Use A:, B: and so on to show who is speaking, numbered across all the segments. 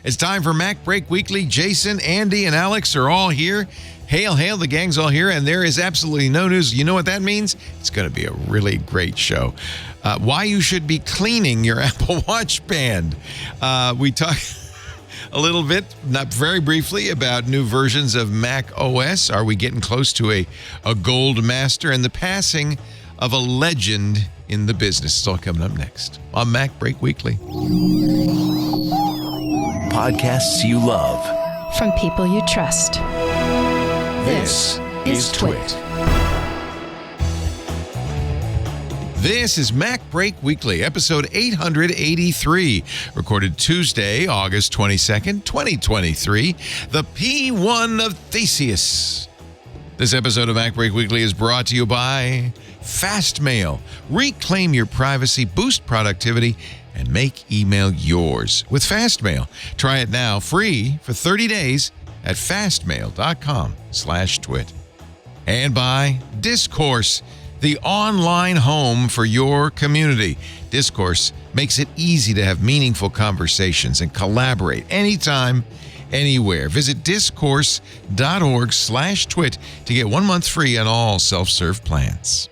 A: It's time for MacBreak Weekly. Jason, Andy, and Alex are all here. Hail, hail, the gang's all here, and there is absolutely no news. You know what that means? It's going to be a really great show. Why you should be cleaning your Apple Watch band. We talk a little bit, not very briefly, about new versions of macOS. Are we getting close to a gold master? And the passing of a legend in the business. It's all coming up next on MacBreak Weekly.
B: Podcasts you love.
C: From people you trust.
B: This is TWiT.
A: This is MacBreak Weekly, episode 883, recorded Tuesday, August 22nd, 2023, the P1 of Theseus. This episode of MacBreak Weekly is brought to you by FastMail. Reclaim your privacy, boost productivity, and make email yours with FastMail. Try it now, free for 30 days at fastmail.com/twit. And by Discourse, the online home for your community. Discourse makes it easy to have meaningful conversations and collaborate anytime, anywhere. Visit discourse.org/twit to get 1 month free on all self-serve plans.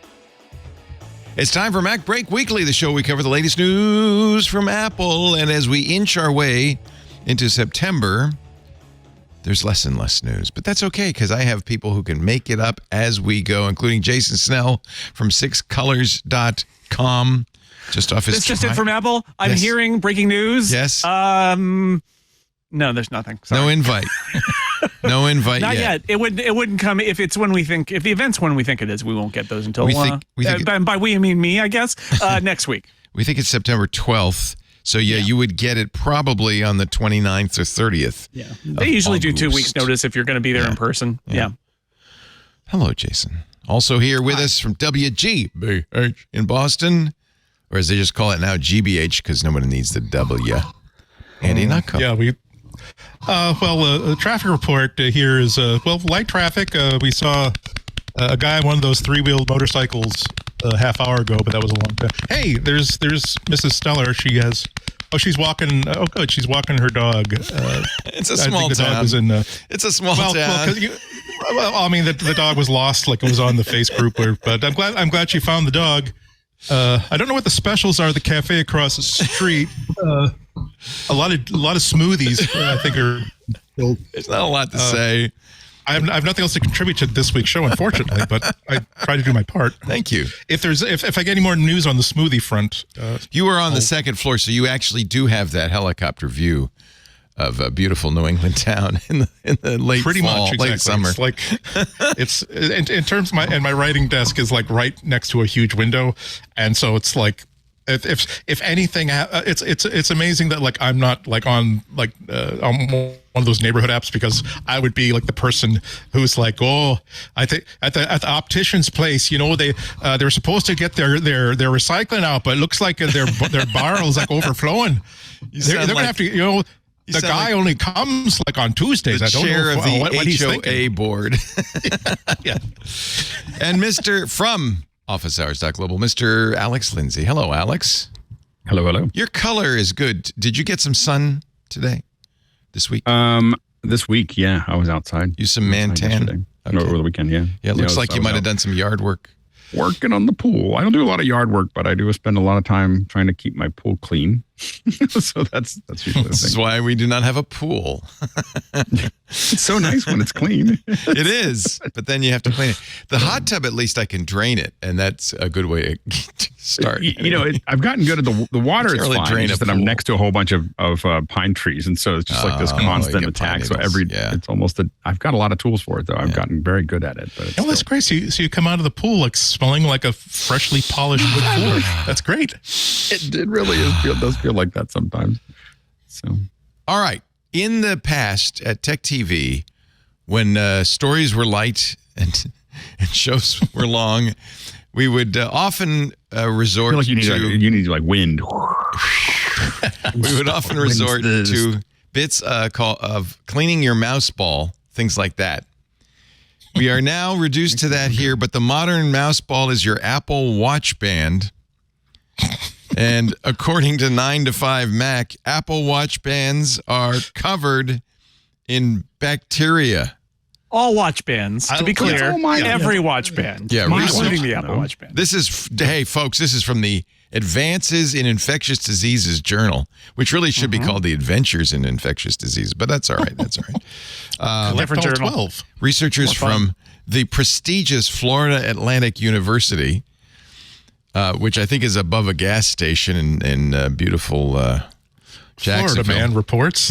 A: It's time for MacBreak Weekly, the show we cover the latest news from Apple. And as we inch our way into September, there's less and less news. But that's okay, because I have people who can make it up as we go, including Jason Snell from 6colors.com. Just off his...
D: That's just it from Apple? I'm hearing breaking news.
A: Yes.
D: No, there's nothing. Sorry.
A: No invite. No invite
D: Not
A: yet.
D: It wouldn't come if it's when we think, if the event's when we think it is. We won't get those until, by we, I mean me, I guess, next week.
A: We think it's September 12th. So, you would get it probably on the 29th or 30th.
D: Yeah. They usually do 2 weeks notice if you're going to be there in person. Yeah.
A: Hello, Jason. Also here with us from WGBH in Boston, or as they just call it now, GBH, because nobody needs the W. Andy Nutco.
E: Yeah, a traffic report here is, light traffic. We saw a guy on one of those three-wheeled motorcycles a half hour ago, but that was a long time. Hey, there's Mrs. Stellar. She's walking. Oh, good. She's walking her dog.
A: It's a small town. It's a small town.
E: The dog was lost, like it was on the face group. But I'm glad she found the dog. I don't know what the specials are at the cafe across the street. A lot of smoothies, I think, are.
A: There's not a lot to say.
E: I have nothing else to contribute to this week's show, unfortunately, but I try to do my part.
A: Thank you.
E: If I get any more news on the smoothie front,
A: you are on the second floor, so you actually do have that helicopter view of a beautiful New England town in the late fall,
E: exactly.
A: late summer.
E: It's like it's in terms of my writing desk is like right next to a huge window, and so it's like. If anything, it's amazing that like I'm not like on one of those neighborhood apps, because I would be like the person who's like, I think at the optician's place, they're supposed to get their recycling out, but it looks like their barrel's like overflowing. They're gonna have to, the guy only comes like on Tuesdays. I don't know
A: of the
E: what he's
A: HOA board.
E: Yeah.
A: And Mr. from OfficeHours.global, Mr. Alex Lindsay. Hello, Alex.
F: Hello.
A: Your color is good. Did you get some sun today? This week?
F: This week, yeah. I was outside.
A: You some man tan?
F: Okay. Over the weekend, yeah.
A: Yeah, it looks like you might have done some yard work.
F: Working on the pool. I don't do a lot of yard work, but I do spend a lot of time trying to keep my pool clean. So that's usually the thing.
A: This is why we do not have a pool.
F: It's so nice when it's clean.
A: It is, but then you have to clean it. The hot tub, at least I can drain it, and that's a good way to start.
F: I've gotten good at the water. It's fine. It's just that I'm next to a whole bunch of pine trees, and so it's just like this constant attack. So it's almost I've got a lot of tools for it, though. I've gotten very good at it. But
E: that's great. So you come out of the pool like smelling like a freshly polished wood floor. That's great.
F: It really is. Does feel like that sometimes. So,
A: all right. In the past at Tech TV, when stories were light and shows were long, we would often resort
F: you need like wind.
A: We would often resort to bits of cleaning your mouse ball, things like that. We are now reduced to that here, but the modern mouse ball is your Apple Watch band. And according to 9 to 5 Mac, Apple Watch bands are covered in bacteria.
D: All watch bands, to be clear. Every watch band.
A: Yeah,
D: including the Apple Watch band.
A: This is, hey, folks, this is from the Advances in Infectious Diseases Journal, which really should be called the Adventures in Infectious Diseases, but that's all right. That's all right.
D: Different journal.
E: 12.
A: Researchers from the prestigious Florida Atlantic University, which I think is above a gas station in beautiful Jacksonville.
E: Florida man reports.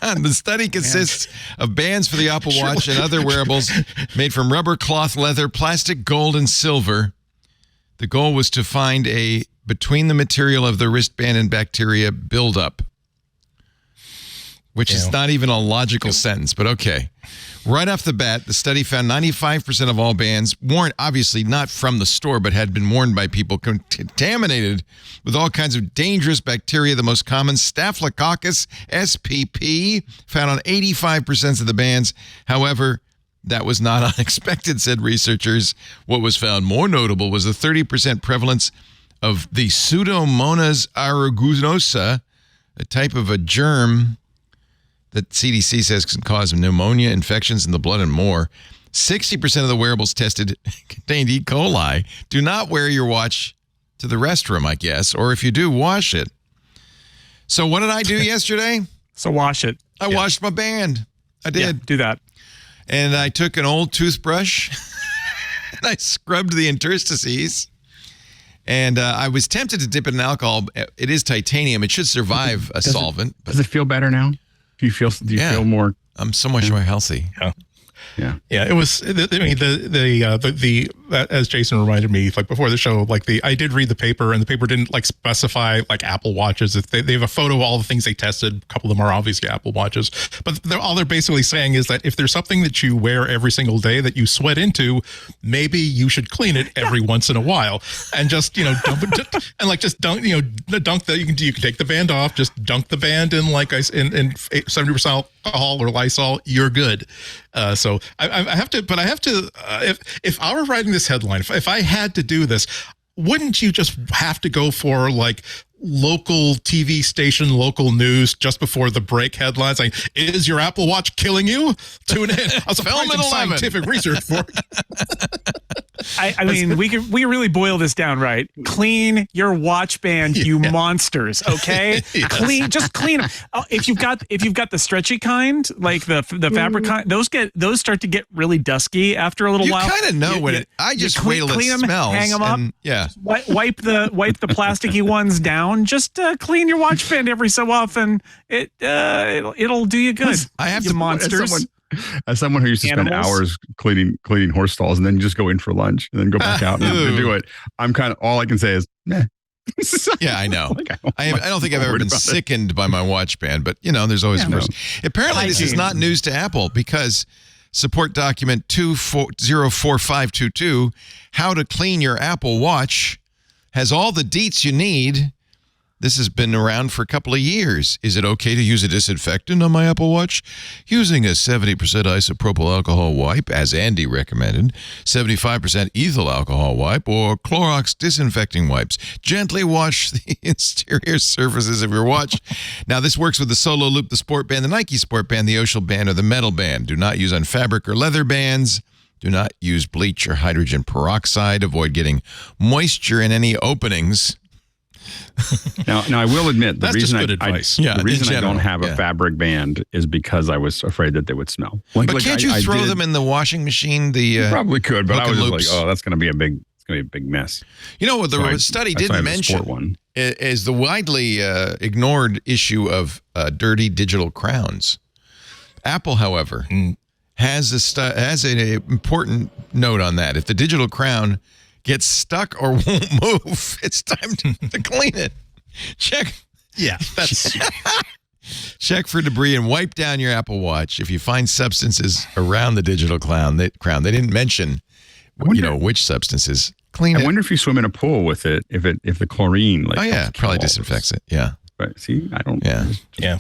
A: The study consists of bands for the Apple Watch and other wearables made from rubber, cloth, leather, plastic, gold, and silver. The goal was to find a between the material of the wristband and bacteria buildup, which is not even a logical sentence, but okay. Right off the bat, the study found 95% of all bands worn, obviously not from the store, but had been worn by people contaminated with all kinds of dangerous bacteria. The most common, Staphylococcus spp, found on 85% of the bands. However, that was not unexpected, said researchers. What was found more notable was the 30% prevalence of the Pseudomonas aeruginosa, a type of a germ that CDC says can cause pneumonia, infections in the blood, and more. 60% of the wearables tested contained E. coli. Do not wear your watch to the restroom, I guess, or if you do, wash it. So what did I do yesterday?
D: So wash it.
A: I washed my band. I did.
D: Yeah, do that.
A: And I took an old toothbrush and I scrubbed the interstices. And I was tempted to dip it in alcohol. It is titanium. It should survive a solvent.
F: Does it feel better now? Do you feel more?
A: I'm so much more healthy.
E: Yeah. It was. I mean, the as Jason reminded me, like before the show, I did read the paper, and the paper didn't specify Apple Watches. They have a photo of all the things they tested. A couple of them are obviously Apple Watches, but all they're basically saying is that if there's something that you wear every single day that you sweat into, maybe you should clean it every once in a while, and just dump it, and just dunk dunk the. You can take the band off, just dunk the band in in 70% alcohol or Lysol. You're good. So I have to, if I were writing this headline, if I had to do this, wouldn't you just have to go for local TV station, local news just before the break headlines? Is your Apple Watch killing you? Tune in. I was filming scientific research for it.
D: I mean, we really boil this down, right? Clean your watch band, you monsters. Okay, just clean them. If you've got the stretchy kind, like the fabric kind, those start to get really dusky after a little while.
A: You kind of know when it. I just wait till it smells.
D: Hang them up.
A: Yeah.
D: Wipe the plasticky ones down. Just clean your watch band every so often. It'll do you good.
F: I have
D: you
F: to
D: monsters.
F: As someone who used to spend hours cleaning horse stalls and then just go in for lunch and then go back out and do it, I'm kind of, all I can say is, meh.
A: Yeah, I know. I don't think I've ever been sickened by my watch band, but there's always a person. Apparently, this is not news to Apple because support document 204522, how to clean your Apple Watch, has all the deets you need. This has been around for a couple of years. Is it okay to use a disinfectant on my Apple Watch? Using a 70% isopropyl alcohol wipe, as Andy recommended, 75% ethyl alcohol wipe, or Clorox disinfecting wipes. Gently wash the exterior surfaces of your watch. Now, this works with the Solo Loop, the Sport Band, the Nike Sport Band, the Ocean Band, or the Metal Band. Do not use on fabric or leather bands. Do not use bleach or hydrogen peroxide. Avoid getting moisture in any openings.
F: Now I will admit the reason I don't have a
A: a
F: fabric band is because I was afraid that they would smell.
A: But can't you throw them in the washing machine?
F: You probably could, but I was just like, that's going to be a big mess.
A: What the study didn't mention is the widely ignored issue of dirty digital crowns. Apple, however, has an important note on that. If the digital crown gets stuck or won't move, it's time to clean it. Check.
E: Yeah, that's
A: check for debris and wipe down your Apple Watch. If you find substances around the digital crown, they didn't mention, which substances. Clean it.
F: I wonder if you swim in a pool with it, if the chlorine
A: probably disinfects it. Yeah.
F: But see, I don't.
A: Yeah.
E: Yeah.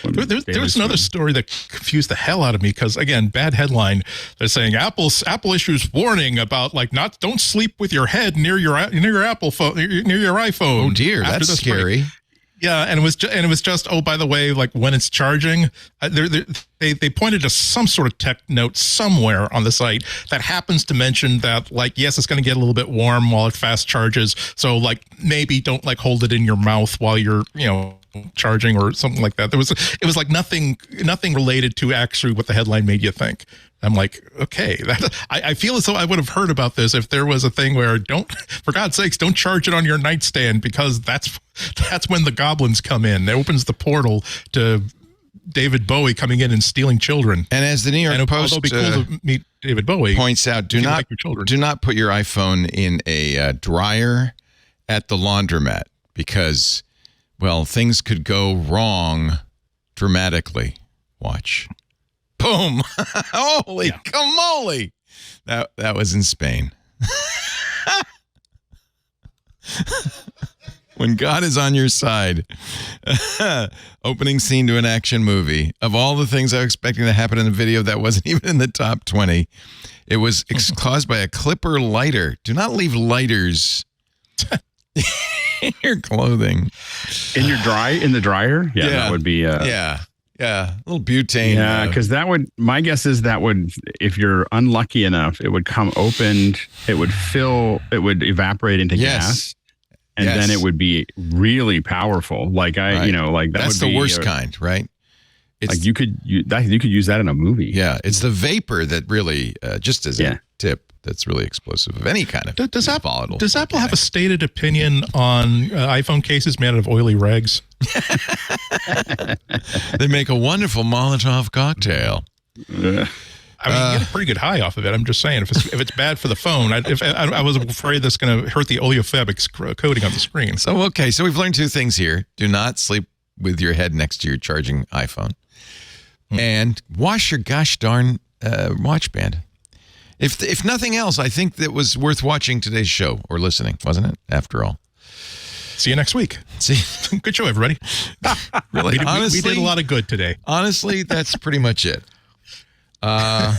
E: There was another story that confused the hell out of me because, again, bad headline. They're saying Apple issues warning about don't sleep with your head near your Apple phone, near your iPhone.
A: Oh dear, that's scary.
E: Yeah, and it was just oh, by the way, when it's charging, they pointed to some sort of tech note somewhere on the site that happens to mention that yes, it's going to get a little bit warm while it fast charges, so maybe don't hold it in your mouth while you're charging or something like that. It was nothing related to actually what the headline made you think. I'm like, okay, I feel as though I would have heard about this if there was a thing where for God's sakes, don't charge it on your nightstand because that's when the goblins come in. It opens the portal to David Bowie coming in and stealing children.
A: And as the New York Post
E: be cool to meet David Bowie
A: points out, do not put your iPhone in a dryer at the laundromat because, well, things could go wrong dramatically. Watch. Boom. Holy camole. That was in Spain. When God is on your side. Opening scene to an action movie. Of all the things I was expecting to happen in the video that wasn't even in the top 20, it was caused by a clipper lighter. Do not leave lighters in your clothing.
F: In the dryer? Yeah, that would be
A: Yeah, a little butane.
F: Yeah, because my guess is that would, if you're unlucky enough, it would come opened, it would evaporate into gas, and then it would be really powerful.
A: That's the worst kind, right?
F: It's you could use that in a movie.
A: Yeah, it's the vapor that really, just as a tip, that's really explosive of any kind of volatile.
E: Does Apple have a stated opinion on iPhone cases made out of oily rags?
A: They make a wonderful Molotov cocktail.
E: I mean, you get a pretty good high off of it. I'm just saying, if it's bad for the phone, I was afraid that's going to hurt the oleofabric coating on the screen.
A: So we've learned two things here. Do not sleep with your head next to your charging iPhone. And wash your gosh darn watch band. If nothing else, I think that was worth watching today's show or listening, wasn't it? After all.
E: See you next week.
A: See,
E: good show, everybody.
A: Really, honestly,
E: we did a lot of good today.
A: Honestly, that's pretty much it. Wow.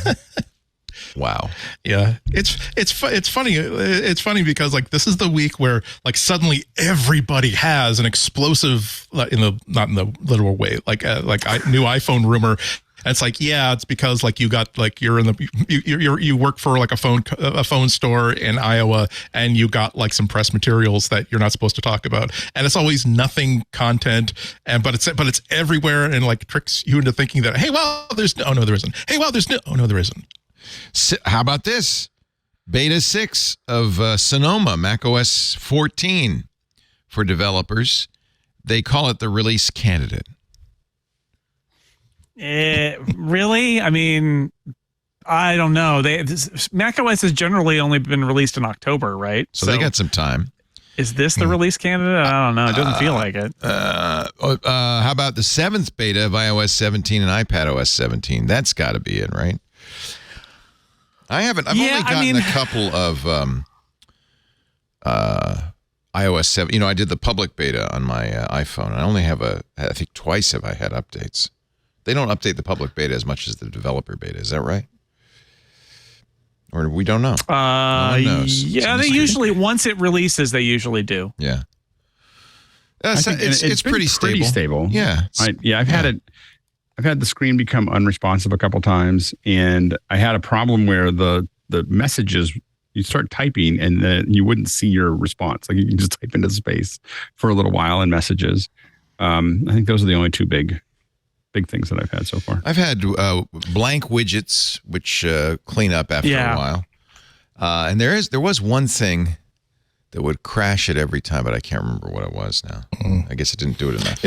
E: Yeah, it's funny. It's funny because this is the week where suddenly everybody has an explosive not in the literal way new iPhone rumor. And it's it's because you got you're in you work for a phone store in Iowa and you got some press materials that you're not supposed to talk about, and it's always nothing content, but it's everywhere and tricks you into thinking that there isn't. There isn't.
A: How about this? Beta 6 of Sonoma, macOS 14 for developers. They call it the release candidate.
D: Really? I mean, I don't know. macOS has generally only been released in October, right?
A: So they got some time.
D: Is this the release candidate? I don't know. It doesn't feel like it.
A: How about the 7th beta of iOS 17 and iPadOS 17? That's got to be it, right? I've only gotten a couple of iOS 7. I did the public beta on my iPhone. I only have I think twice have I had updates. They don't update the public beta as much as the developer beta. Is that right? Or we don't know. No one knows.
D: Yeah, they usually, once it releases, they usually do.
A: Yeah. It's pretty stable. Yeah.
F: I've had the screen become unresponsive a couple times, and I had a problem where the messages, you start typing and then you wouldn't see your response. You can just type into space for a little while in messages. I think those are the only two big things that I've had so far.
A: I've had blank widgets, which clean up after a while. And there was one thing that would crash it every time, but I can't remember what it was now. I guess it didn't do it enough.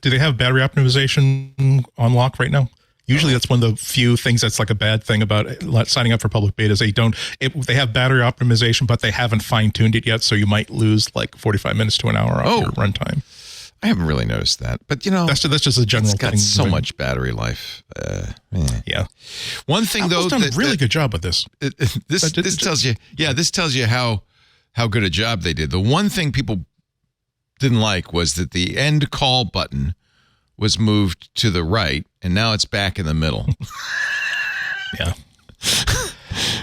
A: Do they have battery optimization on lock right now? Usually that's one of the few things that's a bad thing about signing up for public betas. They have battery optimization, but they haven't fine-tuned it yet, so you might lose 45 minutes to an hour off your runtime. I haven't really noticed that, but that's just a general thing. It's got so much battery life.
E: Yeah.
A: One thing
E: Apple's
A: though,
E: done a really good job with this.
A: This tells you how good a job they did. The one thing people didn't like was that the end call button was moved to the right, and now it's back in the middle.
E: Yeah.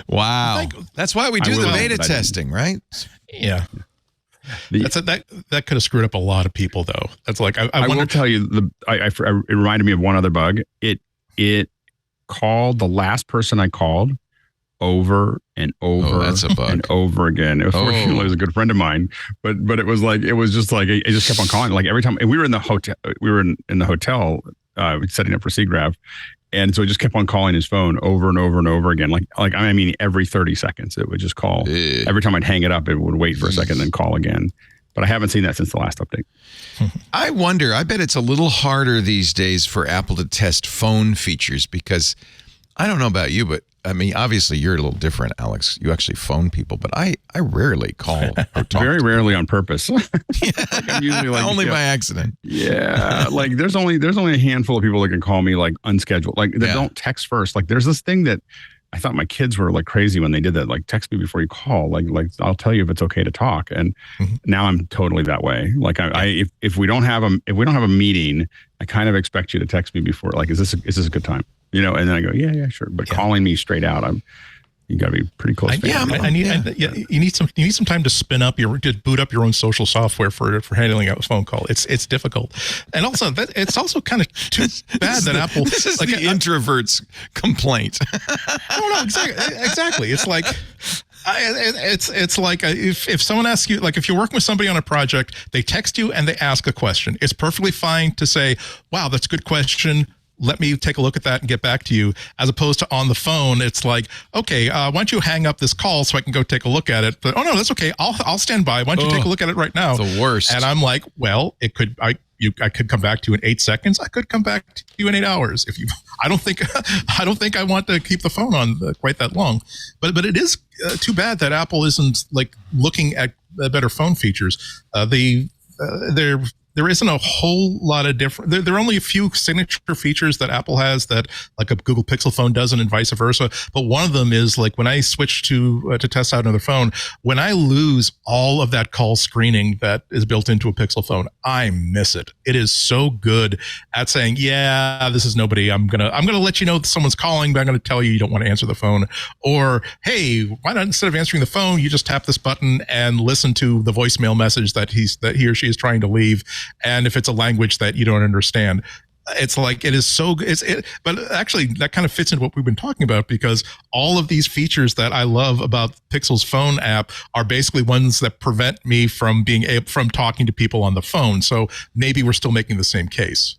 A: Wow. That's why we do the beta testing, right?
E: Yeah. That could have screwed up a lot of people, though. That's like I
F: will tell you it reminded me of one other bug. It called the last person I called over and over
A: that's a bug.
F: and over again. It was fortunately it was a good friend of mine, but it was just like it just kept on calling. Like every time, and we were in the hotel, setting up for SeaGraph, and so it just kept on calling his phone over and over and over again. Like I mean, every 30 seconds it would just call. Every time I'd hang it up, it would wait for a second, then call again. But I haven't seen that since the last update.
A: I wonder. I bet it's a little harder these days for Apple to test phone features because I don't know about you, but I mean, obviously you're a little different, Alex. You actually phone people, but I rarely call or talk.
F: Very rarely on purpose. I'm usually
A: only by accident.
F: Yeah, like there's only a handful of people that can call me like unscheduled. Like they don't text first. Like there's this thing that I thought my kids were like crazy when they did that. Like text me before you call. Like I'll tell you if it's okay to talk. And now I'm totally that way. Like if we don't have a meeting, I kind of expect you to text me before. Like is this a good time? You know, and then I go, yeah, sure. But calling me straight out, you got to be pretty close.
E: You need some time to to boot up your own social software for handling a phone call. It's difficult, and also it's also kind of too bad that Apple.
A: This is like the introvert's complaint.
E: No, exactly. It's like. It's like if someone asks you, like if you're working with somebody on a project, they text you and they ask a question. It's perfectly fine to say, "Wow, that's a good question. Let me take a look at that and get back to you," as opposed to on the phone. It's like, okay, why don't you hang up this call so I can go take a look at it? But, oh no, that's okay. I'll stand by. Why don't you take a look at it right now?
A: The worst.
E: And I'm like, well, I could come back to you in 8 seconds. I could come back to you in 8 hours. I don't think I want to keep the phone on quite that long. But it is too bad that Apple isn't like looking at better phone features. There isn't a whole lot of different. There are only a few signature features that Apple has that like a Google Pixel phone doesn't, and vice versa. But one of them is like when I switch to test out another phone, when I lose all of that call screening that is built into a Pixel phone, I miss it. It is so good at saying, yeah, this is nobody. I'm gonna let you know that someone's calling, but I'm gonna tell you don't want to answer the phone. Or hey, why not instead of answering the phone, you just tap this button and listen to the voicemail message that he or she is trying to leave. And if it's a language that you don't understand, it's like it is so good. But actually, that kind of fits into what we've been talking about, because all of these features that I love about Pixel's phone app are basically ones that prevent me from from talking to people on the phone. So maybe we're still making the same case.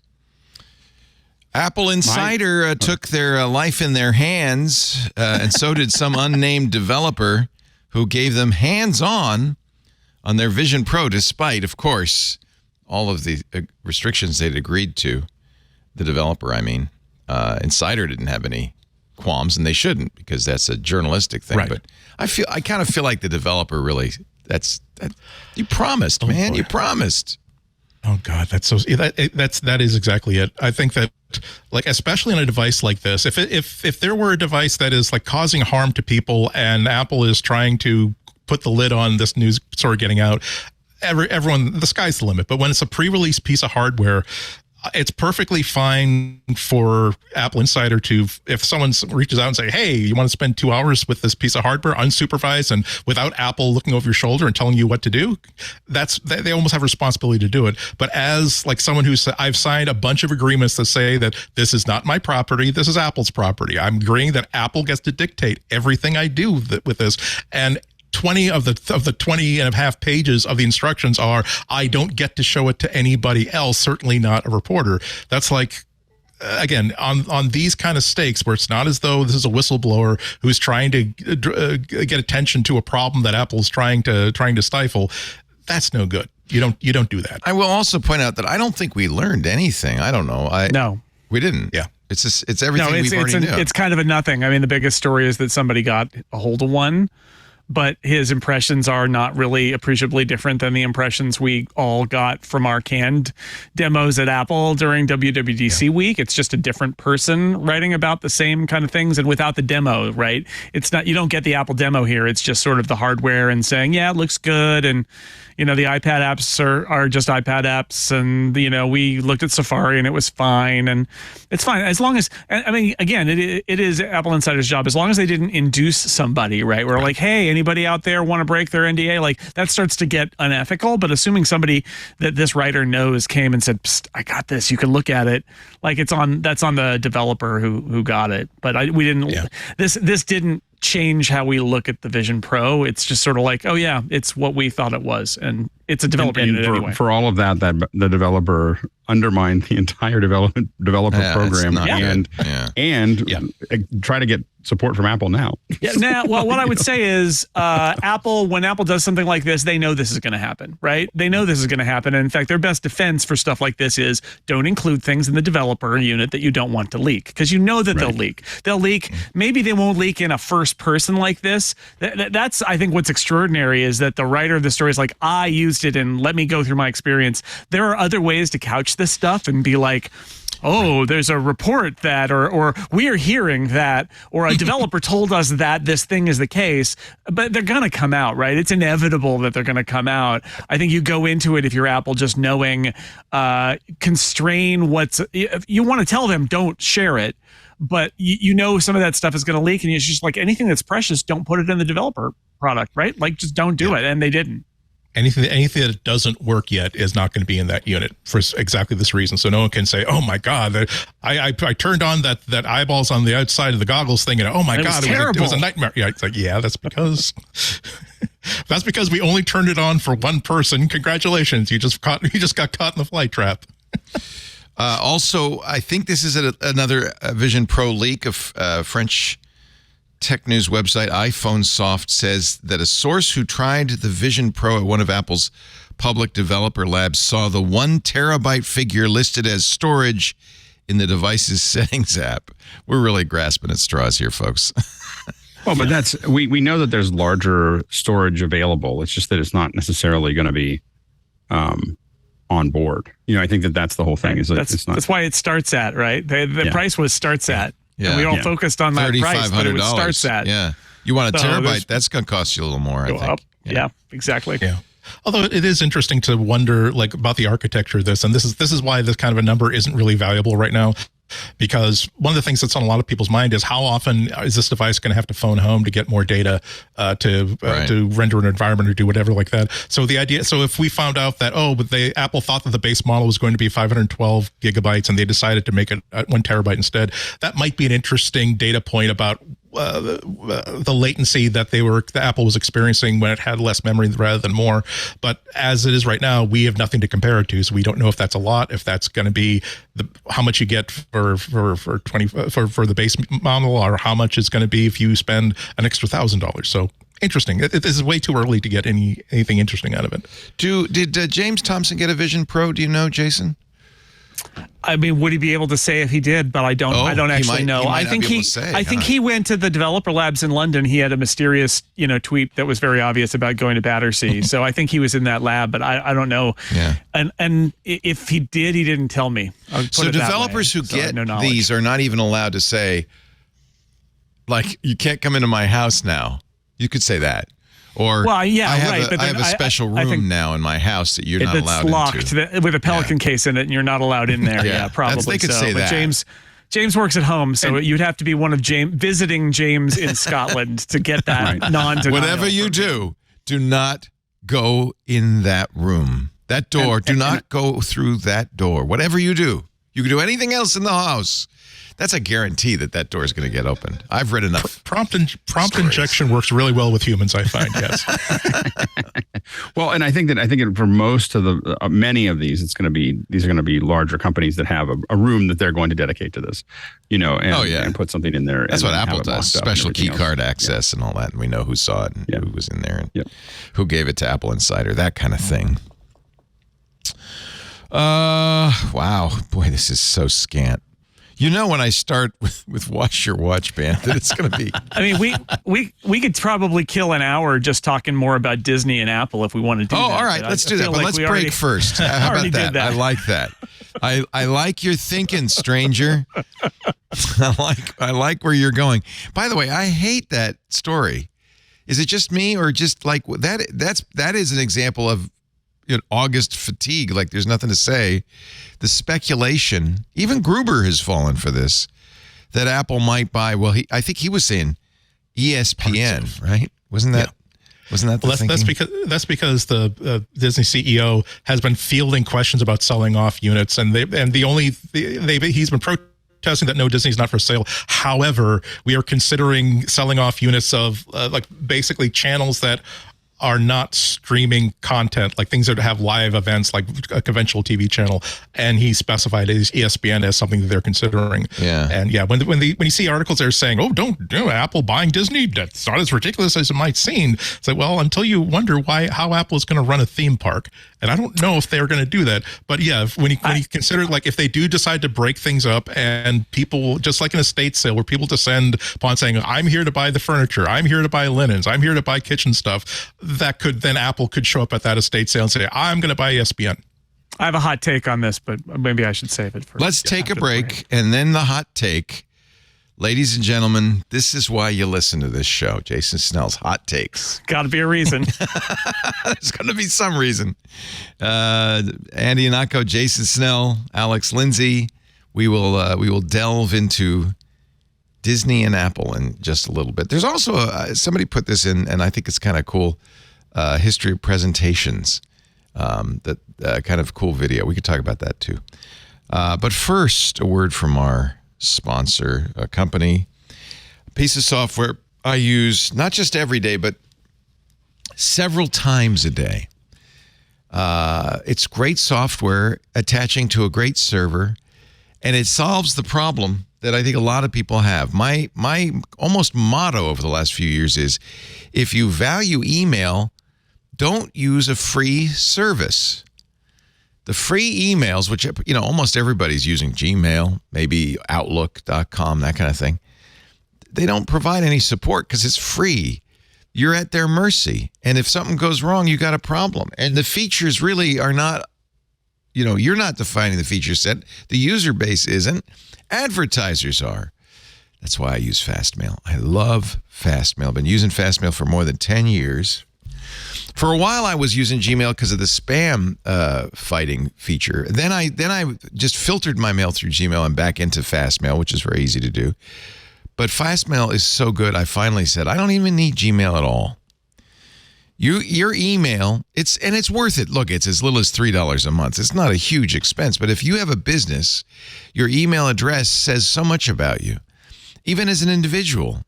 A: Apple Insider took their life in their hands, and so did some unnamed developer who gave them hands-on on their Vision Pro, despite, of course, all of the restrictions they'd agreed to. The developer, I mean. Insider didn't have any qualms, and they shouldn't, because that's a journalistic thing. Right. But I kind of feel like the developer really, you promised, man. Boy. You promised.
E: Oh God, that is exactly it. I think that, like, especially on a device like this, if there were a device that is like causing harm to people and Apple is trying to put the lid on this news story getting out, everyone, the sky's the limit. But when it's a pre-release piece of hardware, it's perfectly fine for Apple Insider to, if someone reaches out and say, hey, you want to spend 2 hours with this piece of hardware unsupervised and without Apple looking over your shoulder and telling you what to do, they almost have a responsibility to do it. But as like someone I've signed a bunch of agreements that say that this is not my property, this is Apple's property. I'm agreeing that Apple gets to dictate everything I do with this. And 20 of the 20 and a half pages of the instructions are, I don't get to show it to anybody else, certainly not a reporter. That's like, again, on these kind of stakes where it's not as though this is a whistleblower who's trying to get attention to a problem that Apple's trying to stifle. That's no good. You don't do that.
A: I will also point out that I don't think we learned anything. I don't know. No, we didn't.
E: Yeah.
A: It's everything we've already knew.
D: It's kind of a nothing. I mean, the biggest story is that somebody got a hold of one. but his impressions are not really appreciably different than the impressions we all got from our canned demos at Apple during WWDC week. It's just a different person writing about the same kind of things and without the demo, right? It's not, you don't get the Apple demo here. It's just sort of the hardware and saying, yeah, it looks good. And, the iPad apps are just iPad apps. And, we looked at Safari and it was fine. And it's fine. As long as, I mean, again, it is Apple Insider's job. As long as they didn't induce somebody, right? We're like, hey, anybody out there want to break their NDA? Like that starts to get unethical. But assuming somebody that this writer knows came and said, psst, I got this, you can look at it. Like that's on the developer who got it. But we didn't, this didn't change how we look at the Vision Pro. It's just sort of like, oh yeah, it's what we thought it was. And it's a developer unit anyway.
F: For all of that the developer undermined the entire developer program and try to get support from Apple now.
D: Yeah. Now, well, what I would say is when Apple does something like this, they know this is going to happen, right? They know this is going to happen. And in fact, their best defense for stuff like this is don't include things in the developer unit that you don't want to leak, because you know that they'll leak. They'll leak. Maybe they won't leak in a first person like this. That's, I think, what's extraordinary is that the writer of the story is like, I used it and let me go through my experience. There are other ways to couch this stuff and be like, oh, there's a report that, or we are hearing that, or a developer told us that this thing is the case, but they're going to come out, right? It's inevitable that they're going to come out. I think you go into it, if you're Apple, just knowing, constrain you want to tell them, don't share it, but some of that stuff is going to leak, and it's just like anything that's precious, don't put it in the developer product, right? Like just don't do it. And they didn't.
E: Anything that doesn't work yet is not going to be in that unit for exactly this reason. So no one can say, "Oh my God, I turned on that eyeballs on the outside of the goggles thing, and oh my God, it was a nightmare." Yeah, it's like, yeah, that's because we only turned it on for one person. Congratulations, you just got caught in the fly trap.
A: Also, I think this is another Vision Pro leak of French tech news website iPhone Soft says that a source who tried the Vision Pro at one of Apple's public developer labs saw the 1 terabyte figure listed as storage in the device's settings app. We're really grasping at straws here, folks.
F: Well, but that's we know that there's larger storage available. It's just that it's not necessarily going to be on board. I think that's the whole thing. Is it's not. That's
D: why it starts at, right? The price was starts at.
A: Yeah.
D: And we all focused on that price, but it would start at.
A: Yeah. You want a terabyte, that's going to cost you a little more, I think.
D: Yeah, exactly.
E: Yeah. Although it is interesting to wonder about the architecture of this, and this is why this kind of a number isn't really valuable right now. Because one of the things that's on a lot of people's mind is how often is this device going to have to phone home to get more data to render an environment or do whatever like that. So if we found out that Apple thought that the base model was going to be 512 gigabytes and they decided to make it 1 terabyte instead, that might be an interesting data point about the latency that Apple was experiencing when it had less memory rather than more. But as it is right now, we have nothing to compare it to, so we don't know if that's a lot, if that's going to be how much you get for the base model, or how much it's going to be if you spend an extra $1,000. So interesting. This is way too early to get anything interesting out of it.
A: Did James Thompson get a Vision Pro? Do you know, Jason?
D: I mean, would he be able to say if he did? But I don't actually know. I think he went to the developer labs in London. He had a mysterious, tweet that was very obvious about going to Battersea. So I think he was in that lab, but I don't know.
A: Yeah.
D: And if he did, he didn't tell me.
A: So developers who get these are not even allowed to say, like, you can't come into my house now. You could say that. Or I have a special room now in my house that you're not allowed into.
D: It's locked with a Pelican case in it, and you're not allowed in there. Yeah, probably.
A: They could say that.
D: James works at home, so you'd have to be one of visiting James in Scotland to get that non-denial.
A: Whatever you do not go in that room. That door, do not go through that door. Whatever you do, you can do anything else in the house. That's a guarantee that door is going to get opened. I've read enough.
E: Prompt injection works really well with humans, I find. Yes.
F: Well, and I think for most of the many of these, these are going to be larger companies that have a room that they're going to dedicate to this, and put something in there.
A: That's what Apple does. Special key card access and all that, and we know who saw it and who was in there and who gave it to Apple Insider, that kind of thing. Wow, boy, this is so scant. You know, when I start with Wash Your Watch Band, that it's going to be.
D: I mean, we could probably kill an hour just talking more about Disney and Apple if we want to do that.
A: Oh, all right, let's do that. But let's break first. How about that? I like that. I like your thinking, stranger. I like where you're going. By the way, I hate that story. Is it just me, or just like that? That is an example of August fatigue. Like there's nothing to say. The speculation, even Gruber has fallen for this, that Apple might buy. Well, I think he was saying ESPN, right? Wasn't that? Yeah. Wasn't that the thinking?
E: That's because the Disney CEO has been fielding questions about selling off units, and he's been protesting that no, Disney's not for sale. However, we are considering selling off units of like basically channels that are not streaming content, like things that have live events, like a conventional TV channel. And he specified ESPN as something that they're considering.
A: Yeah.
E: And yeah, when you see articles that are saying, "Oh, don't do Apple buying Disney," that's not as ridiculous as it might seem. It's like, well, until you wonder how Apple is going to run a theme park, and I don't know if they're going to do that. But yeah, when you consider, like, if they do decide to break things up, and people, just like an estate sale where people descend upon saying, "I'm here to buy the furniture, I'm here to buy linens, I'm here to buy kitchen stuff," then Apple could show up at that estate sale and say, "I'm going to buy ESPN."
D: I have a hot take on this, but maybe I should save it for.
A: Let's take a break, and then the hot take. Ladies and gentlemen, this is why you listen to this show. Jason Snell's Hot Takes.
D: Got to be a reason.
A: There's going to be some reason. Andy Anako, Jason Snell, Alex Lindsay. We will delve into Disney and Apple in just a little bit. There's also somebody put this in, and I think it's kind of cool. History of presentations. That kind of cool video. We could talk about that too. But first, a word from our sponsor, a company, a piece of software I use not just every day, but several times a day. It's great software attaching to a great server, and it solves the problem that I think a lot of people have. My almost motto over the last few years is, if you value email, don't use a free service. The free emails, which almost everybody's using, Gmail, maybe Outlook.com, that kind of thing, they don't provide any support because it's free. You're at their mercy. And if something goes wrong, you got a problem. And the features really are not, you're not defining the feature set. The user base isn't. Advertisers are. That's why I use FastMail. I love FastMail. I've been using FastMail for more than 10 years. For a while, I was using Gmail because of the spam fighting feature. Then I just filtered my mail through Gmail and back into FastMail, which is very easy to do. But FastMail is so good, I finally said, I don't even need Gmail at all. Your email, it's worth it. Look, it's as little as $3 a month. It's not a huge expense, but if you have a business, your email address says so much about you, even as an individual,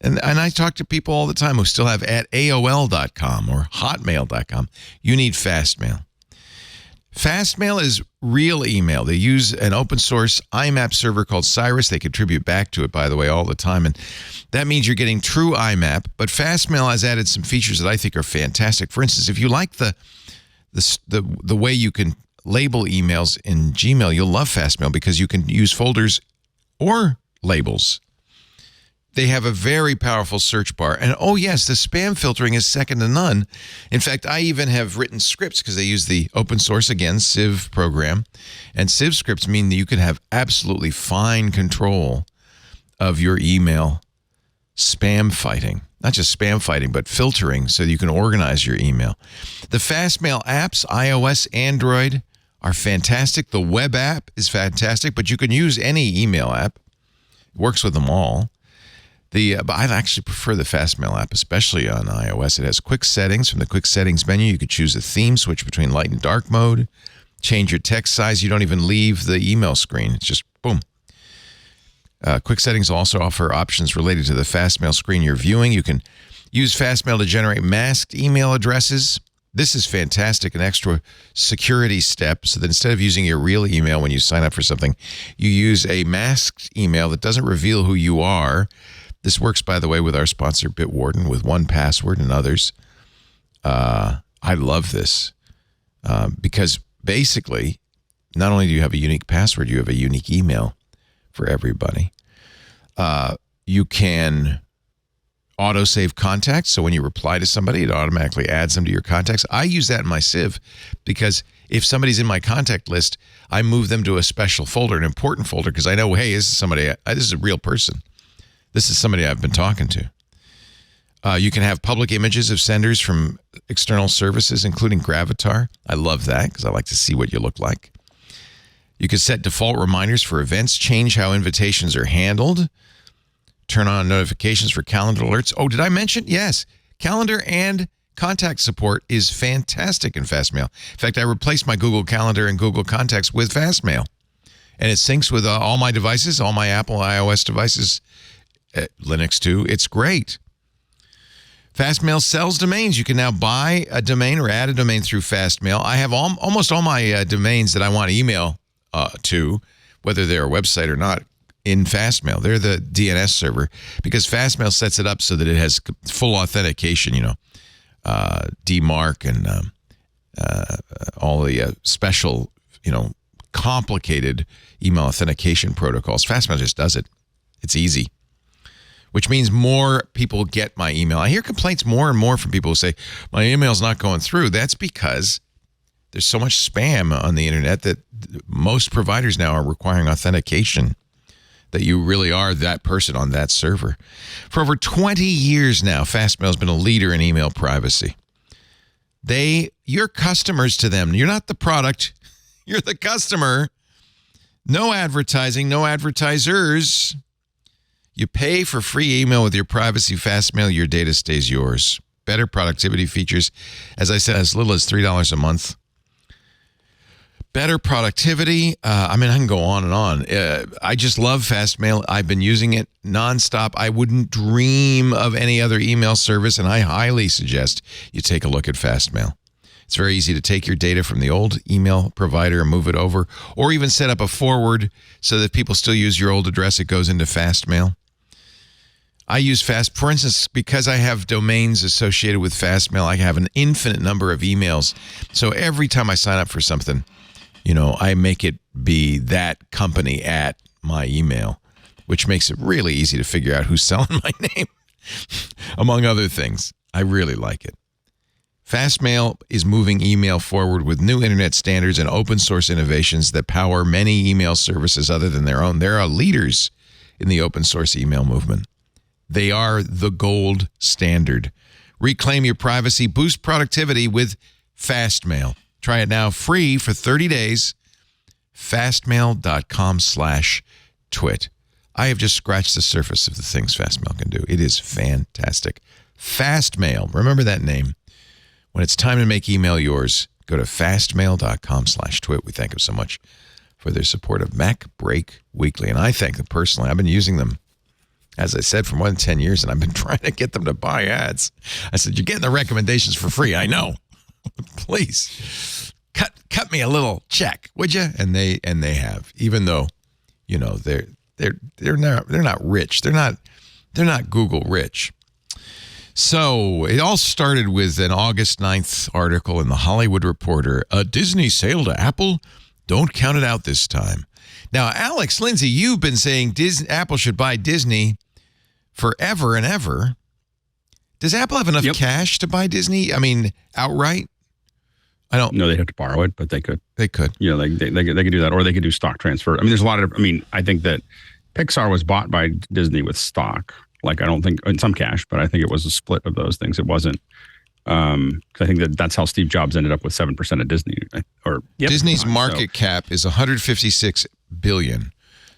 A: And I talk to people all the time who still have at AOL.com or Hotmail.com. You need FastMail. FastMail is real email. They use an open source IMAP server called Cyrus. They contribute back to it, by the way, all the time. And that means you're getting true IMAP. But FastMail has added some features that I think are fantastic. For instance, if you like the way you can label emails in Gmail, you'll love FastMail because you can use folders or labels. They have a very powerful search bar. And oh yes, the spam filtering is second to none. In fact, I even have written scripts because they use the open source, again, Civ program. And Civ scripts mean that you can have absolutely fine control of your email spam fighting. Not just spam fighting, but filtering so that you can organize your email. The FastMail apps, iOS, Android, are fantastic. The web app is fantastic, but you can use any email app. It works with them all. But I actually prefer the FastMail app, especially on iOS. It has quick settings. From the quick settings menu, you could choose a theme, switch between light and dark mode, change your text size. You don't even leave the email screen. It's just boom. Quick settings also offer options related to the FastMail screen you're viewing. You can use FastMail to generate masked email addresses. This is fantastic, an extra security step, so that instead of using your real email when you sign up for something, you use a masked email that doesn't reveal who you are. This works, by the way, with our sponsor, Bitwarden, with 1Password and others. I love this because basically, not only do you have a unique password, you have a unique email. for everybody. You can auto-save contacts. So when you reply to somebody, it automatically adds them to your contacts. I use that in my Civ because if somebody's in my contact list, I move them to a special folder, an important folder, because I know, hey, this is somebody, this is a real person. This is somebody I've been talking to. You can have public images of senders from external services, including Gravatar. I love that because I like to see what you look like. You can set default reminders for events, change how invitations are handled, turn on notifications for calendar alerts. Oh, did I mention? Yes. Calendar and contact support is fantastic in FastMail. In fact, I replaced my Google Calendar and Google Contacts with FastMail. And it syncs with all my devices, all my Apple iOS devices, Linux too. It's great. FastMail sells domains. You can now buy a domain or add a domain through FastMail. I have almost all my domains that I want to email to, whether they're a website or not, in FastMail. They're the DNS server because FastMail sets it up so that it has full authentication, DMARC and all the special, complicated email authentication protocols. FastMail just does it. It's easy, which means more people get my email. I hear complaints more and more from people who say, my email's not going through. That's because there's so much spam on the internet that most providers now are requiring authentication that you really are that person on that server. For over 20 years now, FastMail has been a leader in email privacy. You're customers to them. You're not the product. You're the customer. No advertising, no advertisers. You pay for free email with your privacy FastMail. Your data stays yours. Better productivity features. As I said, as little as $3 a month. Better productivity. I can go on and on. I just love FastMail. I've been using it nonstop. I wouldn't dream of any other email service, and I highly suggest you take a look at FastMail. It's very easy to take your data from the old email provider and move it over, or even set up a forward so that people still use your old address. It goes into FastMail. I use for instance, because I have domains associated with FastMail, I have an infinite number of emails. So every time I sign up for something, I make it be that company at my email, which makes it really easy to figure out who's selling my name, among other things. I really like it. FastMail is moving email forward with new internet standards and open source innovations that power many email services other than their own. There are leaders in the open source email movement. They are the gold standard. Reclaim your privacy, boost productivity with FastMail. Try it now free for 30 days. Fastmail.com/twit. I have just scratched the surface of the things FastMail can do. It is fantastic. FastMail. Remember that name. When it's time to make email yours, go to fastmail.com/twit. We thank them so much for their support of MacBreak Weekly. And I thank them personally. I've been using them, as I said, for more than 10 years, and I've been trying to get them to buy ads. I said, you're getting the recommendations for free. I know. Please cut me a little check, would you? And they have, even though, they're not rich. They're not Google rich. So it all started with an August 9th article in the Hollywood Reporter. A Disney sale to Apple? Don't count it out this time. Now, Alex Lindsay, you've been saying Apple should buy Disney forever and ever. Does Apple have enough cash to buy Disney? Outright? I don't know.
F: They'd have to borrow it, but they could.
A: They could.
F: They could do that, or they could do stock transfer. There's a lot of. I think that Pixar was bought by Disney with stock. I don't think in some cash, but I think it was a split of those things. It wasn't. Because I think that's how Steve Jobs ended up with 7% of Disney.
A: Disney's market cap is $156 billion.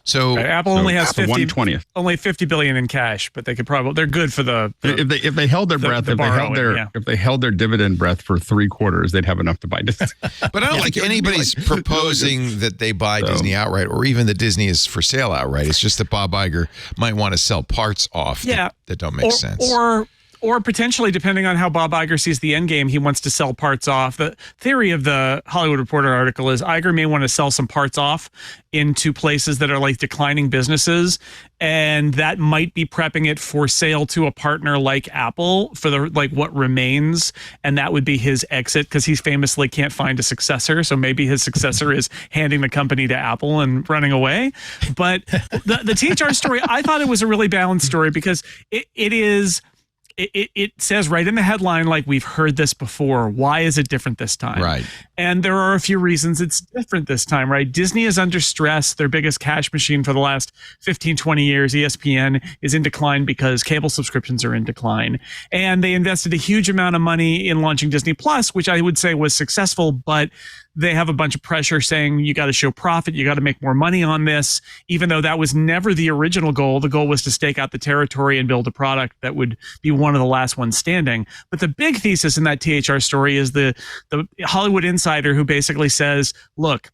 A: So
D: Apple only has
F: 1/20th.
D: Only $50 billion in cash, but they could they're good for
F: if they held their breath, if they held their dividend breath for 3 quarters, they'd have enough to buy Disney.
A: But I don't think anybody's proposing that they buy Disney outright, or even that Disney is for sale outright. It's just that Bob Iger might want to sell parts off that don't make sense.
D: Or potentially, depending on how Bob Iger sees the end game, he wants to sell parts off. The theory of the Hollywood Reporter article is Iger may want to sell some parts off into places that are like declining businesses, and that might be prepping it for sale to a partner like Apple for the like what remains, and that would be his exit because he famously can't find a successor. So maybe his successor is handing the company to Apple and running away. But the THR story, I thought it was a really balanced story because it says right in the headline, like, we've heard this before. Why is it different this time?
A: Right.
D: And there are a few reasons it's different this time, right? Disney is under stress. Their biggest cash machine for the last 15, 20 years, ESPN, is in decline because cable subscriptions are in decline. And they invested a huge amount of money in launching Disney Plus, which I would say was successful, but they have a bunch of pressure saying you got to show profit, you got to make more money on this, even though that was never the original goal. The goal was to stake out the territory and build a product that would be one of the last ones standing. But the big thesis in that THR story is the Hollywood insider who basically says, look,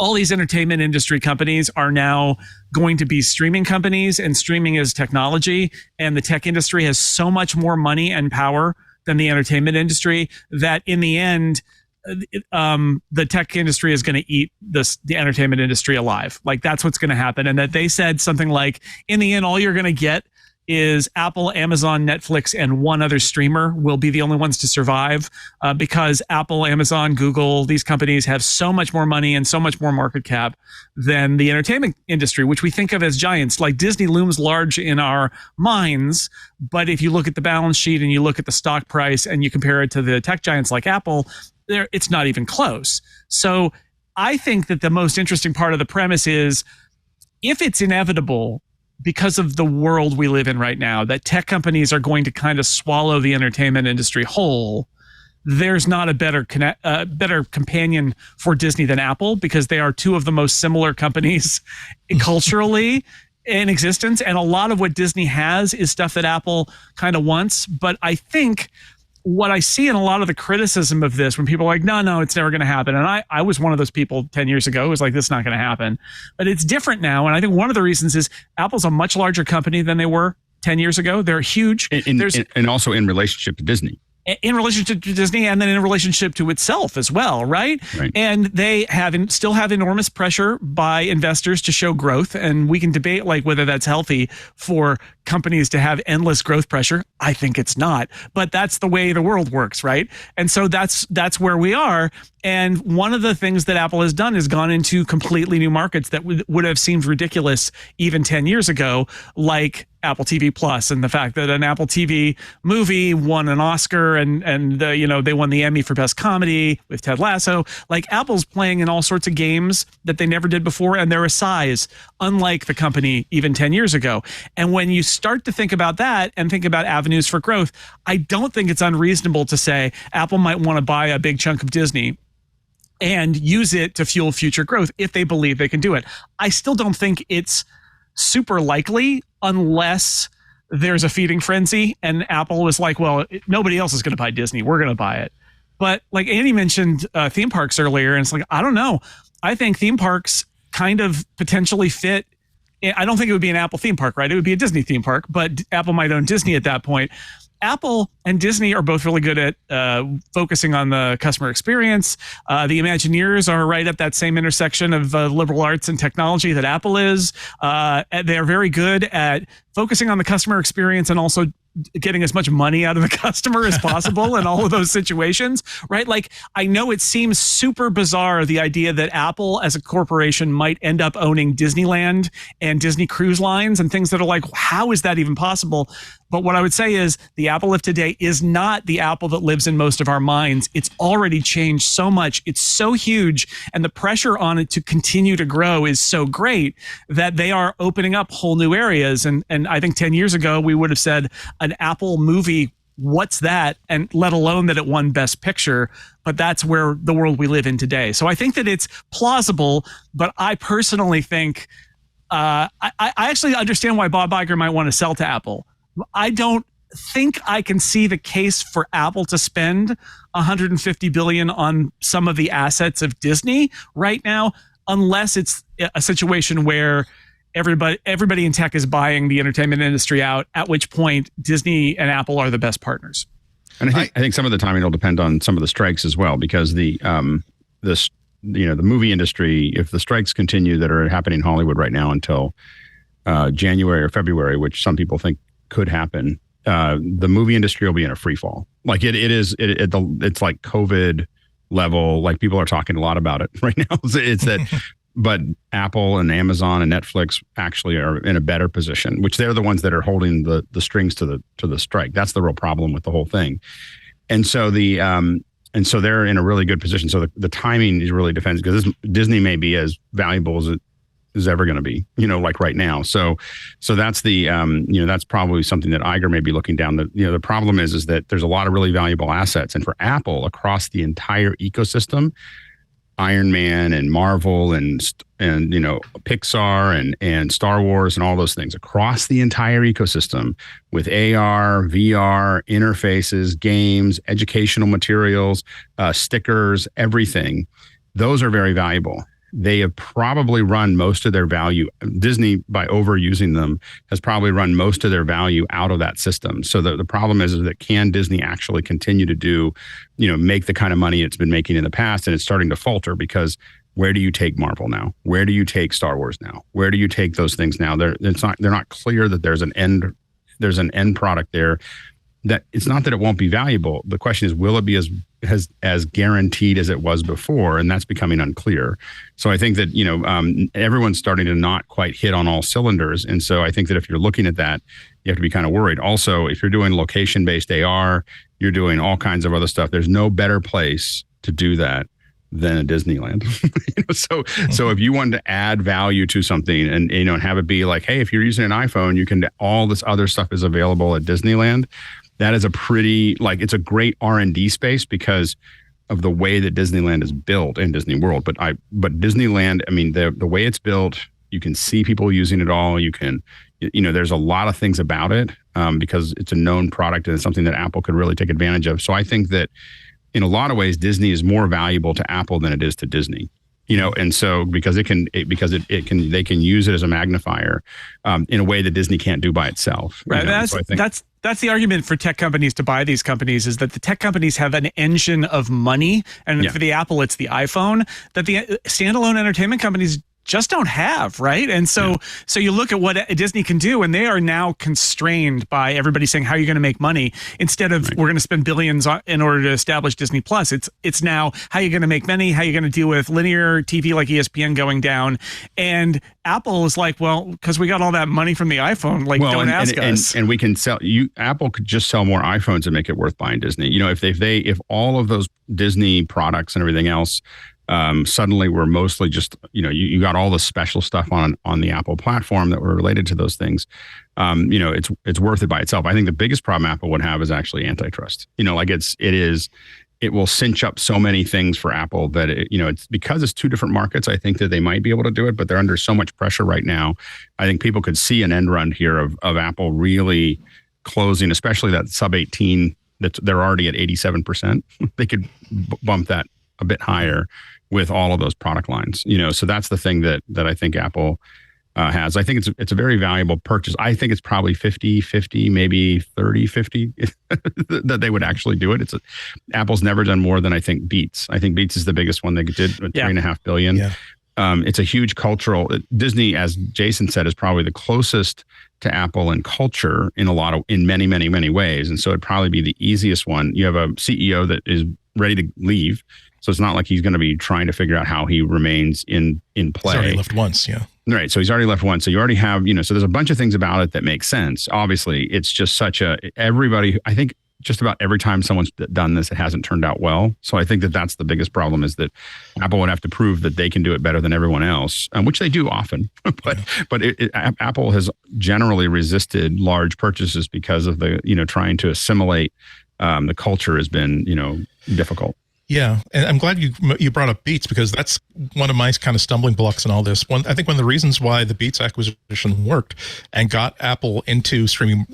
D: all these entertainment industry companies are now going to be streaming companies, and streaming is technology, and the tech industry has so much more money and power than the entertainment industry that in the end, the tech industry is going to eat the entertainment industry alive. Like, that's what's going to happen. And that they said something like, in the end, all you're going to get is Apple, Amazon, Netflix, and one other streamer will be the only ones to survive because Apple, Amazon, Google, these companies have so much more money and so much more market cap than the entertainment industry, which we think of as giants. Like, Disney looms large in our minds, but if you look at the balance sheet and you look at the stock price and you compare it to the tech giants like Apple, it's not even close. So I think that the most interesting part of the premise is, if it's inevitable because of the world we live in right now, that tech companies are going to kind of swallow the entertainment industry whole, there's not a better companion for Disney than Apple, because they are two of the most similar companies culturally in existence. And a lot of what Disney has is stuff that Apple kind of wants. But I think what I see in a lot of the criticism of this, when people are like, no, it's never going to happen. And I was one of those people 10 years ago who was like, this is not going to happen. But it's different now. And I think one of the reasons is Apple's a much larger company than they were 10 years ago. They're huge.
F: And also in relationship to Disney.
D: In relationship to Disney, and then in relationship to itself as well, right? And they still have enormous pressure by investors to show growth, and we can debate like whether that's healthy for companies to have endless growth pressure. I think it's not, but that's the way the world works, right? And so that's where we are. And one of the things that Apple has done is gone into completely new markets that would have seemed ridiculous even 10 years ago, like Apple TV Plus, and the fact that an Apple TV movie won an Oscar and they won the Emmy for Best Comedy with Ted Lasso. Like, Apple's playing in all sorts of games that they never did before, and they're a size unlike the company even 10 years ago. And when you start to think about that and think about avenues for growth, I don't think it's unreasonable to say Apple might want to buy a big chunk of Disney and use it to fuel future growth if they believe they can do it. I still don't think it's super likely unless there's a feeding frenzy and Apple was like, well, nobody else is going to buy Disney. We're going to buy it. But like Andy mentioned theme parks earlier, and it's like, I don't know. I think theme parks kind of potentially fit. I don't think it would be an Apple theme park, right? It would be a Disney theme park, but Apple might own Disney at that point. Apple and Disney are both really good at focusing on the customer experience. The Imagineers are right at that same intersection of liberal arts and technology that Apple is. They are very good at focusing on the customer experience and also getting as much money out of the customer as possible in all of those situations, right? Like, I know it seems super bizarre, the idea that Apple as a corporation might end up owning Disneyland and Disney Cruise Lines and things that are like, how is that even possible? But what I would say is the Apple of today is not the Apple that lives in most of our minds. It's already changed so much. It's so huge. And the pressure on it to continue to grow is so great that they are opening up whole new areas. And I think 10 years ago, we would have said an Apple movie, what's that? And let alone that it won Best Picture. But that's where the world we live in today. So I think that it's plausible, but I personally think, I actually understand why Bob Iger might want to sell to Apple. I don't think I can see the case for Apple to spend $150 billion on some of the assets of Disney right now, unless it's a situation where everybody in tech is buying the entertainment industry out, at which point Disney and Apple are the best partners.
F: And I think some of the timing will depend on some of the strikes as well, because the movie industry, if the strikes continue that are happening in Hollywood right now until January or February, which some people think could happen, the movie industry will be in a free fall. Like it's like COVID level. Like people are talking a lot about it right now. It's that. But Apple and Amazon and Netflix actually are in a better position, which they're the ones that are holding the strings to the strike. That's the real problem with the whole thing. And so they're in a really good position. So the timing is really depends, because Disney may be as valuable as it is ever going to be, like right now. So that's that's probably something that Iger may be looking down. The problem is that there's a lot of really valuable assets, and for Apple across the entire ecosystem, Iron Man and Marvel and Pixar and Star Wars and all those things across the entire ecosystem with AR, VR, interfaces, games, educational materials, stickers, everything. Those are very valuable. They have probably run most of their value. Disney, by overusing them, has probably run most of their value out of that system. So the problem is that can Disney actually continue to do, make the kind of money it's been making in the past? And it's starting to falter, because where do you take Marvel now? Where do you take Star Wars now? Where do you take those things now? They're not clear that there's an end product there. That it's not that it won't be valuable. The question is, will it be as guaranteed as it was before? And that's becoming unclear. So I think that, everyone's starting to not quite hit on all cylinders. And so I think that if you're looking at that, you have to be kind of worried. Also, if you're doing location-based AR, you're doing all kinds of other stuff. There's no better place to do that than a Disneyland. So if you wanted to add value to something and have it be like, hey, if you're using an iPhone, you can, all this other stuff is available at Disneyland. That is it's a great R&D space because of the way that Disneyland is built in Disney World. But Disneyland, the way it's built, you can see people using it all. You can, there's a lot of things about it because it's a known product and it's something that Apple could really take advantage of. So I think that in a lot of ways, Disney is more valuable to Apple than it is to Disney. And so because they can use it as a magnifier in a way that Disney can't do by itself.
D: Right. That's the argument for tech companies to buy these companies, is that the tech companies have an engine of money, and for the Apple, it's the iPhone, that the standalone entertainment companies just don't have, right? And so you look at what Disney can do, and they are now constrained by everybody saying, how are you going to make money? Instead of we're going to spend billions in order to establish Disney Plus, it's now how are you going to make money? How are you going to deal with linear TV like ESPN going down? And Apple is like, well, because we got all that money from the iPhone, don't ask us. And
F: we can sell you. Apple could just sell more iPhones and make it worth buying Disney. If all of those Disney products and everything else suddenly we're mostly just, you got all the special stuff on the Apple platform that were related to those things. It's worth it by itself. I think the biggest problem Apple would have is actually antitrust. It will cinch up so many things for Apple that it's because it's two different markets. I think that they might be able to do it, but they're under so much pressure right now. I think people could see an end run here of Apple really closing, especially that sub 18 that they're already at 87%. They could bump that a bit higher with all of those product lines, so that's the thing that I think Apple has. I think it's a very valuable purchase. I think it's probably 50-50, maybe 30-50 that they would actually do it. Apple's never done more than I think Beats. I think Beats is the biggest one they did, $3.5 billion. Yeah. It's a huge cultural. Disney, as Jason said, is probably the closest to Apple in culture in many, many, many ways. And so it'd probably be the easiest one. You have a CEO that is ready to leave. So it's not like he's going to be trying to figure out how he remains in play.
E: He's already left once, yeah.
F: Right. So he's already left once. So you already have, so there's a bunch of things about it that make sense. Obviously, it's just everybody, I think just about every time someone's done this, it hasn't turned out well. So I think that that's the biggest problem, is that Apple would have to prove that they can do it better than everyone else, which they do often. But Apple has generally resisted large purchases because of the, trying to assimilate the culture has been, difficult.
E: Yeah, and I'm glad you brought up Beats, because that's one of my kind of stumbling blocks in all this. I think one of the reasons why the Beats acquisition worked and got Apple into streaming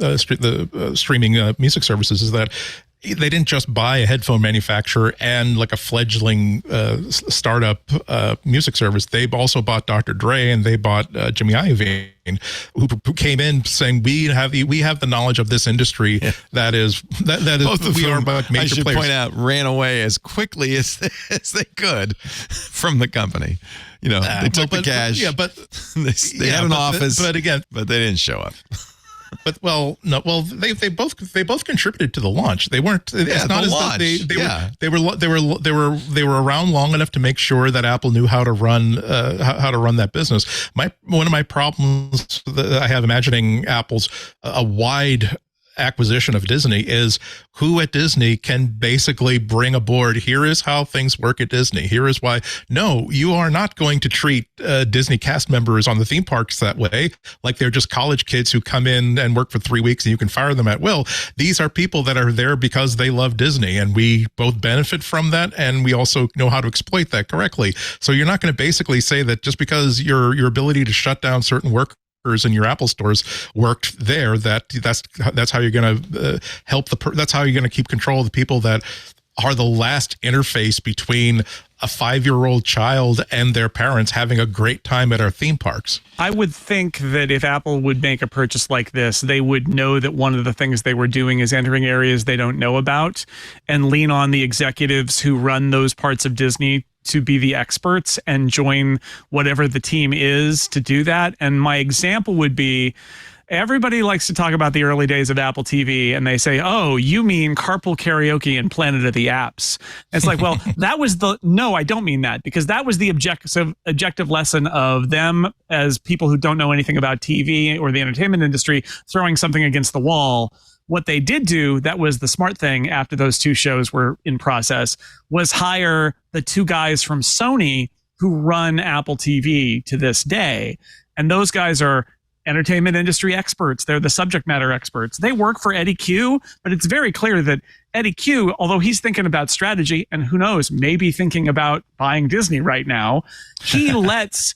E: streaming music services is that they didn't just buy a headphone manufacturer and like a fledgling startup music service. They also bought Dr. Dre, and they bought Jimmy Iovine, who came in saying we have the knowledge of this industry. That is
A: Both of
E: we
A: whom,
E: are major
A: I should
E: players.
A: point out, ran away as quickly as they could from the company. You know, they took the cash.
E: Yeah, but
A: they had an office,
E: but again,
A: but they didn't show up.
E: But they both contributed to the launch. They weren't. It's not as though they were around long enough to make sure that Apple knew how to run that business. One of my problems that I have imagining Apple's a wide acquisition of Disney is who at Disney can basically bring aboard, here is how things work at Disney. Here is why. No, you are not going to treat Disney cast members on the theme parks that way, like they're just college kids who come in and work for 3 weeks and you can fire them at will. These are people that are there because they love Disney, and we both benefit from that, and we also know how to exploit that correctly. So you're not going to basically say that just because your ability to shut down certain work in your Apple stores worked there, that's how you're going to help that's how you're going to keep control of the people that are the last interface between a 5-year-old child and their parents having a great time at our theme parks.
D: I would think that if Apple would make a purchase like this, they would know that one of the things they were doing is entering areas they don't know about, and lean on the executives who run those parts of Disney to be the experts and join whatever the team is to do that. And my example would be, everybody likes to talk about the early days of Apple TV, and they say, oh, you mean Carpool Karaoke and Planet of the Apps. It's like, well, no, I don't mean that, because that was the objective lesson of them as people who don't know anything about TV or the entertainment industry throwing something against the wall. What they did do, that was the smart thing after those two shows were in process, was hire the two guys from Sony who run Apple TV to this day. And those guys are entertainment industry experts. They're the subject matter experts. They work for Eddie Q, but it's very clear that Eddie Q, although he's thinking about strategy, and who knows, maybe thinking about buying Disney right now, he lets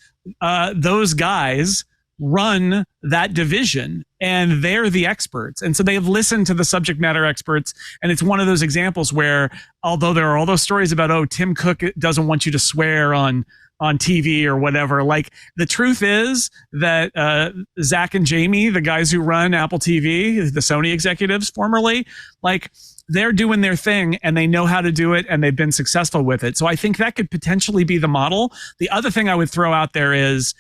D: those guys run that division, and they're the experts. And so they have listened to the subject matter experts. And it's one of those examples where, although there are all those stories about, oh, Tim Cook doesn't want you to swear on TV or whatever, like, the truth is that Zach and Jamie, the guys who run Apple TV, the Sony executives formerly, like, they're doing their thing and they know how to do it, and they've been successful with it. So I think that could potentially be the model. The other thing I would throw out there is,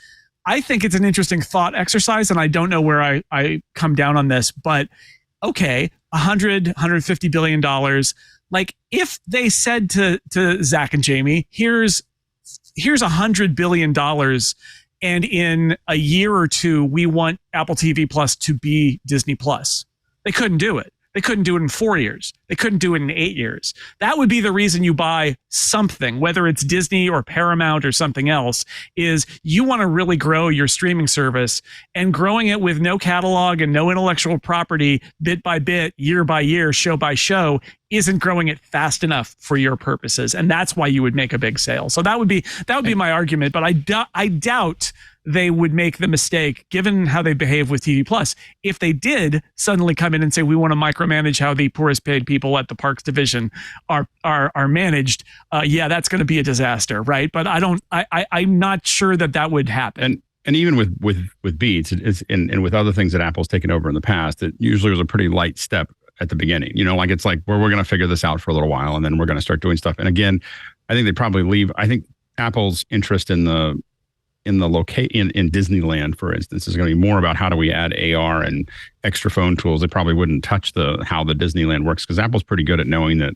D: I think it's an interesting thought exercise, and I don't know where I come down on this, but okay, $150 billion. Like, if they said to Zach and Jamie, here's $100 billion, and in a year or two, we want Apple TV Plus to be Disney Plus. They couldn't do it. They couldn't do it in 4 years. They couldn't do it in 8 years. That would be the reason you buy something, whether it's Disney or Paramount or something else, is you want to really grow your streaming service, and growing it with no catalog and no intellectual property, bit by bit, year by year, show by show, isn't growing it fast enough for your purposes. And that's why you would make a big sale. So that would be my argument. But I doubt they would make the mistake, given how they behave with TV Plus. If they did suddenly come in and say, we want to micromanage how the poorest paid people at the parks division are managed, yeah, that's going to be a disaster, right? But I'm not sure that would happen.
F: And even with Beats, and with other things that Apple's taken over in the past, it usually was a pretty light step at the beginning. You know, like, it's like, we're going to figure this out for a little while, and then we're going to start doing stuff. And again, I think they probably leave. I think Apple's interest in Disneyland, for instance, is going to be more about how do we add AR and extra phone tools. They probably wouldn't touch how the Disneyland works, because Apple's pretty good at knowing that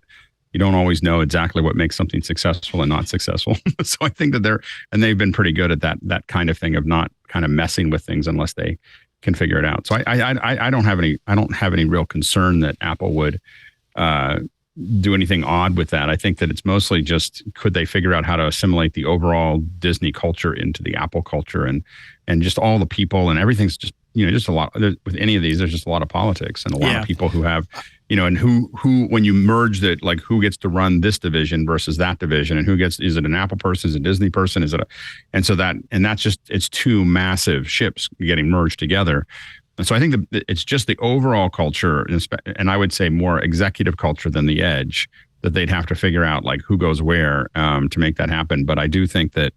F: you don't always know exactly what makes something successful and not successful. So I think that they've been pretty good at that kind of thing, of not kind of messing with things unless they can figure it out. So I don't have any real concern that Apple would do anything odd with that. I think that it's mostly just, could they figure out how to assimilate the overall Disney culture into the Apple culture, and just all the people, and everything's just, just a lot with any of these. There's just a lot of politics and a lot of people who have, and who when you merge that, like, who gets to run this division versus that division, and is it an Apple person, is it a Disney person, that's just, it's two massive ships getting merged together. And so I think that it's just the overall culture, and I would say more executive culture than the edge, that they'd have to figure out like who goes where to make that happen. But I do think that,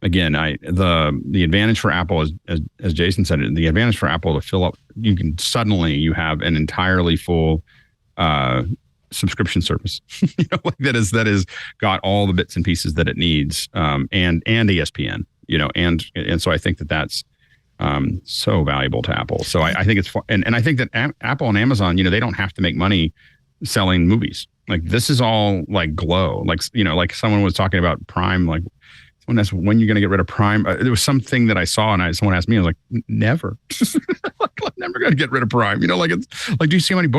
F: again, the advantage for Apple is, as Jason said, the advantage for Apple to fill up, you have an entirely full subscription service, like that is got all the bits and pieces that it needs, and ESPN, and so I think that's so valuable to Apple. So I think it's and I think that Apple and Amazon, they don't have to make money selling movies. Like this is all like glow, like someone was talking about Prime, like someone asked when you're going to get rid of Prime. There was something that I saw and someone asked me, I was like, never. I'm never going to get rid of Prime. It's like, do you see how many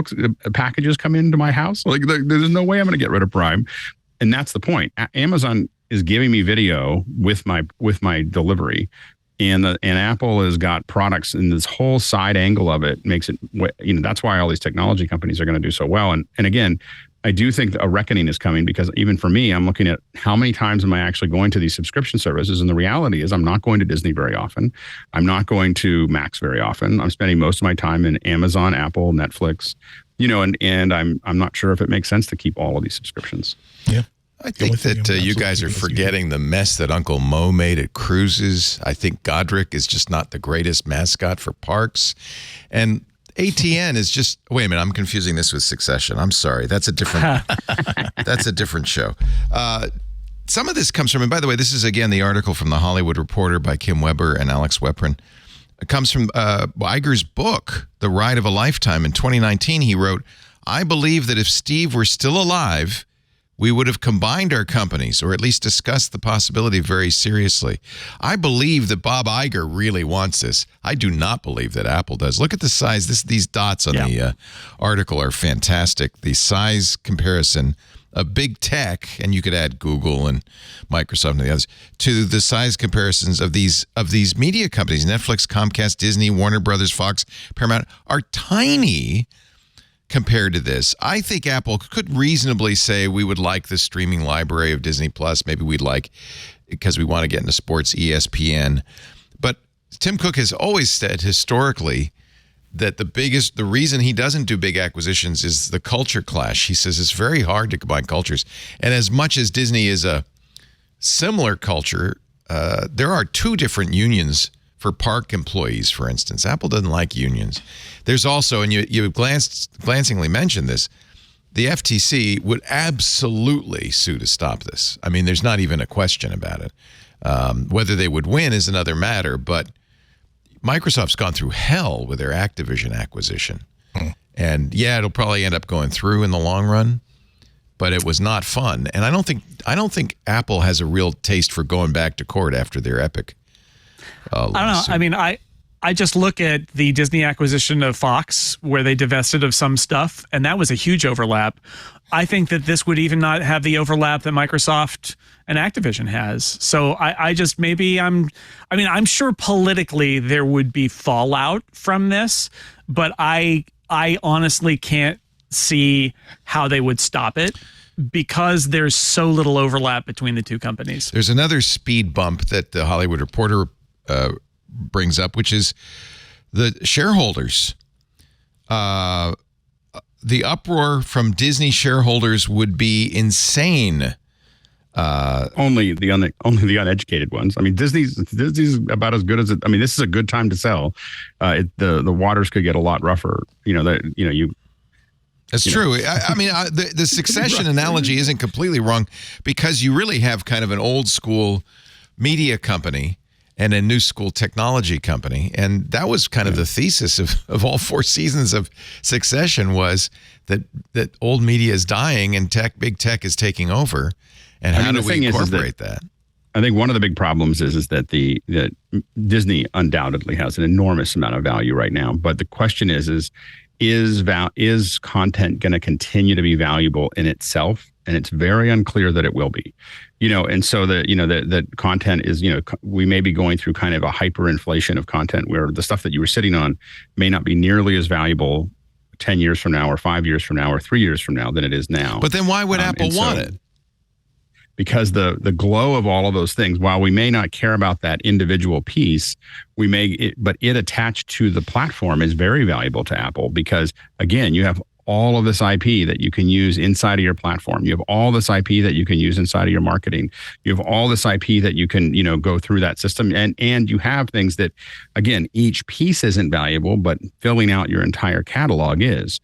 F: packages come into my house? Like there's no way I'm going to get rid of Prime. And that's the point. Amazon is giving me video with my delivery. And Apple has got products, and this whole side angle of it makes it, that's why all these technology companies are going to do so well. And again, I do think a reckoning is coming, because even for me, I'm looking at how many times am I actually going to these subscription services? And the reality is I'm not going to Disney very often. I'm not going to Max very often. I'm spending most of my time in Amazon, Apple, Netflix, and I'm not sure if it makes sense to keep all of these subscriptions.
E: Yeah.
A: I think that you guys are forgetting the mess that Uncle Mo made at cruises. I think Godric is just not the greatest mascot for parks. And ATN is just, wait a minute, I'm confusing this with Succession. I'm sorry. That's a different show. Some of this comes from, and by the way, this is again the article from The Hollywood Reporter by Kim Weber and Alex Weprin. It comes from Iger's book, The Ride of a Lifetime. In 2019, he wrote, "I believe that if Steve were still alive, we would have combined our companies, or at least discussed the possibility very seriously. I believe that Bob Iger really wants this. I do not believe that Apple does." Look at the size. These dots on the article are fantastic. The size comparison of big tech, and you could add Google and Microsoft and the others, to the size comparisons of these media companies. Netflix, Comcast, Disney, Warner Brothers, Fox, Paramount are tiny compared to this. I think Apple could reasonably say we would like the streaming library of Disney Plus. Maybe we'd like, because we want to get into sports, ESPN. But Tim Cook has always said historically that the reason he doesn't do big acquisitions is the culture clash. He says it's very hard to combine cultures. And as much as Disney is a similar culture, there are two different unions for park employees, for instance. Apple doesn't like unions. There's also, and you glancingly mentioned this, the FTC would absolutely sue to stop this. I mean, there's not even a question about it. Whether they would win is another matter, but Microsoft's gone through hell with their Activision acquisition. And yeah, it'll probably end up going through in the long run, but it was not fun. And I don't think Apple has a real taste for going back to court after their Epic
D: I don't know. I mean, I just look at the Disney acquisition of Fox, where they divested of some stuff, and that was a huge overlap. I think that this would even not have the overlap that Microsoft and Activision has. So I'm sure politically there would be fallout from this, but I honestly can't see how they would stop it, because there's so little overlap between the two companies.
A: There's another speed bump that the Hollywood Reporter brings up, which is the shareholders. The uproar from Disney shareholders would be insane.
F: Only the uneducated ones. I mean, Disney's about as good as it. I mean, this is a good time to sell. The waters could get a lot rougher.
A: That's true. I mean, the Succession analogy isn't completely wrong, because you really have kind of an old school media company and a new school technology company. And that was kind of the thesis of all 4 seasons of Succession, was that old media is dying and big tech is taking over. And how do we incorporate that?
F: I think one of the big problems is that that Disney undoubtedly has an enormous amount of value right now. But the question is content going to continue to be valuable in itself? And it's very unclear that it will be, and so that content is, we may be going through kind of a hyperinflation of content, where the stuff that you were sitting on may not be nearly as valuable 10 years from now, or 5 years from now, or 3 years from now than it is now.
A: But then why would Apple want it?
F: because the glow of all of those things, while we may not care about that individual piece, but it attached to the platform is very valuable to Apple because, again, you have all of this IP that you can use inside of your platform. You have all this IP that you can use inside of your marketing. You have all this IP that you can, go through that system. And you have things that, again, each piece isn't valuable, but filling out your entire catalog is.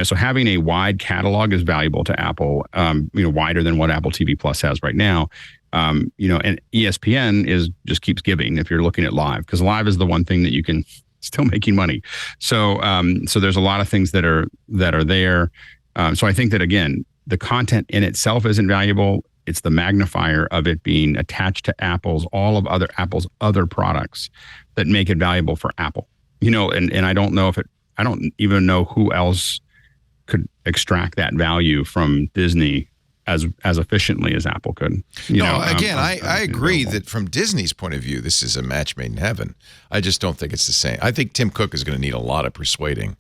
F: So having a wide catalog is valuable to Apple, wider than what Apple TV Plus has right now. And ESPN just keeps giving if you're looking at live, because live is the one thing that you can still making money. So there's a lot of things that are there. So I think that, again, the content in itself isn't valuable. It's the magnifier of it being attached to Apple's other products that make it valuable for Apple. And I don't know I don't even know who else could extract that value from Disney as efficiently as Apple could.
A: I agree that from Disney's point of view, this is a match made in heaven. I just don't think it's the same. I think Tim Cook is going to need a lot of persuading.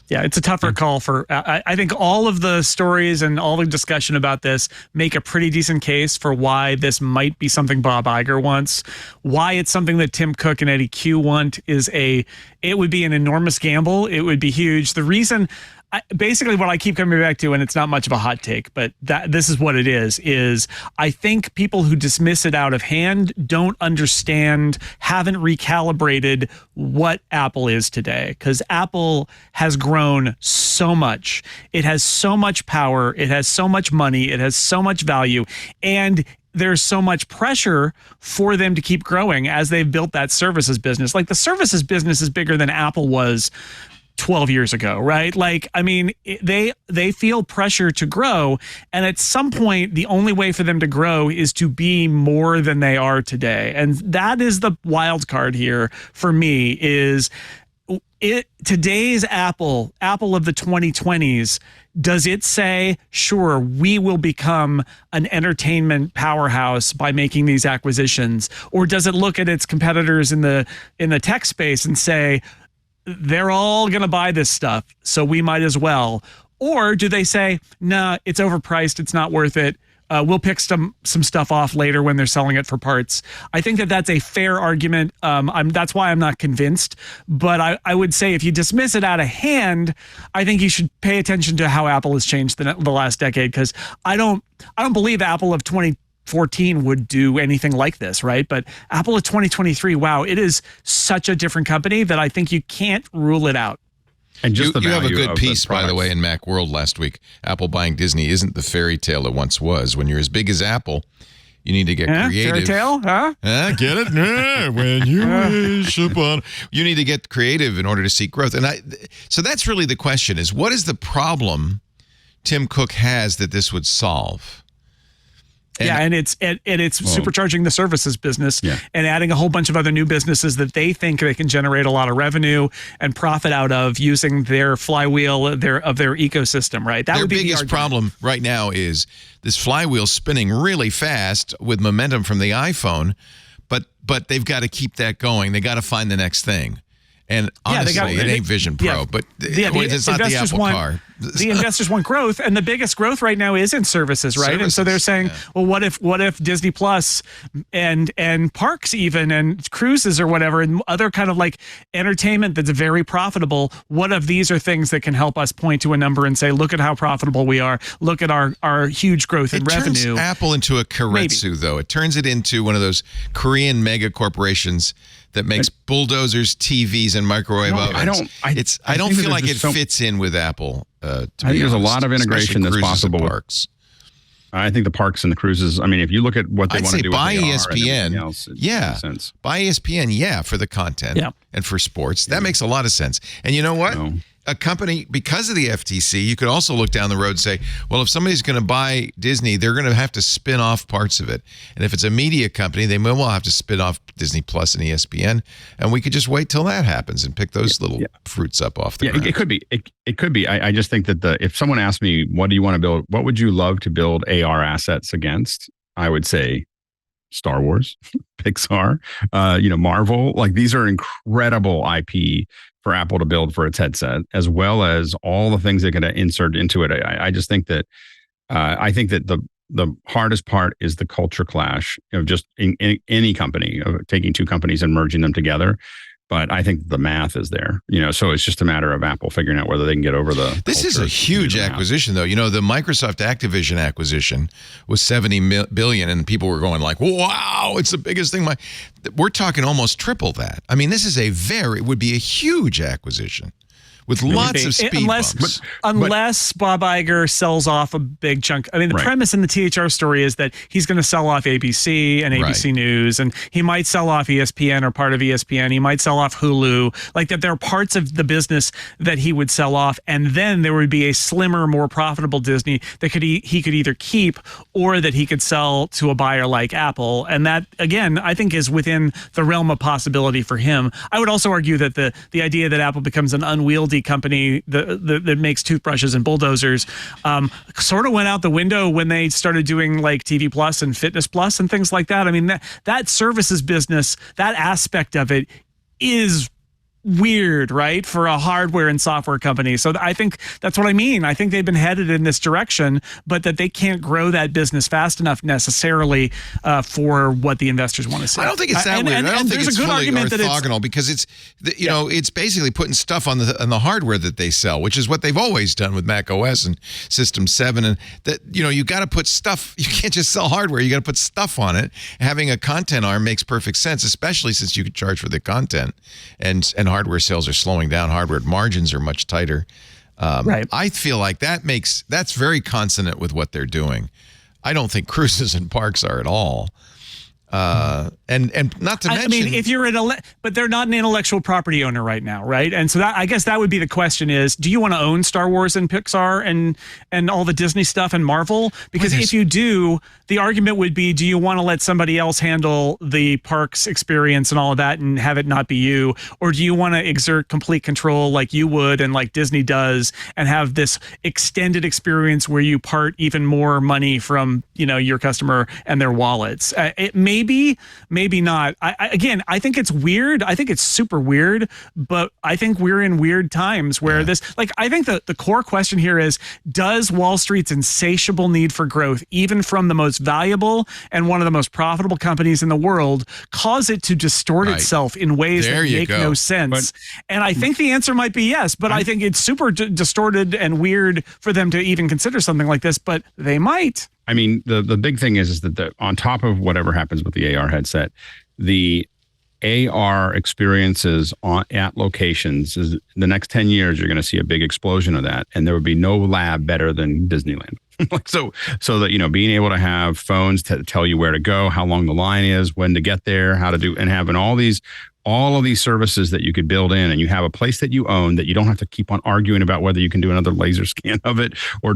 D: Yeah, it's a tougher call for. I think all of the stories and all the discussion about this make a pretty decent case for why this might be something Bob Iger wants. Why it's something that Tim Cook and Eddie Q want it would be an enormous gamble. It would be huge. The reason. Basically what I keep coming back to, and it's not much of a hot take, but this is what it is I think people who dismiss it out of hand don't understand, haven't recalibrated what Apple is today, because Apple has grown so much. It has so much power. It has so much money. It has so much value. And there's so much pressure for them to keep growing as they've built that services business. Like the services business is bigger than Apple was 12 years ago, right? They feel pressure to grow. And at some point, the only way for them to grow is to be more than they are today. And that is the wild card here for me is today's Apple of the 2020s, does it say, sure, we will become an entertainment powerhouse by making these acquisitions? Or does it look at its competitors in the tech space and say, they're all going to buy this stuff, so we might as well? Or do they say, nah, it's overpriced, it's not worth it, we'll pick some stuff off later when they're selling it for parts? I think that's a fair argument. That's why I'm not convinced. But I would say if you dismiss it out of hand, I think you should pay attention to how Apple has changed the last decade, because I don't believe Apple of 2014 would do anything like this, right? But Apple of 2023, wow, it is such a different company that I think you can't rule it out.
F: And just
A: you have a good piece, by the way, in Macworld last week. Apple buying Disney isn't the fairy tale it once was. When you're as big as Apple, you need to get creative.
D: Fairy tale, huh?
A: Get it? When you wish upon. You need to get creative in order to seek growth. And so that's really the question: is what is the problem Tim Cook has that this would solve? And
D: it's supercharging the services business and adding a whole bunch of other new businesses that they think they can generate a lot of revenue and profit out of using their flywheel of their ecosystem, right? That
A: their
D: would be
A: biggest problem right now is this flywheel spinning really fast with momentum from the iPhone, but they've got to keep that going. They got to find the next thing. And honestly, it ain't Vision Pro, but it's not the Apple car.
D: The investors want growth, and the biggest growth right now is in services, right? And so they're saying, well, what if Disney Plus and parks even and cruises or whatever and other kind of like entertainment that's very profitable, what if these are things that can help us point to a number and say, look at how profitable we are, look at our huge growth in revenue.
A: It turns Apple into a Keiretsu, though. It turns it into one of those Korean mega corporations that makes bulldozers, TVs, and microwave ovens. I don't feel like it fits in with Apple.
F: I think there's a lot of integration that's possible with
A: parks.
F: I think the parks and the cruises. I mean, if you look at what they want to do,
A: buy
F: with
A: ESPN.
F: Else, sense.
A: Buy ESPN, for the content and for sports. That makes a lot of sense. And you know what? A company, because of the FTC, you could also look down the road and say, well, if somebody's going to buy Disney, they're going to have to spin off parts of it. And if it's a media company, they may well have to spin off Disney Plus and ESPN. And we could just wait till that happens and pick those little fruits up off the ground.
F: It could be. It could be. I just think that if someone asked me, what do you want to build? What would you love to build AR assets against? I would say Star Wars, Pixar, Marvel. Like, these are incredible IP for Apple to build for its headset, as well as all the things they're going to insert into it. I just think that I think that the hardest part is the culture clash of just in any company, of taking two companies and merging them together. But I think the math is there, so it's just a matter of Apple figuring out whether they can get over the.
A: This is a huge acquisition, though. The Microsoft Activision acquisition was $70 billion, and people were going like, "Wow, it's the biggest thing." We're talking almost triple that. I mean, this is would be a huge acquisition with lots of speed bumps.
D: Unless Bob Iger sells off a big chunk. I mean, the premise in the THR story is that he's going to sell off ABC and ABC News, and he might sell off ESPN or part of ESPN. He might sell off Hulu. Like that, there are parts of the business that he would sell off, and then there would be a slimmer, more profitable Disney that he could either keep or that he could sell to a buyer like Apple. And that, again, I think is within the realm of possibility for him. I would also argue that the idea that Apple becomes an unwieldy company that makes toothbrushes and bulldozers sort of went out the window when they started doing like TV Plus and Fitness Plus and things like that. I mean, that services business, that aspect of it is weird, right, for a hardware and software company. So I think that's what I mean. I think they've been headed in this direction, but that they can't grow that business fast enough necessarily for what the investors want to see.
A: I don't think it's that weird. I don't think it's fully orthogonal because it's it's basically putting stuff on the hardware that they sell, which is what they've always done with macOS and System 7. And that you got to put stuff. You can't just sell hardware. You got to put stuff on it. Having a content arm makes perfect sense, especially since you can charge for the content and hardware sales are slowing down. Hardware margins are much tighter. I feel like that's very consonant with what they're doing. I don't think cruises and parks are at all. And not to mention, I mean,
D: if you're but they're not an intellectual property owner right now, right? And so I guess that would be the question: is do you want to own Star Wars and Pixar and all the Disney stuff and Marvel? Because if you do, the argument would be: do you want to let somebody else handle the parks experience and all of that and have it not be you, or do you want to exert complete control like you would and like Disney does and have this extended experience where you part even more money from your customer and their wallets? It maybe not. I think it's weird. I think it's super weird, but I think we're in weird times where I think the core question here is, does Wall Street's insatiable need for growth, even from the most valuable and one of the most profitable companies in the world, cause it to distort itself in ways that make no sense? And I think the answer might be yes, but I think it's super distorted and weird for them to even consider something like this, but they might.
F: I mean, the big thing is that on top of whatever happens with the AR headset, the AR experiences at locations is the next 10 years, you're going to see a big explosion of that. And there would be no lab better than Disneyland. so that, being able to have phones to tell you where to go, how long the line is, when to get there, how to do, and having all of these services that you could build in, and you have a place that you own that you don't have to keep on arguing about whether you can do another laser scan of it or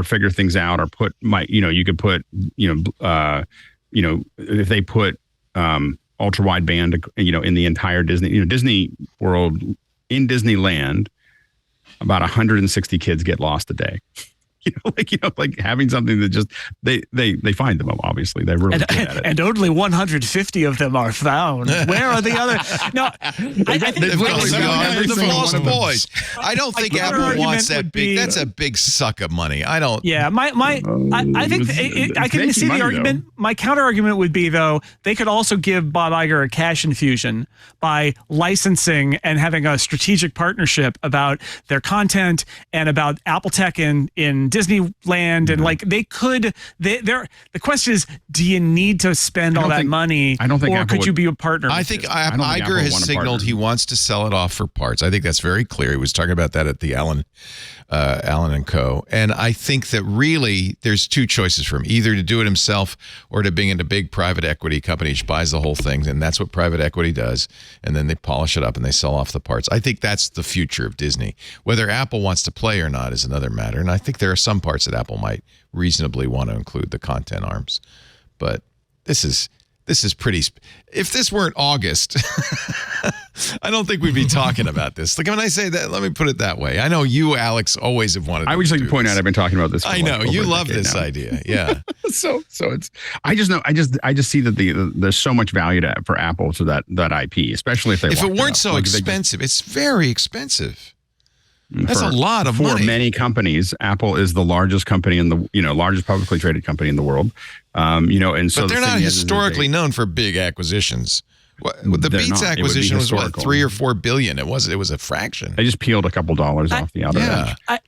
F: figure things out, or put you could put, if they put ultra wideband, in the entire Disney World, in Disneyland, about 160 kids get lost a day. Like having something that just they find them, obviously they're really good at it, and
D: only 150 of them are found. Where are the other? No, I think
A: the lost boys. I don't think Apple wants that big. That's a big suck of money. I don't.
D: Yeah, I think I can see the argument. Though. My counter argument would be, though, they could also give Bob Iger a cash infusion by licensing and having a strategic partnership about their content and about Apple Tech in Disneyland, and like they could. The question is, do you need to spend all that money?
F: I don't think,
D: or could you be a partner?
A: I think Iger has signaled he wants to sell it off for parts. I think that's very clear. He was talking about that at the Allen and Co. And I think that really there's two choices for him: either to do it himself or to bring in a big private equity company which buys the whole thing, and that's what private equity does. And then they polish it up and they sell off the parts. I think that's the future of Disney. Whether Apple wants to play or not is another matter. And I think there are some parts that Apple might reasonably want to include the content arms. But this is pretty. If this weren't August, I don't think we'd be talking about this. Like when I say that, let me put it that way. I know you, Alex, always have wanted.
F: I would just like to point out I've been talking about this.
A: I know you love this idea. Yeah.
F: so it's. I just know. I just see that there's so much value for Apple to that IP, especially if they.
A: If it weren't so expensive, it's very expensive. That's a lot of money.
F: For many companies, Apple is the largest company in the, largest publicly traded company in the world. And so
A: but they're not historically known for big acquisitions. The Beats acquisition was what, $3 or $4 billion. It was a fraction.
F: They just peeled a couple dollars off the outer edge.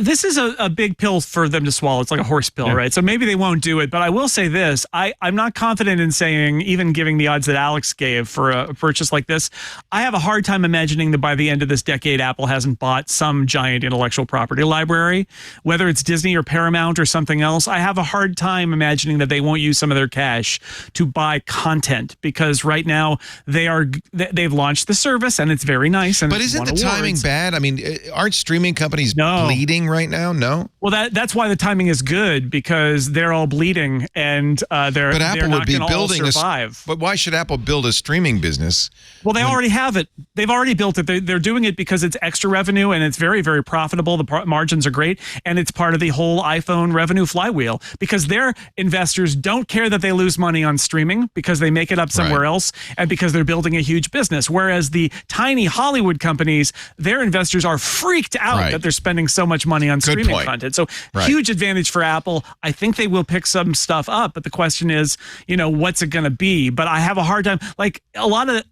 D: This is a big pill for them to swallow. It's like a horse pill, right? So maybe they won't do it. But I will say this. I'm not confident in saying, even giving the odds that Alex gave for a purchase like this, I have a hard time imagining that by the end of this decade, Apple hasn't bought some giant intellectual property library, whether it's Disney or Paramount or something else. I have a hard time imagining that they won't use some of their cash to buy content, because right now they've launched the service and it's very nice. And
A: but isn't the timing bad? I mean, aren't streaming companies bleeding right now? No.
D: Well, that's why the timing is good, because they're all bleeding and they're not going to all survive.
A: But why should Apple build a streaming business?
D: Well, they already have it. They've already built it. They're doing it because it's extra revenue and it's very, very profitable. The margins are great, and it's part of the whole iPhone revenue flywheel, because their investors don't care that they lose money on streaming, because they make it up somewhere else, and because they're building a huge business. Whereas the tiny Hollywood companies, their investors are freaked out that they're spending so much money on streaming content. So huge advantage for Apple. I think they will pick some stuff up, but the question is, what's it going to be? But I have a hard time, like, a lot of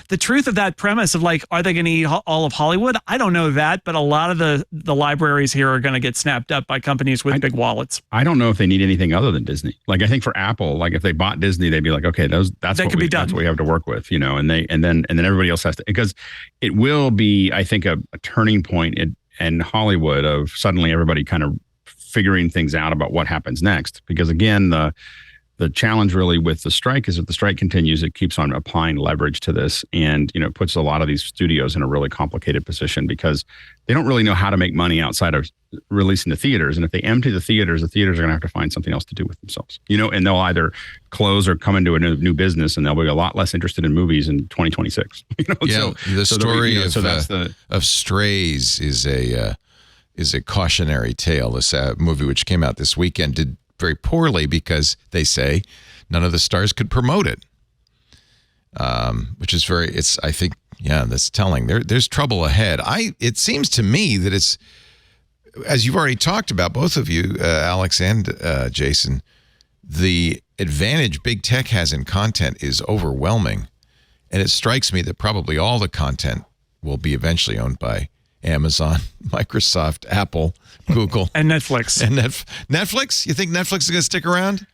D: the truth of that premise of, like, are they going to eat all of Hollywood? I don't know that, but a lot of the libraries here are going to get snapped up by companies with big wallets.
F: I don't know if they need anything other than Disney. Like, I think for Apple, like, if they bought Disney, they'd be like, okay, that's what we have to work with, and then everybody else has to, because it will be, I think, a turning point in Hollywood of suddenly everybody kind of figuring things out about what happens next. Because again, the challenge really with the strike is if the strike continues, it keeps on applying leverage to this, and puts a lot of these studios in a really complicated position, because they don't really know how to make money outside of releasing to theaters. And if they empty the theaters are going to have to find something else to do with themselves, and they'll either close or come into a new business, and they'll be a lot less interested in movies in 2026.
A: The story of Strays is a cautionary tale. This movie, which came out this weekend, did very poorly because they say none of the stars could promote it, which is I think that's telling. There's trouble ahead. It seems to me that it's, as you've already talked about, both of you, Alex and Jason, the advantage big tech has in content is overwhelming, and it strikes me that probably all the content will be eventually owned by Amazon, Microsoft, Apple, Google,
D: and Netflix.
A: And Netflix? You think Netflix is going to stick around?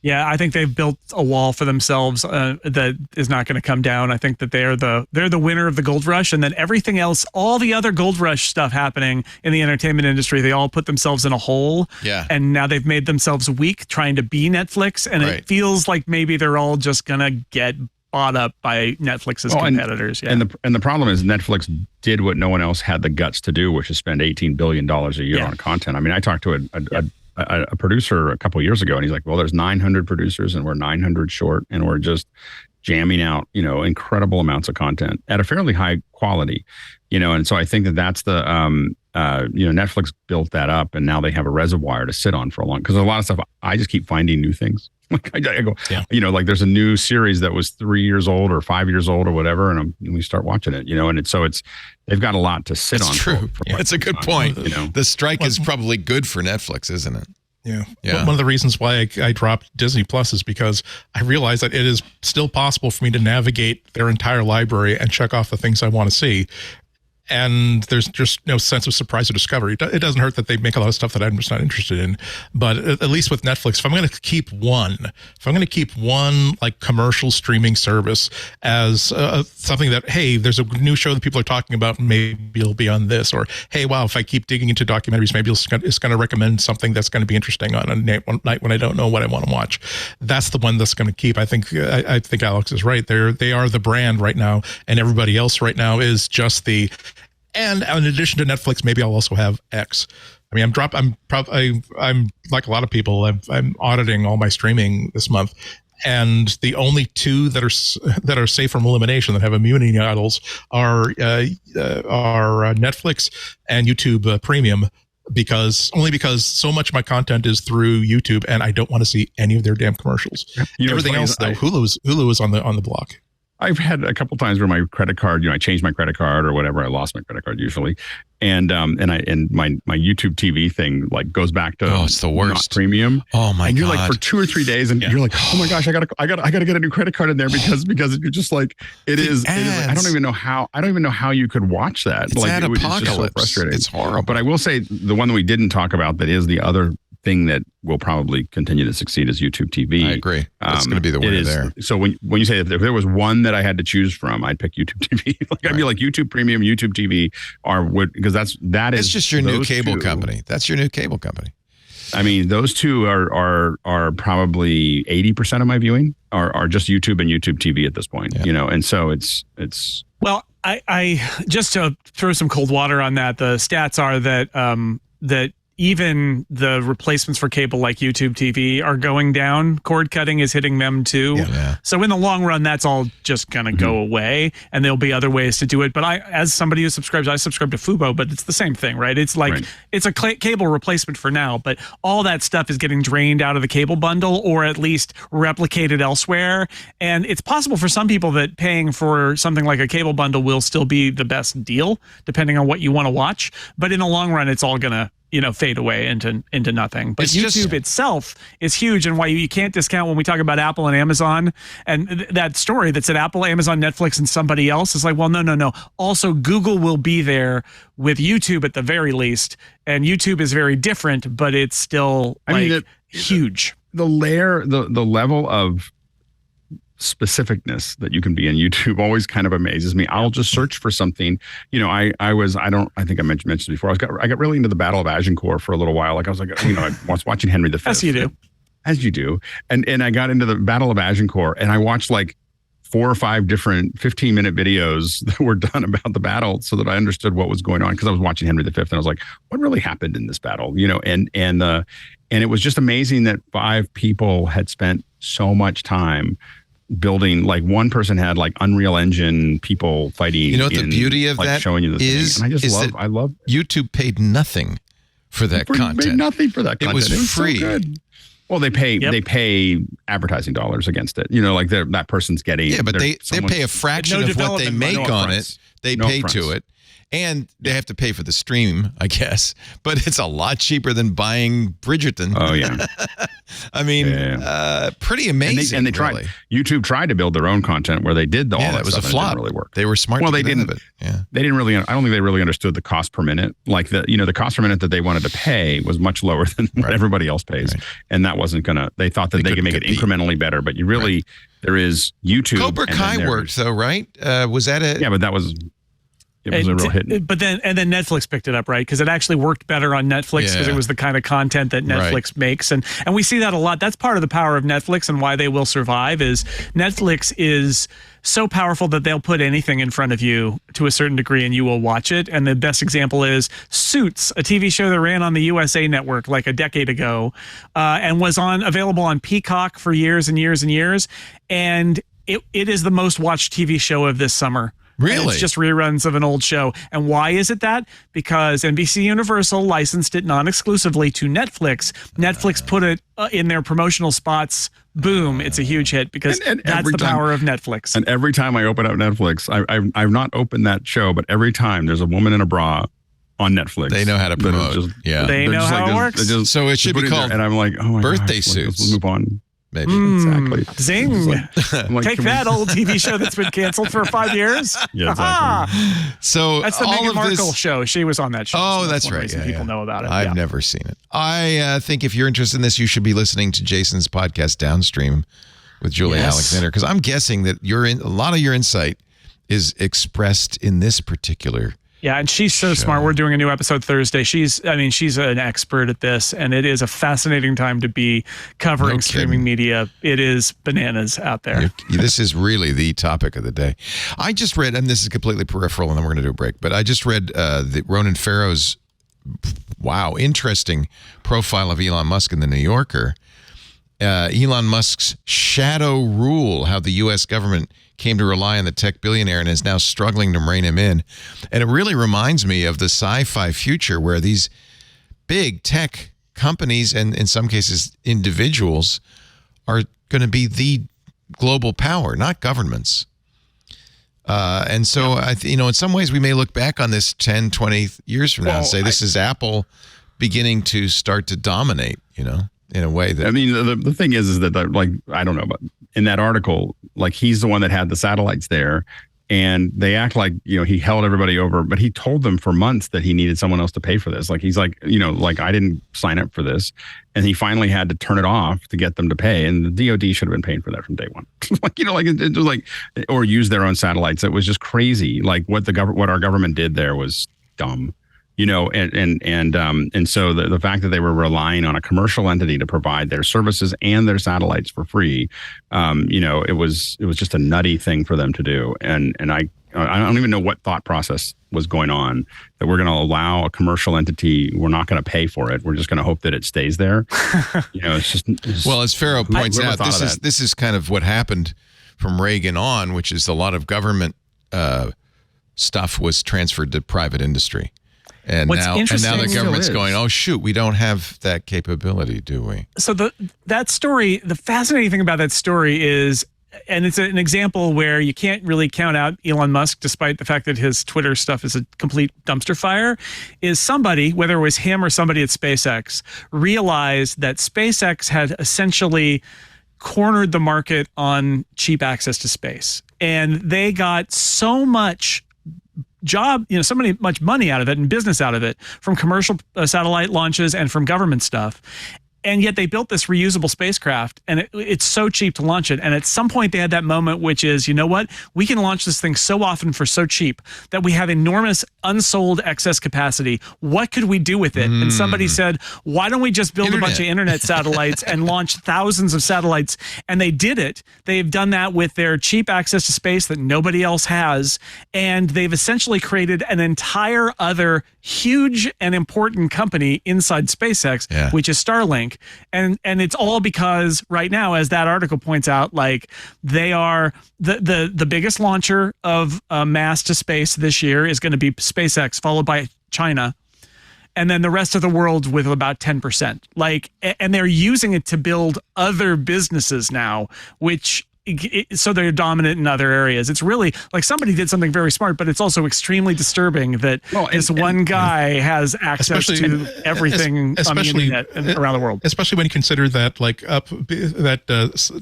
D: Yeah, I think they've built a wall for themselves that is not going to come down. I think that they're the winner of the gold rush, and then everything else, all the other gold rush stuff happening in the entertainment industry, they all put themselves in a hole.
A: Yeah.
D: And now they've made themselves weak trying to be Netflix, and it feels like maybe they're all just going to get bought up by Netflix's competitors.
F: And the problem is Netflix did what no one else had the guts to do, which is spend $18 billion a year on content. I mean, I talked to a producer a couple of years ago, and he's like, well, there's 900 producers and we're 900 short, and we're just jamming out, incredible amounts of content at a fairly high quality, and so I think that's the, Netflix built that up, and now they have a reservoir to sit on for a long, because a lot of stuff, I just keep finding new things. Like I go, like there's a new series that was 3 years old or 5 years old or whatever, and we start watching it, and they've got a lot to sit on.
A: True. That's a good point. The strike is probably good for Netflix, isn't it?
E: Yeah. One of the reasons why I dropped Disney Plus is because I realized that it is still possible for me to navigate their entire library and check off the things I want to see. And there's just no sense of surprise or discovery. It doesn't hurt that they make a lot of stuff that I'm just not interested in. But at least with Netflix, if I'm going to keep one like commercial streaming service as something that, hey, there's a new show that people are talking about, maybe it'll be on this, or hey, wow, if I keep digging into documentaries, maybe it's going to recommend something that's going to be interesting on a night when I don't know what I want to watch. That's the one that's going to keep. I think Alex is right. They are the brand right now, and everybody else right now is just the. And in addition to Netflix, maybe I'll also have X. I mean, I'm like a lot of people. I'm auditing all my streaming this month, and the only two that are safe from elimination, that have immunity idols, are Netflix and YouTube Premium, because so much of my content is through YouTube, and I don't want to see any of their damn commercials. Everything else, though, Hulu is on the block.
F: I've had a couple times where my credit card, I changed my credit card or whatever. I lost my credit card usually. And my YouTube TV thing like goes back to
A: it's the worst.
F: Not premium.
A: Oh my God.
F: And you're like for 2 or 3 days and you're like, oh my gosh, I gotta get a new credit card in there because you're just like, it is like, I don't even know how you could watch that.
A: It's
F: like
A: apocalypse.
F: It's just so frustrating.
A: It's horrible.
F: But I will say the one that we didn't talk about that is the other thing that will probably continue to succeed is YouTube TV.
A: I agree. That's going to be the winner there.
F: So when you say that if there was one that I had to choose from, I'd pick YouTube TV. I'd be like YouTube Premium, YouTube TV, because that is
A: just your new cable company. That's your new cable company.
F: I mean, those two are probably 80% of my viewing are just YouTube and YouTube TV at this point.
A: Yeah.
F: And so it's.
D: Well, I just to throw some cold water on that, the stats are that even the replacements for cable like YouTube TV are going down. Cord cutting is hitting them too.
A: Yeah.
D: So in the long run, that's all just going to go away, and there'll be other ways to do it. But as somebody who subscribes, I subscribe to Fubo, but it's the same thing, right? It's like it's a cable replacement for now, but all that stuff is getting drained out of the cable bundle or at least replicated elsewhere. And it's possible for some people that paying for something like a cable bundle will still be the best deal, depending on what you want to watch. But in the long run, it's all going to fade away into nothing. But YouTube itself is huge, and why you can't discount when we talk about Apple and Amazon and that story that said Apple, Amazon, Netflix, and somebody else is like, well, no. Also, Google will be there with YouTube at the very least, and YouTube is very different, but it's still huge. The level of specificness that you can be in YouTube always kind of amazes me. I'll just search for something. I think I mentioned before, I got really into the Battle of Agincourt for a little while. Like I was like, I was watching Henry V. As you do. And I got into the Battle of Agincourt and I watched like 4 or 5 different 15-minute videos that were done about the battle so that I understood what was going on, because I was watching Henry V and I was like, what really happened in this battle? And it was just amazing that 5 people had spent so much time building. Like one person had like Unreal Engine people fighting.
A: You know what the beauty of that
F: showing you
A: is?
F: And I love
A: YouTube paid nothing for that content.
F: Paid nothing for that content.
A: It was free.
F: So good. Well, they pay advertising dollars against it. Like that person's getting.
A: Yeah, but they pay a fraction of what they make on it. They pay to it. And they have to pay for the stream, I guess. But it's a lot cheaper than buying Bridgerton.
F: Oh, yeah.
A: I mean, pretty amazing.
F: And they tried. YouTube tried to build their own content where they did all that.
A: It was
F: stuff
A: a flop.
F: It didn't really work.
A: They were smart.
F: Well,
A: to
F: they didn't.
A: It. Yeah.
F: They didn't really. I don't think they really understood the cost per minute. Like the cost per minute that they wanted to pay was much lower than what everybody else pays, and that wasn't gonna. They thought that they could make it incrementally better, but you really there is YouTube.
A: Cobra Kai worked though, right? Was that a?
F: Yeah, but that was. It was a real hit.
D: But then Netflix picked it up, right? Because it actually worked better on Netflix because it was the kind of content that Netflix makes. And we see that a lot. That's part of the power of Netflix and why they will survive is Netflix is so powerful that they'll put anything in front of you to a certain degree and you will watch it. And the best example is Suits, a TV show that ran on the USA Network like a decade ago and was available on Peacock for years and years and years. And it is the most watched TV show of this summer.
A: Really?
D: And it's just reruns of an old show. And why is it that? Because NBC Universal licensed it non-exclusively to Netflix. Netflix put it in their promotional spots. Boom. It's a huge hit because that's the power of Netflix.
F: And every time I open up Netflix, I've not opened that show, but every time there's a woman in a bra on Netflix.
A: They know how to promote.
D: They know how it works.
A: So it should be called
F: and I'm like, oh my
A: Birthday
F: gosh,
A: Suits.
F: Let's move on.
A: Maybe.
F: Exactly.
D: Zing.
F: Like,
D: Take that old TV show that's been canceled for 5 years.
F: Yeah, exactly.
A: So
D: that's the Meghan Markle show. She was on that show.
A: Oh,
D: so
A: that's right.
D: People know about it.
A: I've never seen it. I think if you're interested in this, you should be listening to Jason's podcast Downstream with Julie Alexander, because I'm guessing that a lot of your insight is expressed in this particular.
D: Yeah, and she's so smart. We're doing a new episode Thursday. She's an expert at this, and it is a fascinating time to be covering streaming media. It is bananas out there.
A: This is really the topic of the day. I just read, and this is completely peripheral, and then we're going to do a break, but I just read the Ronan Farrow's, interesting profile of Elon Musk in the New Yorker. Elon Musk's shadow rule, how the U.S. government came to rely on the tech billionaire and is now struggling to rein him in. And it really reminds me of the sci-fi future where these big tech companies and in some cases individuals are going to be the global power, not governments. And so, in some ways, we may look back on this 10, 20 years from now and say this is Apple beginning to start to dominate, in a way that.
F: I mean, the thing is that, like, I don't know, but in that article, like, he's the one that had the satellites there. And they act like, he held everybody over, but he told them for months that he needed someone else to pay for this. Like, he's like, like, I didn't sign up for this. And he finally had to turn it off to get them to pay. And the DOD should have been paying for that from day one. It was like, or use their own satellites. It was just crazy. Like what our government did there was dumb. And so the fact that they were relying on a commercial entity to provide their services and their satellites for free, it was just a nutty thing for them to do. And I don't even know what thought process was going on that we're going to allow a commercial entity. We're not going to pay for it. We're just going to hope that it stays there.
A: Well, as Farrow points out, this is kind of what happened from Reagan on, which is a lot of government stuff was transferred to private industry. And now the government's going, oh, shoot, we don't have that capability, do we?
D: So that story, the fascinating thing about that story is, and it's an example where you can't really count out Elon Musk, despite the fact that his Twitter stuff is a complete dumpster fire, is somebody, whether it was him or somebody at SpaceX, realized that SpaceX had essentially cornered the market on cheap access to space. And they got so much much money out of it and business out of it from commercial satellite launches and from government stuff. And yet they built this reusable spacecraft, and it's so cheap to launch it. And at some point they had that moment, which is, you know what? We can launch this thing so often for so cheap that we have enormous unsold excess capacity. What could we do with it? And somebody said, why don't we just build a bunch of internet satellites and launch thousands of satellites? And they did it. They've done that with their cheap access to space that nobody else has. And they've essentially created an entire other huge and important company inside SpaceX, which is Starlink. And it's all because right now, as that article points out, like they are the biggest launcher of mass to space this year is going to be SpaceX, followed by China. And then the rest of the world with about 10%. And they're using it to build other businesses now, so they're dominant in other areas. It's really like somebody did something very smart, but it's also extremely disturbing that this one guy has access to everything on the internet and around the world.
E: Especially when you consider that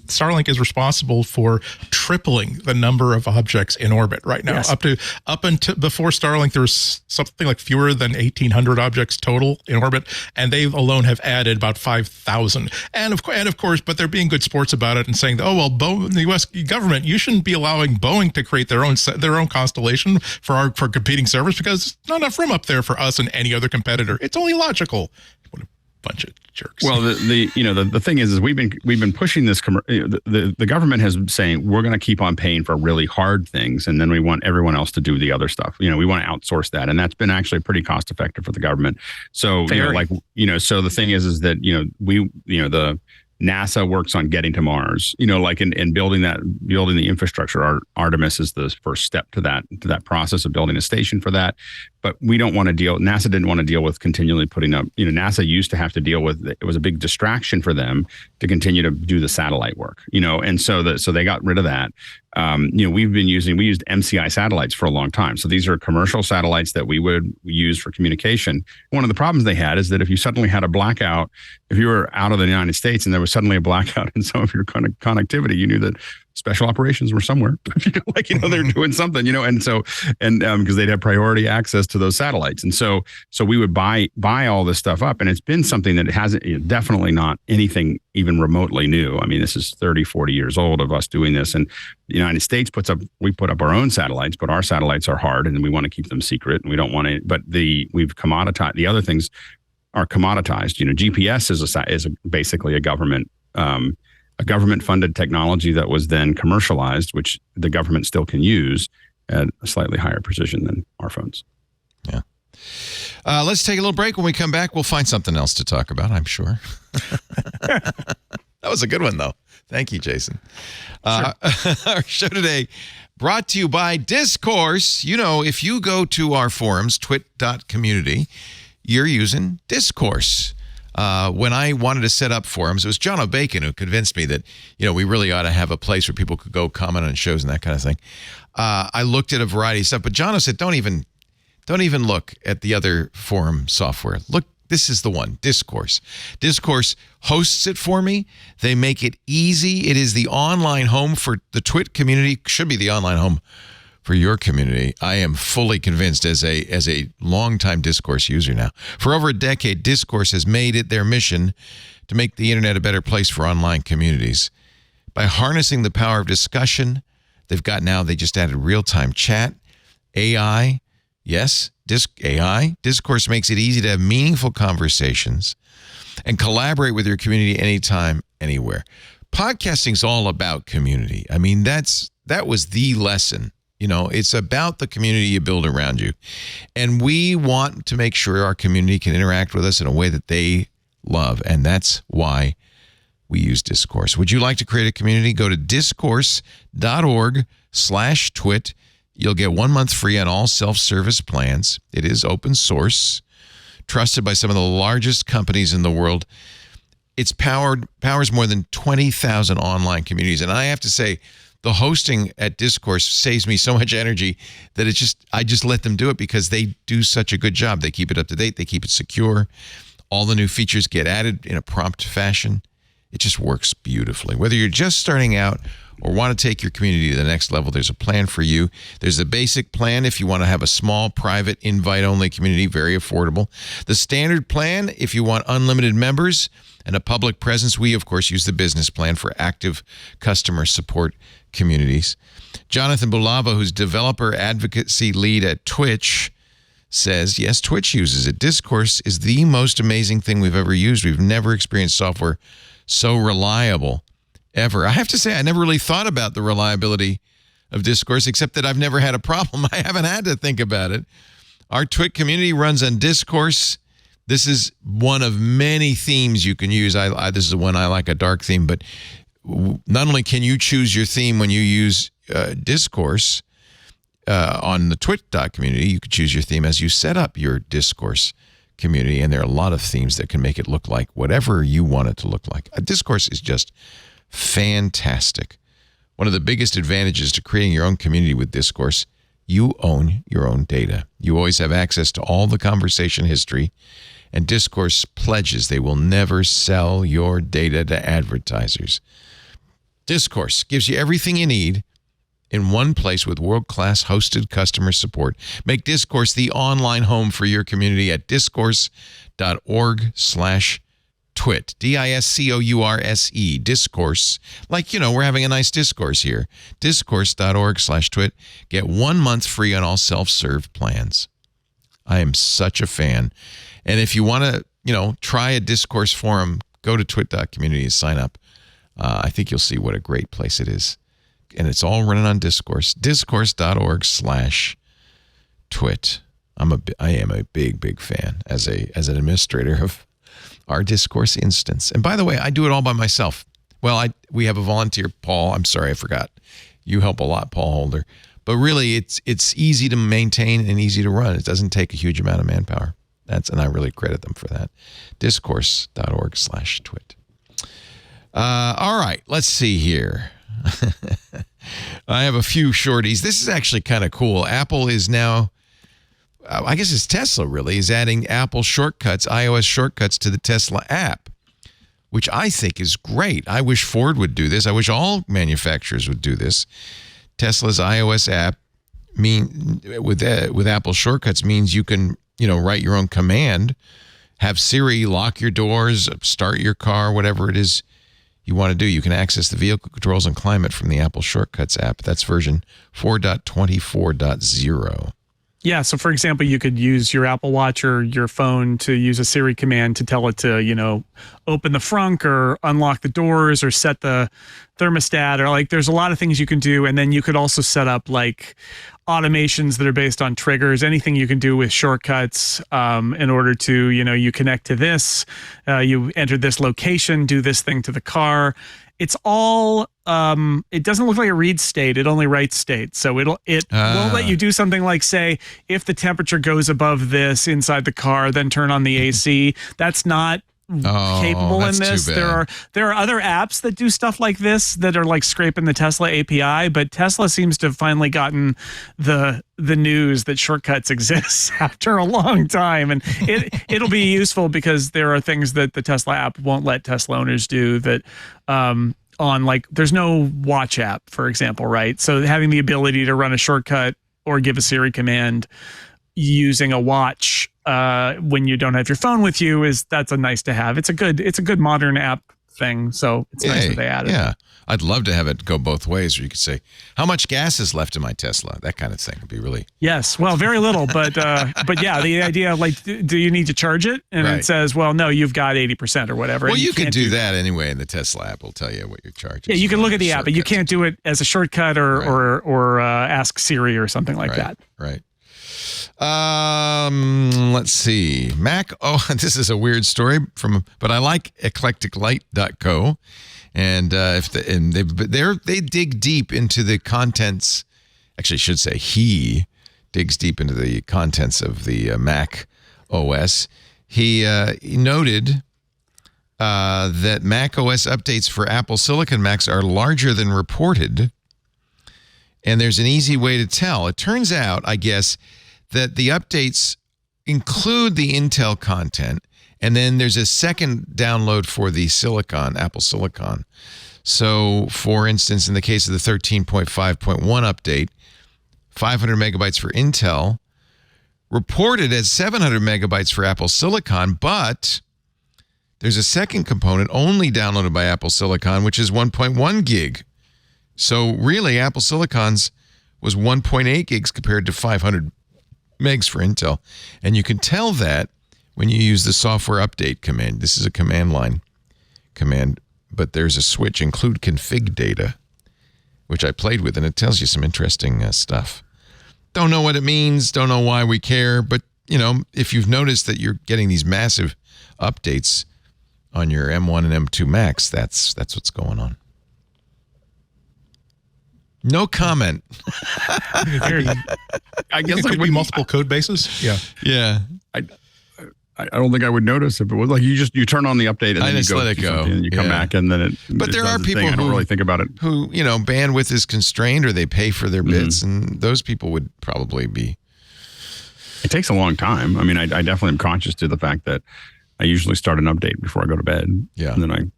E: Starlink is responsible for tripling the number of objects in orbit right now. Yes. Up until before Starlink, there was something like fewer than 1,800 objects total in orbit, and they alone have added about 5,000. And of course, but they're being good sports about it and saying, the U.S. government, you shouldn't be allowing Boeing to create their own constellation for competing servers because there's not enough room up there for us and any other competitor. It's only logical. What a bunch of jerks.
F: Well, the thing is we've been pushing this. The government has been saying we're going to keep on paying for really hard things, and then we want everyone else to do the other stuff. We want to outsource that, and that's been actually pretty cost effective for the government. So so the thing is that the NASA works on getting to Mars, and building the infrastructure. Artemis is the first step to that process of building a station for that. But we don't want to NASA didn't want to deal with continually putting up, NASA used to have to deal with, it was a big distraction for them to continue to do the satellite work, and so they got rid of that. We used MCI satellites for a long time. So these are commercial satellites that we would use for communication. One of the problems they had is that if you suddenly had a blackout, if you were out of the United States and there was suddenly a blackout in some of your connectivity, you knew that special operations were somewhere, they're doing something, because they'd have priority access to those satellites. And so we would buy all this stuff up. And it's been something that hasn't, definitely not anything even remotely new. I mean, this is 30, 40 years old of us doing this. And the United States we put up our own satellites, but our satellites are hard and we want to keep them secret and we don't want to, but we've commoditized, the other things are commoditized. GPS is basically a government funded technology that was then commercialized, which the government still can use at a slightly higher precision than our phones.
A: Yeah. Let's take a little break. When we come back, we'll find something else to talk about, I'm sure. That was a good one, though. Thank you, Jason. Sure. Our show today brought to you by Discourse. If you go to our forums, twit.community, you're using Discourse. when I wanted to set up forums, it was John O'Bacon who convinced me that, we really ought to have a place where people could go comment on shows and that kind of thing. I looked at a variety of stuff, but John said, don't even look at the other forum software. Look, this is the one, Discourse. Discourse hosts it for me. They make it easy. It is the online home for the TWiT community. Should be the online home for your community. I am fully convinced as a longtime Discourse user now. For over a decade, Discourse has made it their mission to make the internet a better place for online communities. By harnessing the power of discussion, they just added real-time chat, AI. Yes, AI. Discourse makes it easy to have meaningful conversations and collaborate with your community anytime, anywhere. Podcasting's all about community. I mean, that was the lesson. It's about the community you build around you. And we want to make sure our community can interact with us in a way that they love. And that's why we use Discourse. Would you like to create a community? Go to discourse.org/twit. You'll get 1 month free on all self-service plans. It is open source, trusted by some of the largest companies in the world. It's powers more than 20,000 online communities. And I have to say, the hosting at Discourse saves me so much energy that I just let them do it because they do such a good job. They keep it up to date. They keep it secure. All the new features get added in a prompt fashion. It just works beautifully. Whether you're just starting out or want to take your community to the next level, there's a plan for you. There's a basic plan if you want to have a small, private, invite-only community, very affordable. The standard plan if you want unlimited members and a public presence. We, of course, use the business plan for active customer support communities. Jonathan Bulava, who's developer advocacy lead at Twitch, says, yes, Twitch uses it. Discourse is the most amazing thing we've ever used. We've never experienced software so reliable ever. I have to say, I never really thought about the reliability of Discourse, except that I've never had a problem. I haven't had to think about it. Our TWiT community runs on Discourse. This is one of many themes you can use. This is the one I like, a dark theme, but not only can you choose your theme when you use Discourse on the TWiT community, you can choose your theme as you set up your Discourse community, and there are a lot of themes that can make it look like whatever you want it to look like. Discourse is just fantastic. One of the biggest advantages to creating your own community with Discourse, you own your own data. You always have access to all the conversation history, and Discourse pledges they will never sell your data to advertisers. Discourse gives you everything you need in one place with world-class hosted customer support. Make Discourse the online home for your community at discourse.org/twit. DISCOURSE, Discourse. Like, we're having a nice discourse here. Discourse.org/twit. Get 1 month free on all self-serve plans. I am such a fan. And if you want to, try a Discourse forum, go to twit.community and sign up. I think you'll see what a great place it is. And it's all running on Discourse. Discourse.org/twit. I am a big fan as an administrator of our Discourse instance. And by the way, I do it all by myself. Well, we have a volunteer, Paul. I'm sorry, I forgot. You help a lot, Paul Holder. But really, it's easy to maintain and easy to run. It doesn't take a huge amount of manpower. And I really credit them for that. Discourse.org/twit. All right, let's see here. I have a few shorties. This is actually kind of cool. Apple is now, I guess it's Tesla really, is adding Apple shortcuts, iOS shortcuts to the Tesla app, which I think is great. I wish Ford would do this. I wish all manufacturers would do this. Tesla's iOS app with Apple shortcuts means you can, write your own command, have Siri lock your doors, start your car, whatever it is you want to do. You can access the vehicle controls and climate from the Apple Shortcuts app. That's version 4.24.0.
D: Yeah. So, for example, you could use your Apple Watch or your phone to use a Siri command to tell it to, open the frunk or unlock the doors or set the thermostat, or there's a lot of things you can do. And then you could also set up automations that are based on triggers, anything you can do with shortcuts in order to, you connect to this, you enter this location, do this thing to the car. It's all, it doesn't look like it reads state. It only writes state. So it won't let you do something like, say, if the temperature goes above this inside the car, then turn on the AC. That's not capable in
A: that's
D: this.
A: too bad.
D: There are other apps that do stuff like this that are like scraping the Tesla API, but Tesla seems to have finally gotten the news that Shortcuts exists after a long time, and it'll be useful because there are things that the Tesla app won't let Tesla owners do that. On like, there's no watch app, for example, right? So having the ability to run a shortcut or give a Siri command using a watch when you don't have your phone with you that's a nice to have. It's a good modern app thing. So it's nice that they added.
A: Yeah, I'd love to have it go both ways, where you could say, "How much gas is left in my Tesla?" That kind of thing would be really.
D: Yes, well, very little, but yeah, the idea of like, do you need to charge it? And
A: Right.
D: it says, well, no, you've got 80% or whatever.
A: Well,
D: and
A: you could
D: can't
A: do that anyway in the Tesla app. Will tell you what your charge is.
D: Yeah, you can look at the app, but you can't do it as a shortcut or ask Siri or something like that.
A: Right. Let's see. Mac. Oh, this is a weird story but I like eclecticlight.co. And they dig deep into the contents. Actually, I should say he digs deep into the contents of the Mac OS. He noted that Mac OS updates for Apple Silicon Macs are larger than reported. And there's an easy way to tell. It turns out, I guess, that the updates include the Intel content, and then there's a second download for the Apple Silicon. So, for instance, in the case of the 13.5.1 update, 500 megabytes for Intel, reported as 700 megabytes for Apple Silicon, but there's a second component only downloaded by Apple Silicon, which is 1.1 gig. So really, Apple Silicon's was 1.8 gigs compared to 500 megs for Intel. And you can tell that when you use the software update command. This is a command line command, but there's a switch, include config data, which I played with, and it tells you some interesting stuff. Don't know what it means, don't know why we care, but if you've noticed that you're getting these massive updates on your M1 and M2 Macs, that's what's going on. No comment.
E: I guess it could be multiple code bases. Yeah.
A: Yeah.
F: I don't think I would notice if it was like you turn on the update and then
A: just
F: you go
A: let it
F: do
A: go.
F: something and you come back and then it.
A: But there are people
F: I don't really think about it.
A: who bandwidth is constrained or they pay for their bits, and those people would probably be.
F: It takes a long time. I mean, I definitely am conscious to the fact that I usually start an update before I go to bed.
A: Yeah.
F: And then I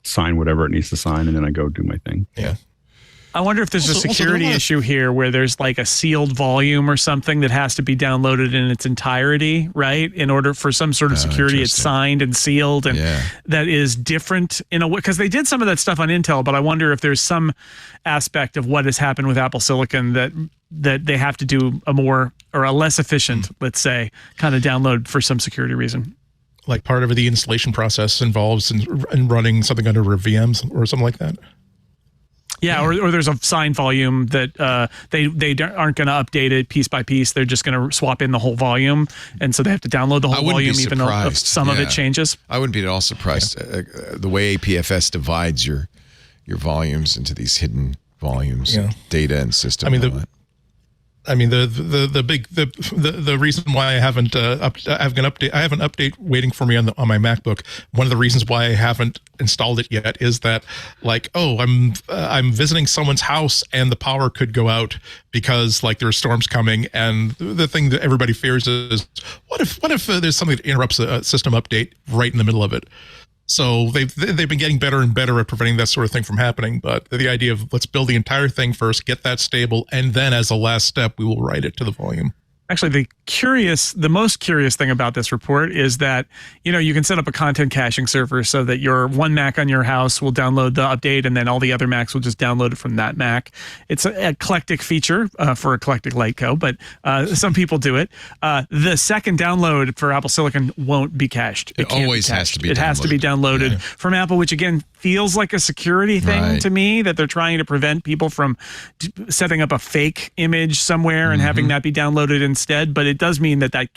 F: sign whatever it needs to sign, and then I go do my thing.
E: Yeah.
D: I wonder if there's a security issue here where there's like a sealed volume or something that has to be downloaded in its entirety, right? In order for some sort of security, it's signed and sealed, and that is different in a way, because they did some of that stuff on Intel, but I wonder if there's some aspect of what has happened with Apple Silicon that they have to do a more or a less efficient, let's say, kind of download for some security reason.
E: Like part of the installation process involves in running something under VMs or something like that.
D: Yeah, or there's a signed volume that they aren't going to update it piece by piece. They're just going to swap in the whole volume, and so they have to download the whole volume, even though if some of it changes.
A: I wouldn't be at all surprised. The way APFS divides your volumes into these hidden volumes, data and system.
E: The reason why I haven't I have an update waiting for me on my MacBook. One of the reasons why I haven't installed it yet is that I'm visiting someone's house and the power could go out because there are storms coming, and the thing that everybody fears is what if there's something that interrupts a system update right in the middle of it. So they've been getting better and better at preventing that sort of thing from happening. But the idea of let's build the entire thing first, get that stable, and then as a last step, we will write it to the volume.
D: Actually, the most curious thing about this report is that, you can set up a content caching server so that your one Mac on your house will download the update, and then all the other Macs will just download it from that Mac. It's an eclectic feature for Eclectic Light Co., but some people do it. The second download for Apple Silicon won't be cached.
A: It always has to be downloaded.
D: It has to be downloaded from Apple, which again feels like a security thing to me, that they're trying to prevent people from setting up a fake image somewhere and having that be downloaded instead. But it does mean that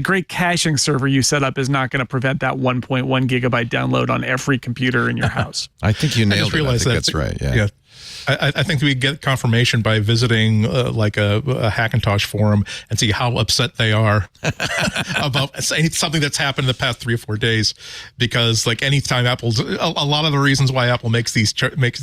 D: great caching server you set up is not going to prevent that 1.1 gigabyte download on every computer in your house.
A: I think you nailed it. I think that's right. Yeah.
E: I think we get confirmation by visiting like a Hackintosh forum and see how upset they are about something that's happened in the past 3 or 4 days. Because like anytime Apple's a lot of the reasons why Apple makes these big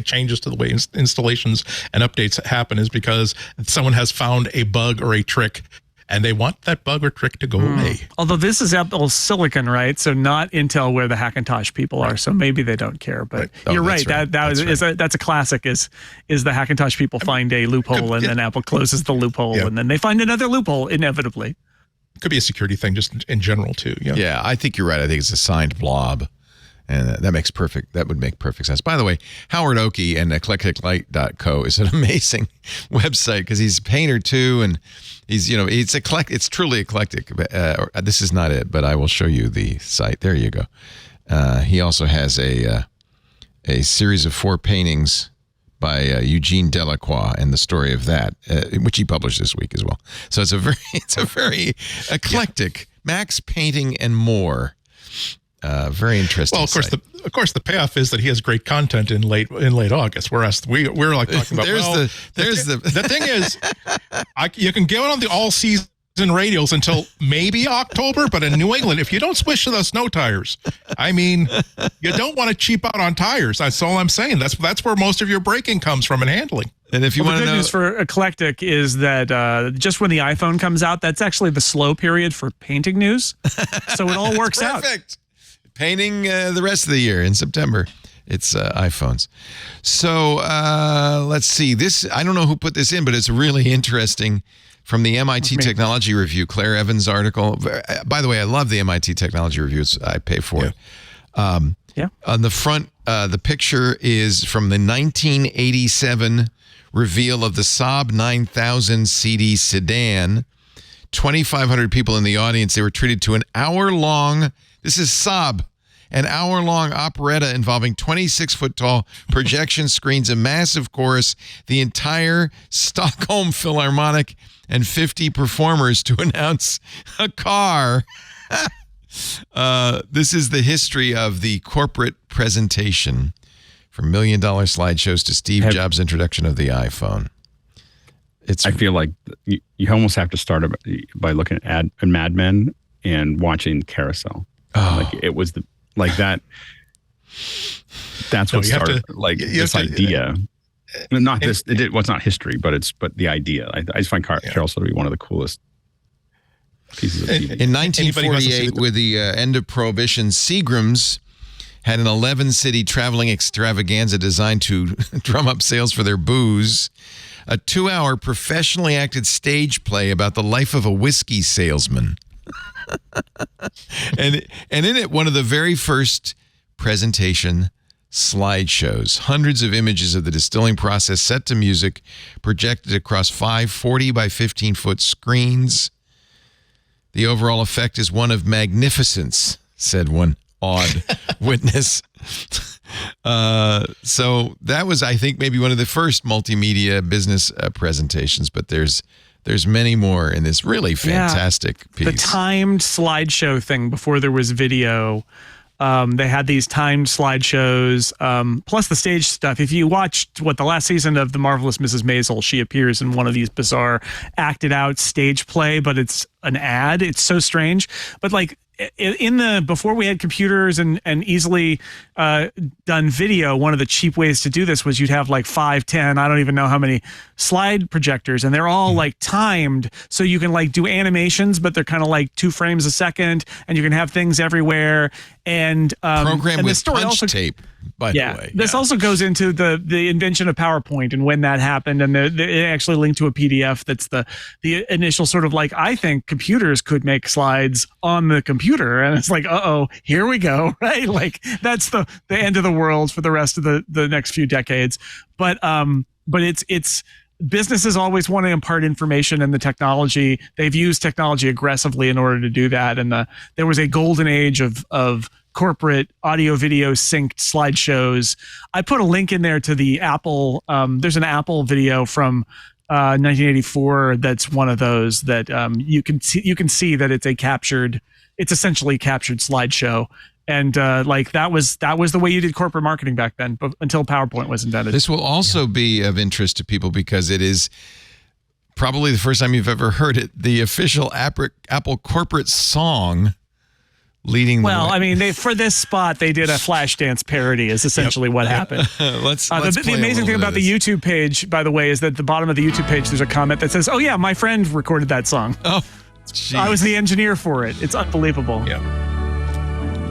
E: changes to the way installations and updates happen is because someone has found a bug or a trick, and they want that bug or trick to go away.
D: Although this is Apple Silicon, right? So not Intel, where the Hackintosh people are. So maybe they don't care. But you're right. That's a classic. Is the Hackintosh people find a loophole and then Apple closes the loophole and then they find another loophole inevitably.
E: Could be a security thing, just in general too.
A: Yeah, I think you're right. I think it's a signed blob. And that would make perfect sense. By the way, Howard Oakey and eclecticlight.co is an amazing website because he's a painter too. And he's, it's truly eclectic. This is not it, but I will show you the site. There you go. He also has a series of 4 paintings by Eugene Delacroix and the story of that, which he published this week as well. So it's a very eclectic Max painting and more. Very interesting.
E: Well, of course, the payoff is that he has great content in late August. Whereas we're like talking about. The thing is, you can get on the all season radials until maybe October, but in New England, if you don't switch to those snow tires, I mean, you don't want to cheap out on tires. That's all I'm saying. That's where most of your braking comes from and handling.
A: And if you want to know,
D: the good news for eclectic is that just when the iPhone comes out, that's actually the slow period for painting news. So it all works out.
A: Perfect. Painting the rest of the year in September. It's iPhones. So let's see. This, I don't know who put this in, but it's really interesting from the MIT Technology Review, Claire Evans' article. By the way, I love the MIT Technology Review. I pay for it. On the front, the picture is from the 1987 reveal of the Saab 9000 CD sedan. 2,500 people in the audience. They were treated to an hour-long. This is Saab, an hour-long operetta involving 26-foot-tall projection screens, a massive chorus, the entire Stockholm Philharmonic, and 50 performers to announce a car. This is the history of the corporate presentation, from $1 million slideshows to Steve Jobs' introduction of the iPhone.
F: I feel like you almost have to start by looking at Mad Men and watching Carousel. Like it was that. That's what started this idea. Not this. It was not history, but the idea. I just find Carousel to be one of the coolest pieces of TV.
A: In 1948, with the end of Prohibition, Seagram's had an 11-city traveling extravaganza designed to drum up sales for their booze. A 2-hour professionally acted stage play about the life of a whiskey salesman. and in it, one of the very first presentation slideshows. Hundreds of images of the distilling process set to music, projected across 5 40 by 15-foot screens. The overall effect is one of magnificence, said one awed witness. So that was, I think, maybe one of the first multimedia business presentations, but there's many more in this really fantastic piece.
D: The timed slideshow thing before there was video. They had these timed slideshows, plus the stage stuff. If you watched the last season of The Marvelous Mrs. Maisel, she appears in one of these bizarre acted out stage play, but it's an ad. It's so strange. But before we had computers and easily done video, one of the cheap ways to do this was you'd have 5, 10, I don't even know how many slide projectors, and they're all timed, so you can do animations, but they're kind of 2 frames a second, and you can have things everywhere. And
A: program
D: and
A: with punch tape. By the way,
D: this also goes into the invention of PowerPoint and when that happened, and they actually linked to a PDF that's the initial sort of I think computers could make slides on the computer, and it's here we go, right? That's the end of the world for the rest of the next few decades. But it's businesses always want to impart information, and the technology, they've used technology aggressively in order to do that. And there was a golden age of corporate audio video synced slideshows. I put a link in there to the Apple. There's an Apple video from 1984 that's one of those that you can see that it's essentially captured slideshow. And like that was the way you did corporate marketing back then, but until PowerPoint was invented.
A: This will also be of interest to people because it is probably the first time you've ever heard it. The official Apple corporate song leading the way.
D: I mean, for this spot, they did a Flashdance parody is essentially what happened.
A: Let's
D: the amazing thing about the YouTube page, by the way, is that at the bottom of the YouTube page, there's a comment that says, "Oh yeah, my friend recorded that song.
A: Oh, geez.
D: I was the engineer for it." It's unbelievable.
E: Yeah.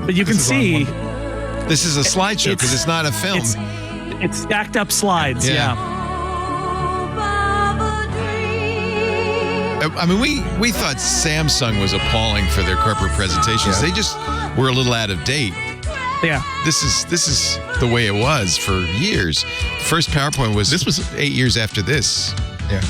D: But you can see
A: this is a slideshow because it's not a film.
D: It's stacked up slides. Yeah.
A: I mean, we thought Samsung was appalling for their corporate presentations. They just were a little out of date.
D: Yeah.
A: This is the way it was for years. The first PowerPoint was 8 years after this.
E: Yeah.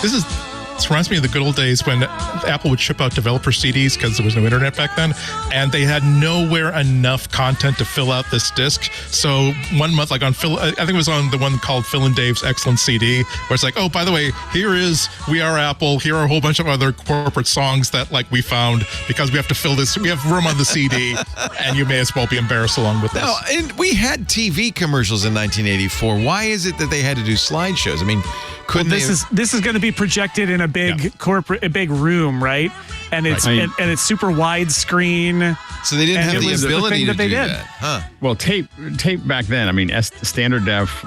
E: This reminds me of the good old days when Apple would ship out developer CDs because there was no internet back then, and they had nowhere enough content to fill out this disc. So 1 month, like on Phil, I think it was on the one called Phil and Dave's Excellent CD, where it's like, oh, by the way, here is We Are Apple. Here are a whole bunch of other corporate songs that like we found because we have to fill this. We have room on the CD, and you may as well be embarrassed along with us.
A: No, and we had TV commercials in 1984. Why is it that they had to do slideshows? I mean, couldn't
D: this is going to be projected in a big a big room, right? And it's and it's super widescreen.
A: So they didn't have the ability to do that, huh?
F: Well, tape back then. I mean, standard def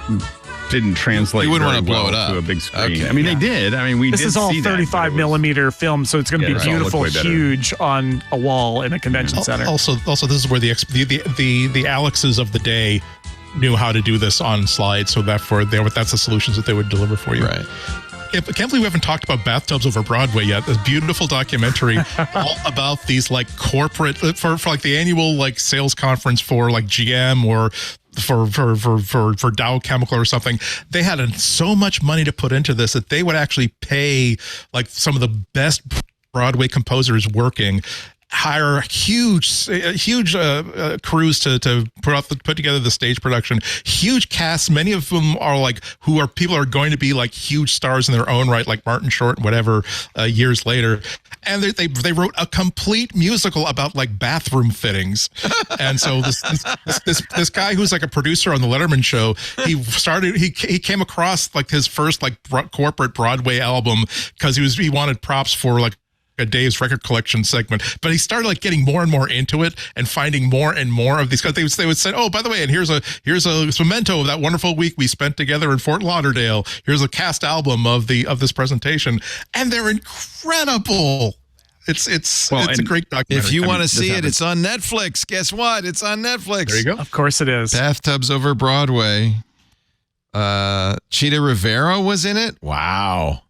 F: didn't translate.
A: You wouldn't
F: very
A: want to blow
F: well
A: it up
F: to a big screen.
A: Okay.
F: I mean, they did. I mean,
D: This is all 35 millimeter film, so it's going to be beautiful, huge on a wall in a convention center.
E: Also, this is where the Alexes of the day knew how to do this on slides, so that's the solutions that they would deliver for you.
A: Right.
E: I can't believe we haven't talked about Bathtubs Over Broadway yet. This beautiful documentary all about these like corporate for like the annual like sales conference for like GM or for Dow Chemical or something. They had so much money to put into this that they would actually pay like some of the best Broadway composers working, hire huge crews to put together the stage production, huge casts. Many of them are people are going to be like huge stars in their own right, like Martin Short and whatever years later. And they wrote a complete musical about like bathroom fittings. And so this guy who's like a producer on the Letterman show, he came across like his first like corporate Broadway album because he wanted props for like a Dave's record collection segment, but he started like getting more and more into it and finding more and more of these. Because they would say, oh, by the way, and here's a memento of that wonderful week we spent together in Fort Lauderdale. Here's a cast album of this presentation, and they're incredible. It's a great documentary.
A: If you want to see it, it's on Netflix. Guess what? It's on Netflix.
E: There you go.
D: Of course it is.
A: Bathtubs Over Broadway. Cheetah Rivera was in it. Wow.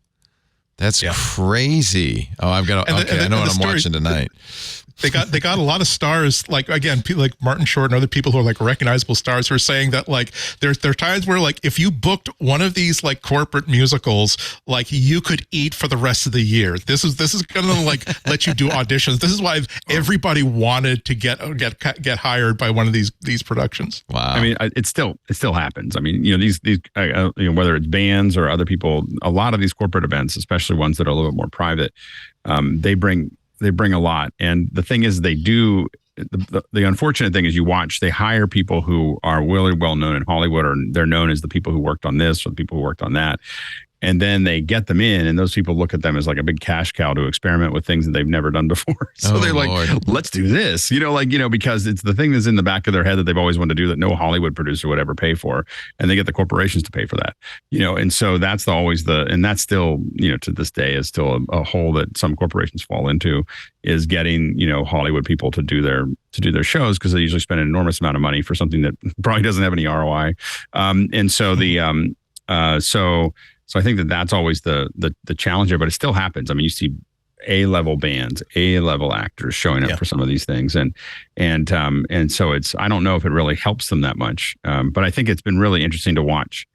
A: That's crazy. Oh, I've got to, I know what I'm watching tonight.
E: They got a lot of stars, like, again, people like Martin Short and other people who are like recognizable stars who are saying that like there are times where like if you booked one of these like corporate musicals, like you could eat for the rest of the year. This is gonna like let you do auditions. This is why everybody wanted to get hired by one of these productions.
A: Wow.
F: I mean, it still happens. I mean, these whether it's bands or other people, a lot of these corporate events, especially ones that are a little bit more private, they bring a lot. And the thing is, they do, the unfortunate thing is they hire people who are really well known in Hollywood, or they're known as the people who worked on this or the people who worked on that. And then they get them in, and those people look at them as like a big cash cow to experiment with things that they've never done before. So they're like, let's do this, because it's the thing that's in the back of their head that they've always wanted to do that no Hollywood producer would ever pay for. And they get the corporations to pay for that, and so that's and that's still, to this day is still a hole that some corporations fall into, is getting, Hollywood people to do their shows, because they usually spend an enormous amount of money for something that probably doesn't have any ROI. And so So I think that's always the challenge there, but it still happens. I mean, you see A-level bands, A-level actors showing up for some of these things, and so I don't know if it really helps them that much, but I think it's been really interesting to watch.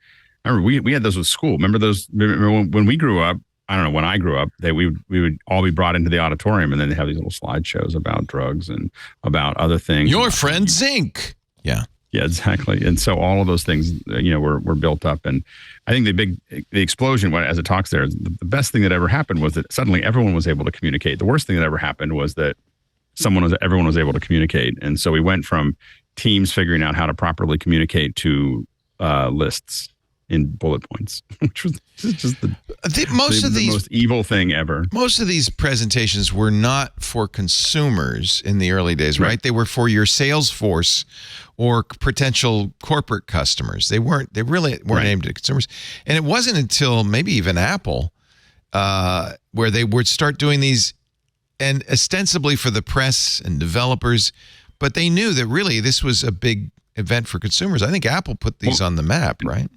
F: I remember we had those with school. Remember when we grew up? I don't know, when I grew up, we would all be brought into the auditorium, and then they have these little slideshows about drugs and about other things.
A: Your friend Zinc. Yeah.
F: Yeah, exactly. And so all of those things, were built up. And I think the explosion, as it talks there, the best thing that ever happened was that suddenly everyone was able to communicate. The worst thing that ever happened was that everyone was able to communicate. And so we went from teams figuring out how to properly communicate to lists in bullet points, which was just the most evil thing ever.
A: Most of these presentations were not for consumers in the early days, right? They were for your sales force or potential corporate customers. They really weren't aimed at consumers. And it wasn't until maybe even Apple where they would start doing these, and ostensibly for the press and developers, but they knew that really this was a big event for consumers. I think Apple put these on the map, right?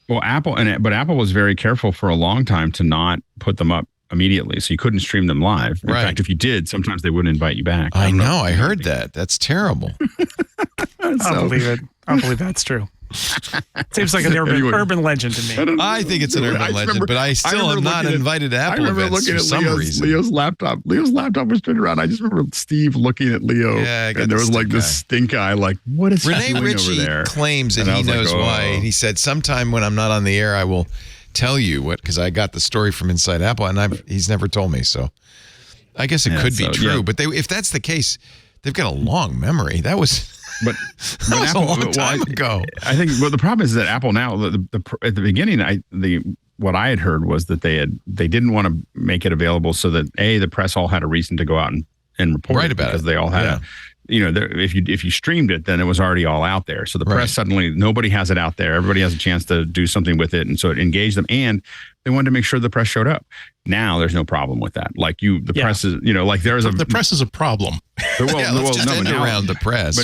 F: Well, but Apple was very careful for a long time to not put them up immediately, so you couldn't stream them live. In fact, if you did, sometimes they wouldn't invite you back.
A: I know. I heard that. That's terrible.
D: I believe it. I believe that's true. Seems like an urban legend to me.
A: I think it's an urban legend, but I still am not invited to Apple events for some reason.
F: Leo's laptop was turned around. I just remember Steve looking at Leo, and there was like this stink eye, like, what is he doing over there?
A: Claims that he knows why. And he said, sometime when I'm not on the air, I will tell you what, because I got the story from Inside Apple, and he's never told me. So I guess it could be true. Yeah. But if that's the case, they've got a long memory. That was...
F: But
A: that was a long time ago.
F: I think the problem is that Apple now, at the beginning, what I had heard was that they didn't want to make it available so that the press all had a reason to go out and report about it, because they all had if you streamed it, then it was already all out there. So the press suddenly, nobody has it out there. Everybody has a chance to do something with it, and so it engaged them. And they wanted to make sure the press showed up. Now there's no problem with that. Like press is, like there is
E: the press is a problem.
A: Let's just end around the press.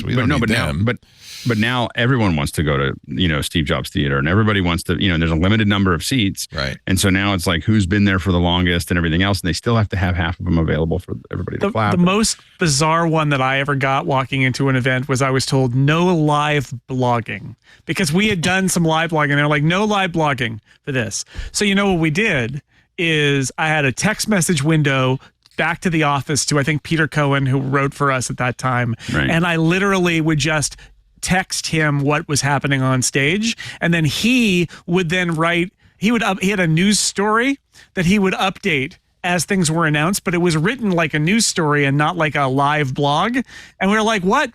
F: But now everyone wants to go to, Steve Jobs Theater, and everybody wants to, there's a limited number of seats.
A: Right.
F: And so now it's like, who's been there for the longest and everything else. And they still have to have half of them available for everybody to clap.
D: The most bizarre one that I ever got walking into an event was I was told no live blogging, because we had done some live blogging. They're like, no live blogging for this. So what we did is I had a text message window back to the office to, I think, Peter Cohen, who wrote for us at that time.
F: Right.
D: And I literally would just text him what was happening on stage. And then he would then write, he had a news story that he would update as things were announced, but it was written like a news story and not like a live blog. And we were like, what?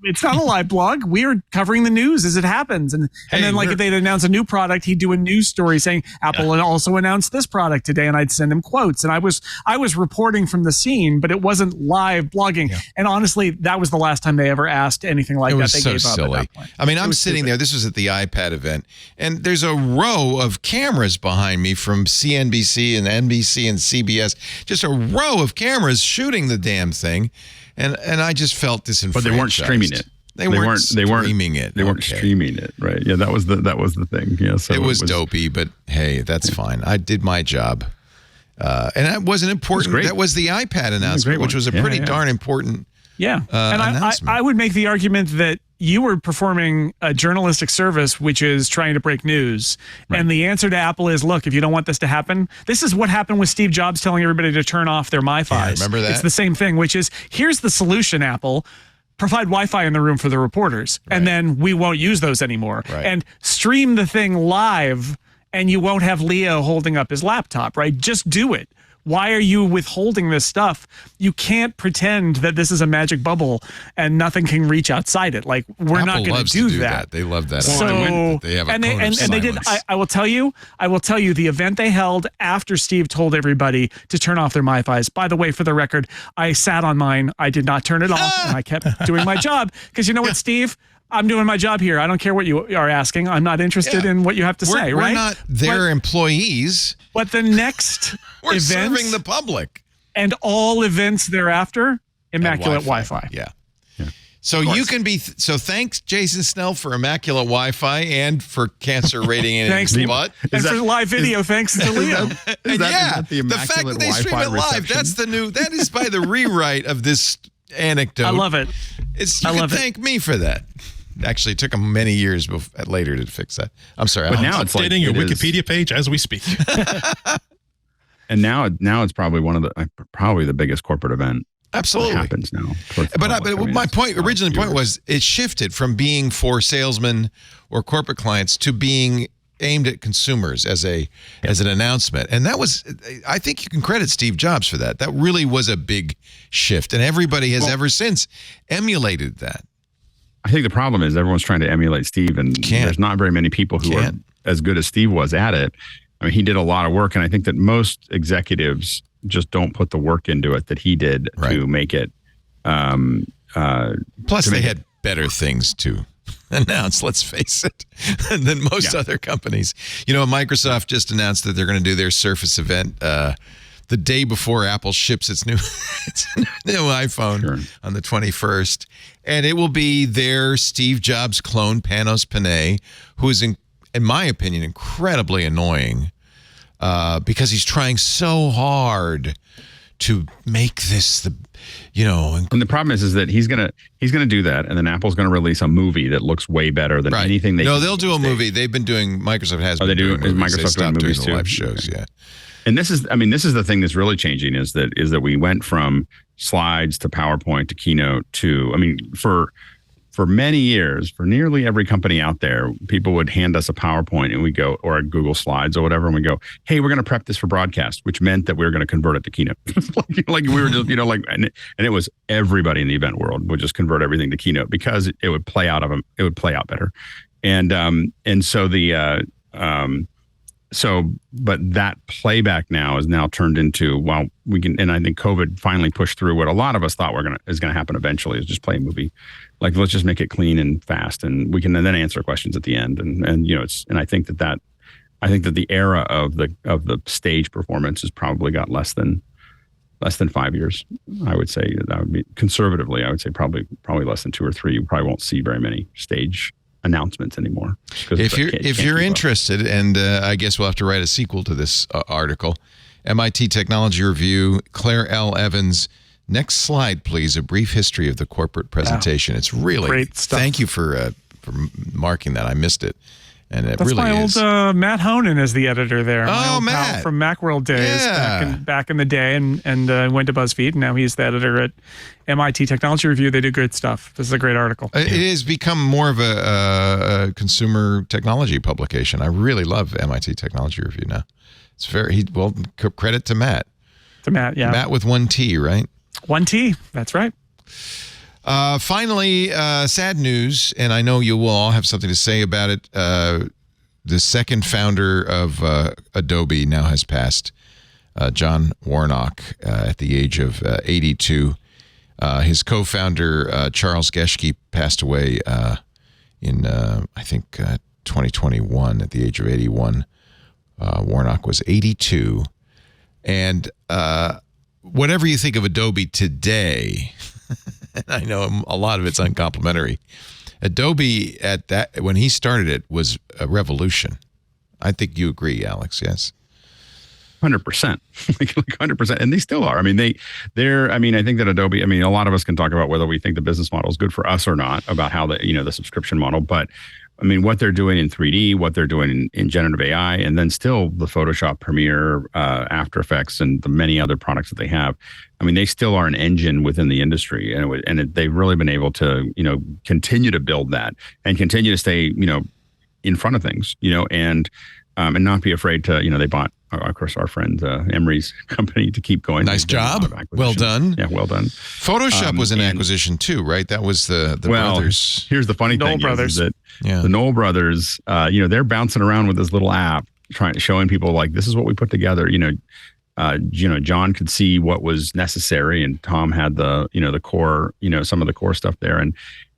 D: It's not a live blog. We are covering the news as it happens. And then if they'd announce a new product, he'd do a news story saying Apple also announced this product today, and I'd send him quotes. And I was reporting from the scene, but it wasn't live blogging. Yeah. And honestly, that was the last time they ever asked anything like that. They gave up at that point.
A: I mean, I'm sitting there. This was at the iPad event, and there's a row of cameras behind me from CNBC and NBC and CBS. Just a row of cameras shooting the damn thing. And I just felt disenfranchised.
F: But they weren't streaming it.
A: They weren't streaming it.
F: They weren't streaming it, right? Yeah, that was the thing. Yeah, so
A: it was dopey, but hey, that's fine. I did my job, and that wasn't important. That was the iPad announcement, which was a pretty darn important.
D: Yeah, and I would make the argument that you were performing a journalistic service, which is trying to break news. Right. And the answer to Apple is, look, if you don't want this to happen, this is what happened with Steve Jobs telling everybody to turn off their MiFis.
A: Yeah, remember that?
D: It's the same thing, which is, here's the solution, Apple. Provide Wi-Fi in the room for the reporters, and then we won't use those anymore.
A: Right.
D: And stream the thing live, and you won't have Leo holding up his laptop, right? Just do it. Why are you withholding this stuff? You can't pretend that this is a magic bubble and nothing can reach outside it. Like, we're not going to do that.
A: They love that.
D: So,
A: they have a
D: and they did. I will tell you, the event they held after Steve told everybody to turn off their MiFis. By the way, for the record, I sat on mine. I did not turn it off, and I kept doing my job. Because you know what, Steve? I'm doing my job here. I don't care what you are asking. I'm not interested in what you have to say, right?
A: We're not their employees.
D: But the next
A: we're serving the public.
D: And all events thereafter, immaculate Wi-Fi.
A: Yeah. So you can be, thanks Jason Snell for immaculate Wi-Fi and for cancer rating in his butt.
D: And for live video, thanks to Leo.
A: The fact that they stream it live, that is by the rewrite of this anecdote.
D: I love it.
A: You can thank me for that. Actually, it took them many years later to fix that. I'm sorry.
E: But now it's updating your Wikipedia page as we speak.
F: And now it's probably probably the biggest corporate event.
A: Absolutely.
F: That happens now.
A: But my original point was it shifted from being for salesmen or corporate clients to being aimed at consumers as an announcement. And that was, I think you can credit Steve Jobs for that. That really was a big shift. And everybody has ever since emulated that.
F: I think the problem is everyone's trying to emulate Steve, and there's not very many people who are as good as Steve was at it. I mean, he did a lot of work, and I think that most executives just don't put the work into it that he did to make it.
A: Plus, they had better things to announce, let's face it, than most other companies. You know, Microsoft just announced that they're going to do their Surface event the day before Apple ships its new iPhone on the 21st. And it will be their Steve Jobs clone, Panos Panay, who is, in my opinion, incredibly annoying because he's trying so hard to make this the, you know.
F: And the problem is that he's gonna do that, and then Apple's gonna release a movie that looks way better than anything they.
A: No, they'll do a movie. They've been doing. Microsoft has. Been doing movies.
F: Microsoft doing movies too?
A: Live shows, yeah.
F: And this is the thing that's really changing is that we went from slides to PowerPoint to Keynote to, I mean, for many years, for nearly every company out there, people would hand us a PowerPoint and we go, or a Google Slides or whatever, and we go, hey, we're going to prep this for broadcast, which meant that we were going to convert it to Keynote. like we were just, you know, like, and it was everybody in the event world would just convert everything to Keynote because it would play out better. And so but that playback now is now turned into, well, we can, and I think COVID finally pushed through what a lot of us thought is going to happen eventually, is just play a movie. Like, let's just make it clean and fast, and we can then answer questions at the end. And you know, I think that the era of the stage performance has probably got less than 5 years. I would say that would be conservatively. I would say probably less than 2 or 3. You probably won't see very many stage announcements anymore.
A: If you're interested, and I guess we'll have to write a sequel to this article, MIT Technology Review, Claire L. Evans. Next slide, please. A brief history of the corporate presentation. It's really
D: great stuff.
A: Thank you for marking that. I missed it, and it
D: That's
A: really is.
D: Old Matt Honan is the editor there.
A: Oh,
D: old
A: Matt
D: pal from Macworld days, back in the day, and went to BuzzFeed, and now he's the editor at MIT Technology Review. They do good stuff. This is a great article.
A: It has become more of a consumer technology publication. I really love MIT Technology Review now. It's credit to Matt.
D: To Matt, yeah.
A: Matt with 1 T, right?
D: 1 T, that's right.
A: Finally, sad news, and I know you will all have something to say about it. The second founder of Adobe now has passed, John Warnock, at the age of 82. His co-founder, Charles Geschke, passed away in, I think, 2021 at the age of 81. Warnock was 82. And whatever you think of Adobe today, and I know a lot of it's uncomplimentary, Adobe when he started it was a revolution. I think you agree, Alex. Yes.
F: 100%, like 100%. And they still are. I mean, I think that Adobe, I mean, a lot of us can talk about whether we think the business model is good for us or not, about how the subscription model, but I mean, what they're doing in 3D, what they're doing in generative AI, and then still the Photoshop, Premiere, After Effects, and the many other products that they have. I mean, they still are an engine within the industry, and they've really been able to, continue to build that and continue to stay, in front of things, and not be afraid to, they bought, of course, our friend Emery's company to keep going.
A: Nice job. Well done.
F: Yeah, well done.
A: Photoshop was an acquisition too, right? That was the brothers.
F: Here's the funny thing is that the Knoll brothers, they're bouncing around with this little app, showing people like, this is what we put together. John could see what was necessary, and Tom had the core, some of the core stuff there, and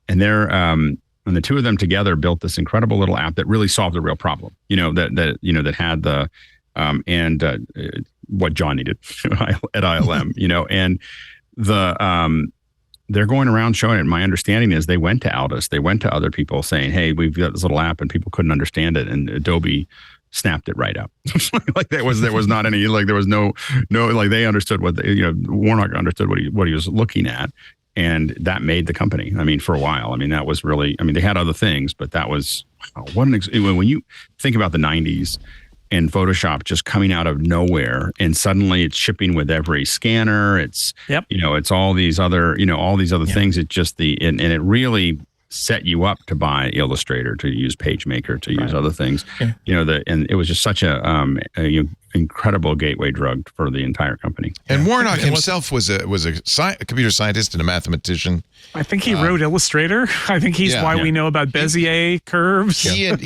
F: they're and the two of them together built this incredible little app that really solved a real problem. That had the what John needed at ILM. And they're going around showing it. My understanding is they went to Aldous, they went to other people saying, "Hey, we've got this little app," and people couldn't understand it, and Adobe snapped it right up. Like there was not any, like there was no like they understood what Warnock understood what he was looking at. And that made the company. I mean, for a while. I mean, that was really, they had other things, but that was, wow, when you think about the 90s and Photoshop just coming out of nowhere, and suddenly it's shipping with every scanner. It's, it's all these other, things. It just and it really set you up to buy Illustrator, to use PageMaker, to use other things. Yeah. And it was just such a incredible gateway drug for the entire company.
A: And Warnock himself was a computer scientist and a mathematician.
D: I think he wrote Illustrator. I think he's why we know about Bezier curves.
A: He and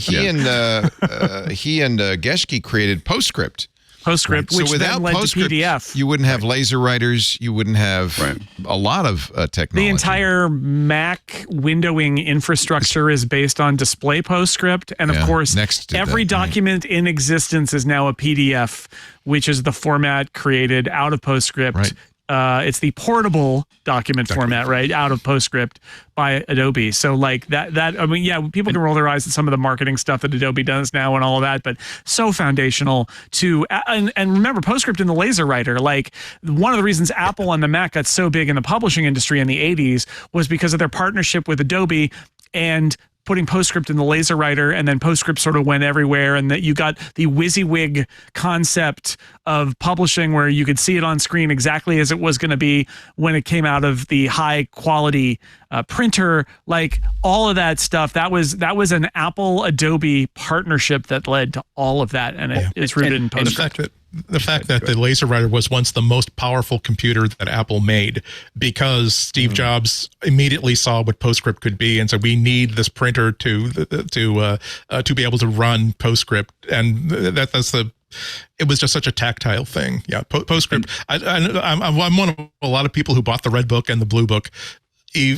A: Geschke created PostScript.
D: PostScript, which then led to PDF.
A: You wouldn't have laser writers. You wouldn't have a lot of technology.
D: The entire Mac windowing infrastructure is based on display PostScript. And of course, every document in existence is now a PDF, which is the format created out of PostScript.
A: Right.
D: It's the portable document format, right, out of PostScript by Adobe. So like that, I mean, yeah, people can roll their eyes at some of the marketing stuff that Adobe does now and all of that, but so foundational to, and remember PostScript in the laser writer, like one of the reasons Apple and the Mac got so big in the publishing industry in the 80s was because of their partnership with Adobe and putting PostScript in the laser writer, and then PostScript sort of went everywhere, and that you got the WYSIWYG concept of publishing where you could see it on screen exactly as it was going to be when it came out of the high quality printer. Like all of that stuff, that was an Apple Adobe partnership that led to all of that, and it is rooted in PostScript.
E: The fact that the laser writer was once the most powerful computer that Apple made, because Steve Jobs immediately saw what PostScript could be, and so we need this printer to be able to run PostScript, and it was just such a tactile thing. Yeah, PostScript. I'm one of a lot of people who bought the red book and the blue book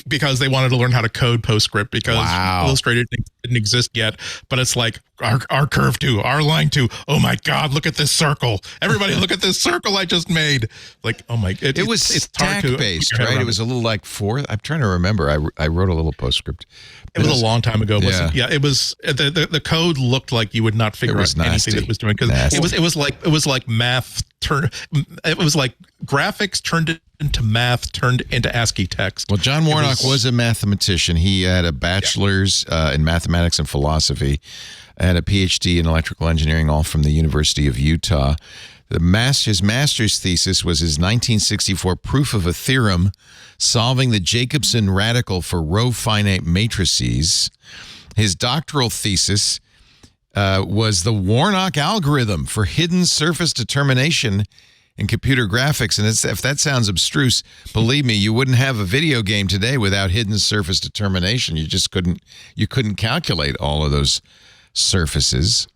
E: because they wanted to learn how to code PostScript, because Illustrator didn't exist yet. But it's like our curve 2, our line 2. Oh my God, look at this circle! Everybody, look at this circle I just made. Like, oh my! It was
A: stack based, right? It was a little like 4. I'm trying to remember. I wrote a little PostScript.
E: It was a long time ago. It was the code looked like you would not figure out anything that it was doing, because it was like math it was like graphics turned into math turned into ASCII text.
A: Well, John Warnock was a mathematician. He had a bachelor's in mathematics and philosophy, and a PhD in electrical engineering, all from the University of Utah. His master's thesis was his 1964 proof of a theorem solving the Jacobson radical for row finite matrices. His doctoral thesis was the Warnock algorithm for hidden surface determination in computer graphics. And if that sounds abstruse, believe me, you wouldn't have a video game today without hidden surface determination. You just couldn't calculate all of those surfaces.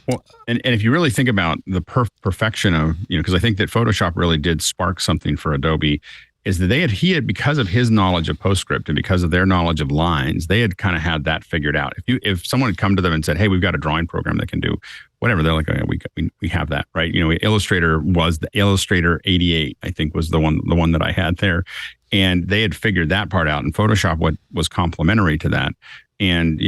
F: Well, and if you really think about the perfection of, because I think that Photoshop really did spark something for Adobe, is that he had, because of his knowledge of PostScript and because of their knowledge of lines, they had kind of had that figured out. If someone had come to them and said, "Hey, we've got a drawing program that can do whatever," they're like, "Oh, yeah, we have that," right? Illustrator was the Illustrator 88, I think, was the one that I had there, and they had figured that part out. And Photoshop, what was complementary to that, and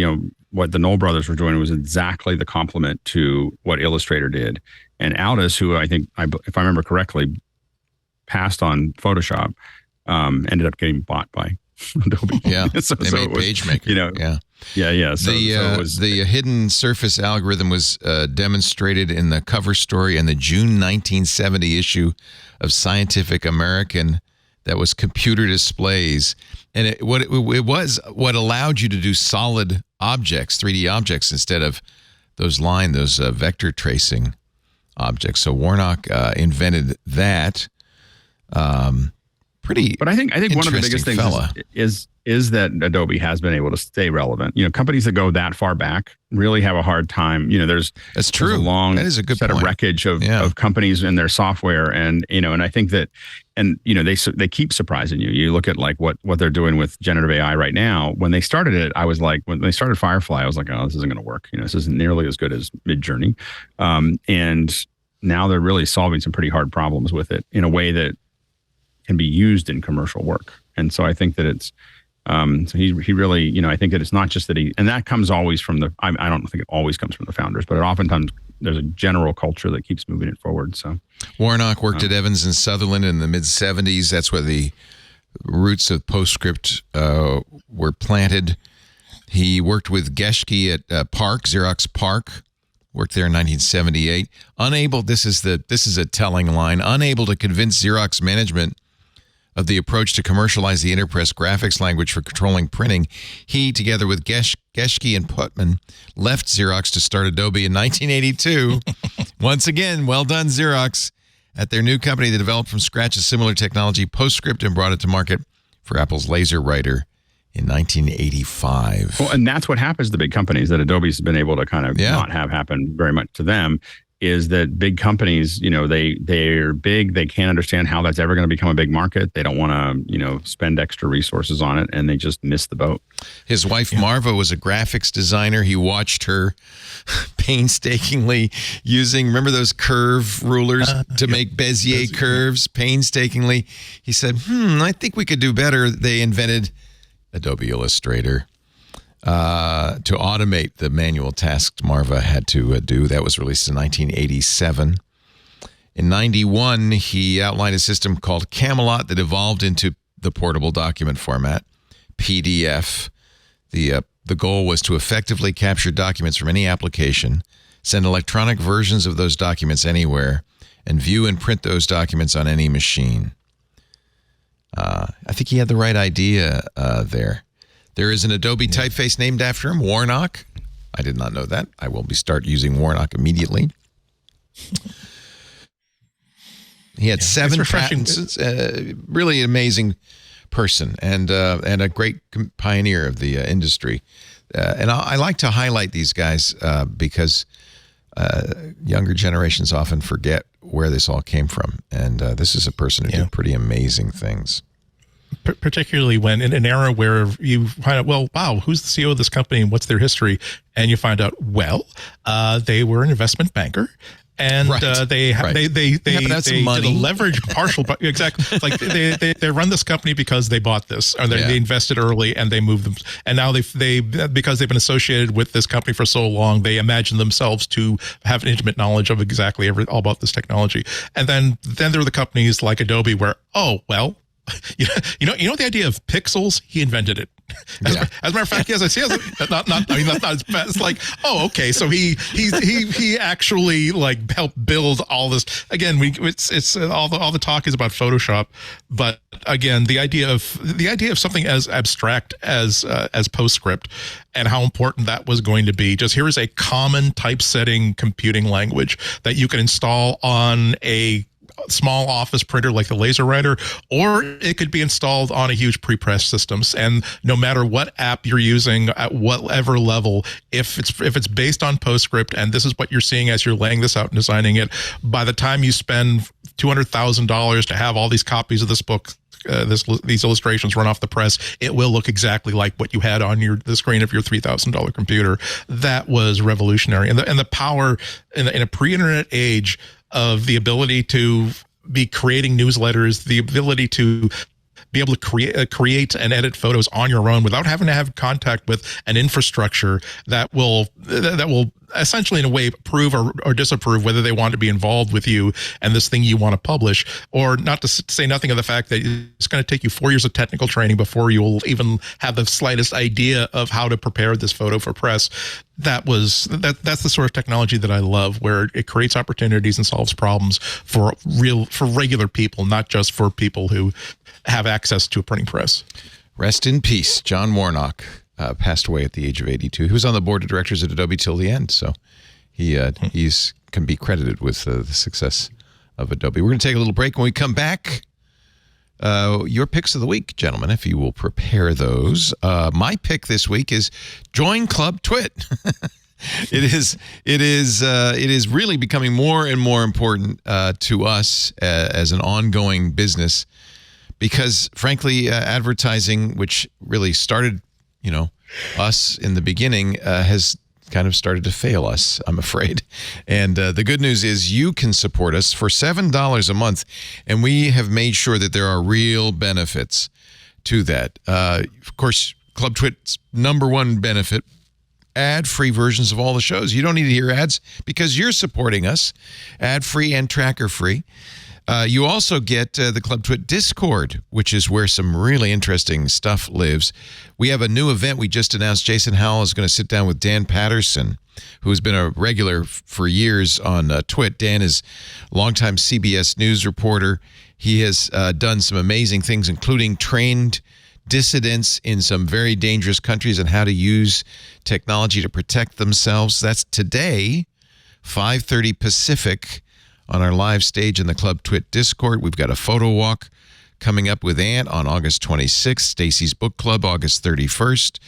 F: what the Knoll brothers were doing was exactly the complement to what Illustrator did. And Aldous, who I think, if I remember correctly, passed on Photoshop, ended up getting bought by Adobe.
A: Yeah, they made PageMaker. Yeah. So the hidden surface algorithm was demonstrated in the cover story in the June 1970 issue of Scientific American. That was computer displays, and it was what allowed you to do solid objects, 3D objects, instead of those vector tracing objects. So Warnock invented that. But I think one of the biggest things is that Adobe has been able to stay relevant. Companies that go that far back really have a hard time. There's a long set of wreckage of companies and their software, and and I think that, and they keep surprising you. You look at like what they're doing with generative AI right now. When they started it, I was like, when they started Firefly, I was like, oh, this isn't going to work. This isn't nearly as good as Midjourney, and now they're really solving some pretty hard problems with it in a way that can be used in commercial work. And so I think that it's, so he really, I think that it's not just that and that comes always from I don't think it always comes from the founders, but oftentimes there's a general culture that keeps moving it forward. So Warnock worked at Evans and Sutherland in the mid 70s. That's where the roots of PostScript were planted. He worked with Geschke at Xerox PARC. Worked there in 1978. This is a telling line. Unable to convince Xerox management of the approach to commercialize the Interpress graphics language for controlling printing, he, together with Geschke and Putman, left Xerox to start Adobe in 1982. Once again, well done, Xerox. At their new company, they developed from scratch a similar technology, PostScript, and brought it to market for Apple's Laser Writer in 1985.
F: Well, and that's what happens to big companies that Adobe's been able to kind of not have happen very much to them, is that big companies, they're big. They can't understand how that's ever going to become a big market. They don't want to, spend extra resources on it, and they just miss the boat.
A: His wife, Marva, was a graphics designer. He watched her painstakingly remember those curve rulers to make Bezier curves painstakingly. He said, I think we could do better. They invented Adobe Illustrator to automate the manual tasks Marva had to do. That was released in 1987. In 91, he outlined a system called Camelot that evolved into the portable document format, PDF. The goal was to effectively capture documents from any application, send electronic versions of those documents anywhere, and view and print those documents on any machine. I think he had the right idea there. There is an Adobe typeface named after him, Warnock. I did not know that. I will start using Warnock immediately. He had 7 patents. Really amazing person and a great pioneer of the industry. And I like to highlight these guys because younger generations often forget where this all came from. And this is a person who did pretty amazing things.
E: Particularly when in an era where you find out, well, wow, who's the CEO of this company and what's their history? And you find out, they were an investment banker. And they did a leverage partial, exactly. Like they run this company because they bought this, or they invested early and they moved them. And now they because they've been associated with this company for so long, they imagine themselves to have an intimate knowledge of exactly all about this technology. And then there are the companies like Adobe where, you know the idea of pixels? He invented it. As a matter of fact, yes, I see. That's not as bad. It's like, okay, so he actually helped build all this. Again, it's all the talk is about Photoshop, but again, the idea of something as abstract as PostScript and how important that was going to be. Just here is a common typesetting computing language that you can install on a small office printer like the Laser Writer, or it could be installed on a huge pre-press systems. And no matter what app you're using at whatever level, if it's based on PostScript and this is what you're seeing as you're laying this out and designing it, by the time you spend $200,000 to have all these copies of this book, these illustrations run off the press, it will look exactly like what you had on the screen of your $3,000 computer. That was revolutionary, and the power in a pre-internet age of the ability to be creating newsletters, the ability to be able to create and edit photos on your own without having to have contact with an infrastructure that will essentially in a way approve or disapprove whether they want to be involved with you and this thing you want to publish, or not to say nothing of the fact that it's going to take you 4 years of technical training before you will even have the slightest idea of how to prepare this photo for press. That's the sort of technology that I love, where it creates opportunities and solves problems for regular people, not just for people who have access to a printing press.
A: Rest in peace, John Warnock. Passed away at the age of 82. He was on the board of directors at Adobe till the end, so he's can be credited with the success of Adobe. We're going to take a little break. When we come back, your picks of the week, gentlemen, if you will prepare those. My pick this week is join Club TWiT. It is really becoming more and more important to us as an ongoing business, because frankly, advertising, which really started us in the beginning, has kind of started to fail us, I'm afraid. And the good news is you can support us for $7 a month, and we have made sure that there are real benefits to that. Of course, Club TWiT's number one benefit, ad-free versions of all the shows. You don't need to hear ads because you're supporting us, ad-free and tracker-free. You also get the Club TWiT Discord, which is where some really interesting stuff lives. We have a new event we just announced. Jason Howell is going to sit down with Dan Patterson, who has been a regular for years on TWiT. Dan is a longtime CBS News reporter. He has done some amazing things, including trained dissidents in some very dangerous countries and how to use technology to protect themselves. That's today, 5:30 Pacific, on our live stage in the Club TWiT Discord. We've got a photo walk coming up with Ant on August 26th, Stacy's Book Club August 31st,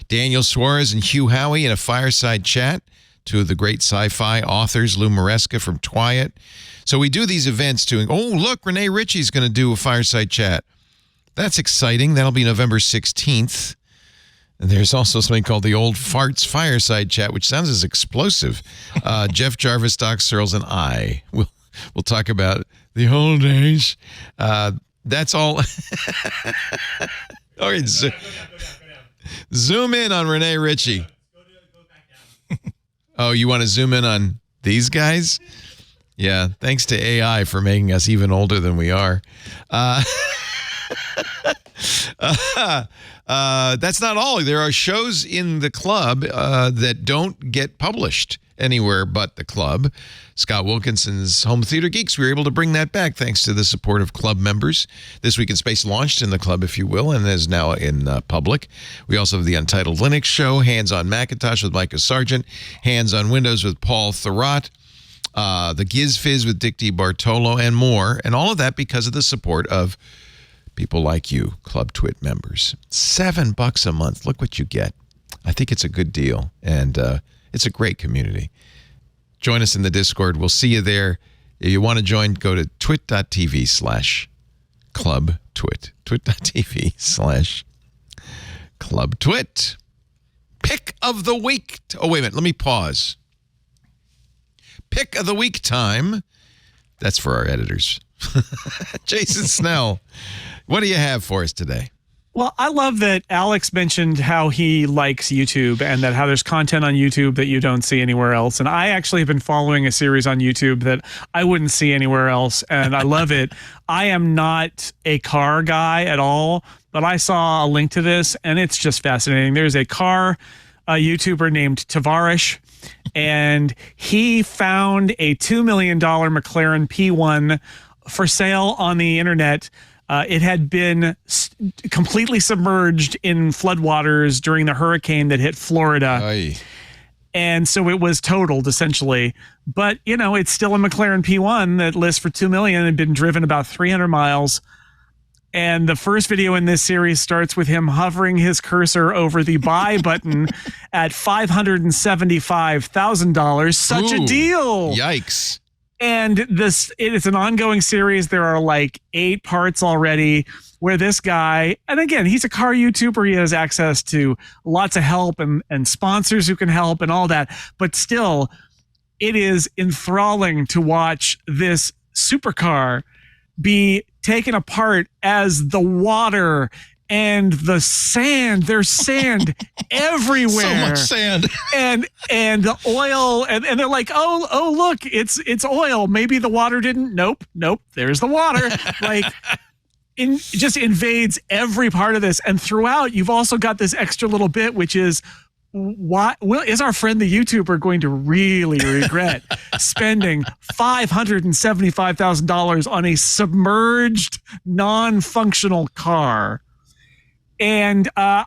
A: Daniel Suarez and Hugh Howey in a fireside chat, two of the great sci-fi authors, Lou Maresca from TWiT. So we do these events to, oh, look, Renee Ritchie's going to do a fireside chat. That's exciting. That'll be November 16th. And there's also something called the Old Farts Fireside Chat, which sounds as explosive. Jeff Jarvis, Doc Searles, and I will talk about the old days. That's all. All right, zoom in on Renee Ritchie. Oh, you want to zoom in on these guys? Yeah, thanks to AI for making us even older than we are. That's not all. There are shows in the club that don't get published anywhere but the club. Scott Wilkinson's Home Theater Geeks, we were able to bring that back thanks to the support of club members. This Week in Space launched in the club, if you will, and is now in public. We also have the Untitled Linux Show, Hands on Macintosh with Micah Sargent, Hands on Windows with Paul Thurrott, the Giz Fizz with Dick DiBartolo, and more. And all of that because of the support of people like you, Club TWiT members. $7 a month. Look what you get. I think it's a good deal, and it's a great community. Join us in the Discord. We'll see you there. If you want to join, go to twit.tv/clubtwit. twit.tv/clubtwit. Pick of the week. Oh, wait a minute. Let me pause. Pick of the week time. That's for our editors. Jason Snell, what do you have for us today?
D: Well, I love that Alex mentioned how he likes YouTube and that how there's content on YouTube that you don't see anywhere else. And I actually have been following a series on YouTube that I wouldn't see anywhere else. And I love it. I am not a car guy at all, but I saw a link to this and it's just fascinating. There's a car YouTuber named Tavarish, and he found a $2 million McLaren P1 for sale on the internet. It had been completely submerged in floodwaters during the hurricane that hit Florida.
A: Aye.
D: And so it was totaled essentially. But, you know, it's still a McLaren P1 that lists for $2 million and had been driven about 300 miles. And the first video in this series starts with him hovering his cursor over the buy button at $575,000. Such a deal.
A: Yikes.
D: And it's an ongoing series. There are like 8 parts already where this guy, and again, he's a car YouTuber. He has access to lots of help and sponsors who can help and all that. But still, it is enthralling to watch this supercar be taken apart as the water and the sand. There's sand everywhere.
E: So much sand.
D: And the oil, and they're like, oh look, it's oil. Maybe the water didn't. Nope. There's the water. Like, just invades every part of this. And throughout, you've also got this extra little bit, which is, is our friend the YouTuber going to really regret spending $575,000 on a submerged, non-functional car? And I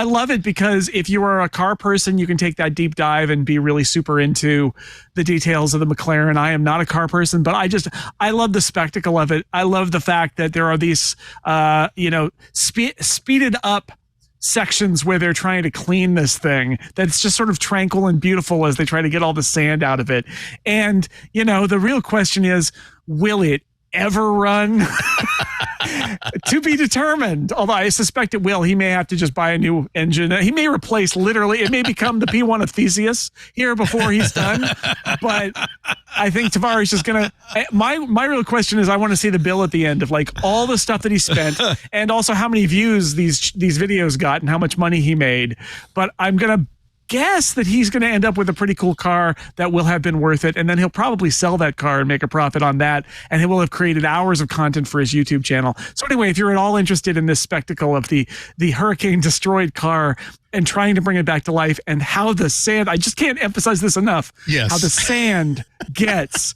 D: love it because if you are a car person, you can take that deep dive and be really super into the details of the McLaren. I am not a car person, but I love the spectacle of it. I love the fact that there are these, speeded up sections where they're trying to clean this thing that's just sort of tranquil and beautiful as they try to get all the sand out of it. And, the real question is, will it ever run? To be determined, although I suspect it will. He may have to just buy a new engine. He may replace, literally, it may become the P1 of Theseus here before he's done. But I think Tavarish is going to, my real question is, I want to see the bill at the end of like all the stuff that he spent and also how many views these videos got and how much money he made. But I'm going to guess that he's going to end up with a pretty cool car that will have been worth it, and then he'll probably sell that car and make a profit on that, and he will have created hours of content for his YouTube channel. So anyway, if you're at all interested in this spectacle of the hurricane destroyed car and trying to bring it back to life, and how the sand, I just can't emphasize this enough,
E: yes,
D: how the sand gets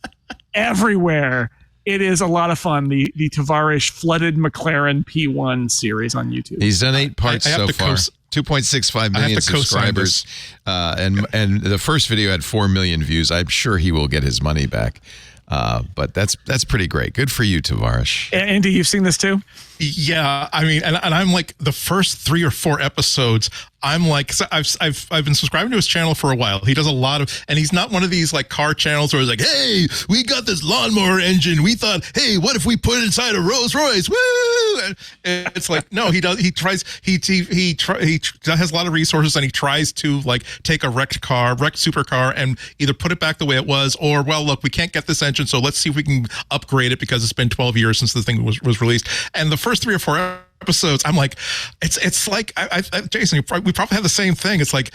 D: everywhere. It is a lot of fun. The Tavarish Flooded McLaren P1 series on YouTube.
A: He's done 8 parts
E: I have
A: so
E: to
A: far. 2.65 million subscribers. And the first video had 4 million views. I'm sure he will get his money back. But that's pretty great. Good for you, Tavarish.
D: Andy, you've seen this too?
E: Yeah, I mean, and I'm like the first 3 or 4 episodes. I'm like, so I've been subscribing to his channel for a while. He does a lot of, and he's not one of these like car channels where he's like, hey, we got this lawnmower engine. We thought, hey, what if we put it inside a Rolls Royce? Woo! And it's like, no, he does. He tries. He has a lot of resources, and he tries to like take a wrecked supercar, and either put it back the way it was, or well, look, we can't get this engine, so let's see if we can upgrade it because it's been 12 years since the thing was released. And the first 3 or 4 episodes, I'm like, it's like, Jason, we probably have the same thing. It's like,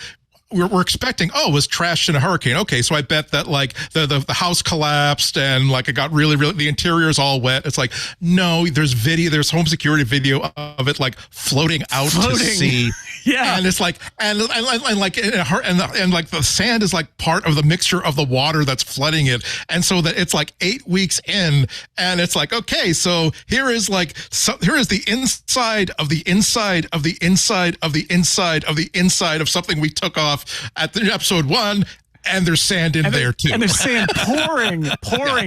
E: we're expecting, it was trashed in a hurricane. Okay, so I bet that like the house collapsed and like it got really, the interior is all wet. It's like, no, there's home security video of it like floating out to sea.
D: Yeah,
E: and it's like and like and like the sand is like part of the mixture of the water that's flooding it, and so that it's like 8 weeks in, and it's like, okay, so here is the inside of the inside of the inside of the inside of the inside of something we took off at the episode 1, and there's sand in there too.
D: And there's sand pouring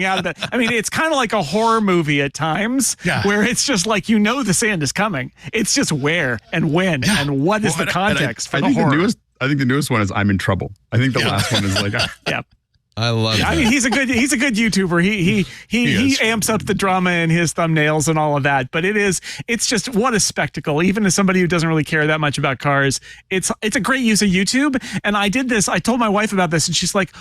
D: out of it. I mean, it's kind of like a horror movie at times, where it's just like, the sand is coming. It's just where and when and what is the context for the horror.
F: I think the newest one is I'm in Trouble. I think the last one is like,
D: yeah.
A: I love that.
D: I mean, he's a good YouTuber. He amps up the drama in his thumbnails and all of that. But it's just, what a spectacle. Even as somebody who doesn't really care that much about cars, it's a great use of YouTube. And I told my wife about this, and she's like,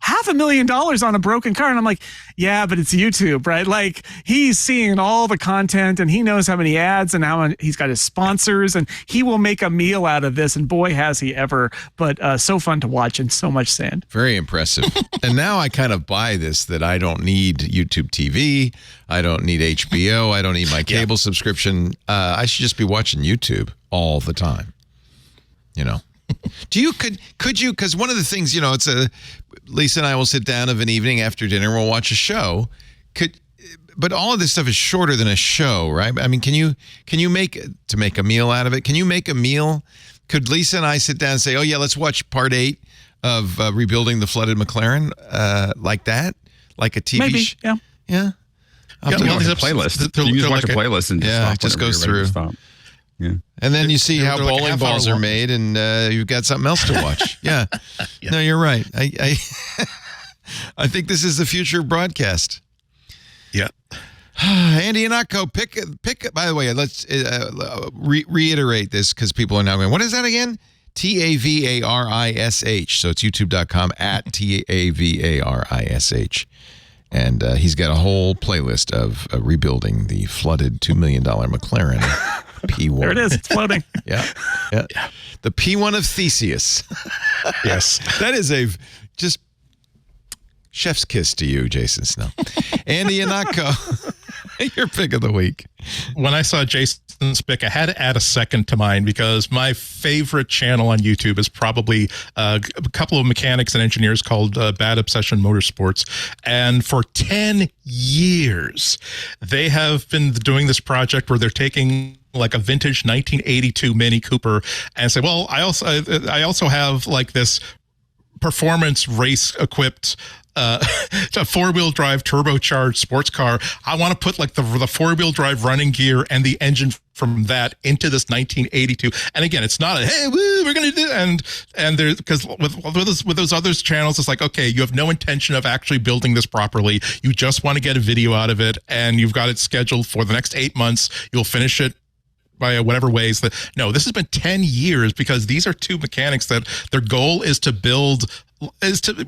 D: $500,000 on a broken car. And I'm like, yeah, but it's YouTube, right? Like, he's seeing all the content, and he knows how many ads and how he's got his sponsors, and he will make a meal out of this. And boy, has he ever. But so fun to watch, and so much sand.
A: Very impressive. And now I kind of buy this, that I don't need YouTube TV. I don't need HBO. I don't need my cable subscription. I should just be watching YouTube all the time. Could you, because one of the things, Lisa and I will sit down of an evening after dinner, we'll watch a show. But all of this stuff is shorter than a show, right? I mean, can you make a meal out of it? Can you make a meal? Could Lisa and I sit down and say, oh yeah, let's watch part 8 of rebuilding the flooded McLaren, like that? Like a TV show?
D: Yeah.
A: Yeah.
F: There's a playlist. You just watch a playlist and
A: it just goes through.
F: Yeah.
A: And then you see how bowling balls are made, and you've got something else to watch. Yeah. No, you're right. I think this is the future of broadcast.
E: Yeah.
A: Andy and Akko, pick. By the way, let's reiterate this, because people are now going, what is that again? TAVARISH. So it's youtube.com at TAVARISH. And he's got a whole playlist of rebuilding the flooded $2 million McLaren P1.
D: There it is. It's floating.
A: Yeah. The P1 of Theseus.
E: Yes.
A: That is just chef's kiss to you, Jason Snell. Andy and Akko, your pick of the week.
E: When I saw Jason's pick, I had to add a second to mine, because my favorite channel on YouTube is probably a couple of mechanics and engineers called Bad Obsession Motorsports. And for 10 years, they have been doing this project where they're taking like a vintage 1982 Mini Cooper and say, well, I also have like this performance race equipped a 4-wheel drive turbocharged sports car. I want to put like the 4-wheel drive running gear and the engine from that into this 1982. And again, it's not a, hey, woo, we're going to do, and there's, because with those other channels, it's like, okay, you have no intention of actually building this properly. You just want to get a video out of it, and you've got it scheduled for the next 8 months. You'll finish it by whatever ways. That no, this has been 10 years, because these are two mechanics that their goal is to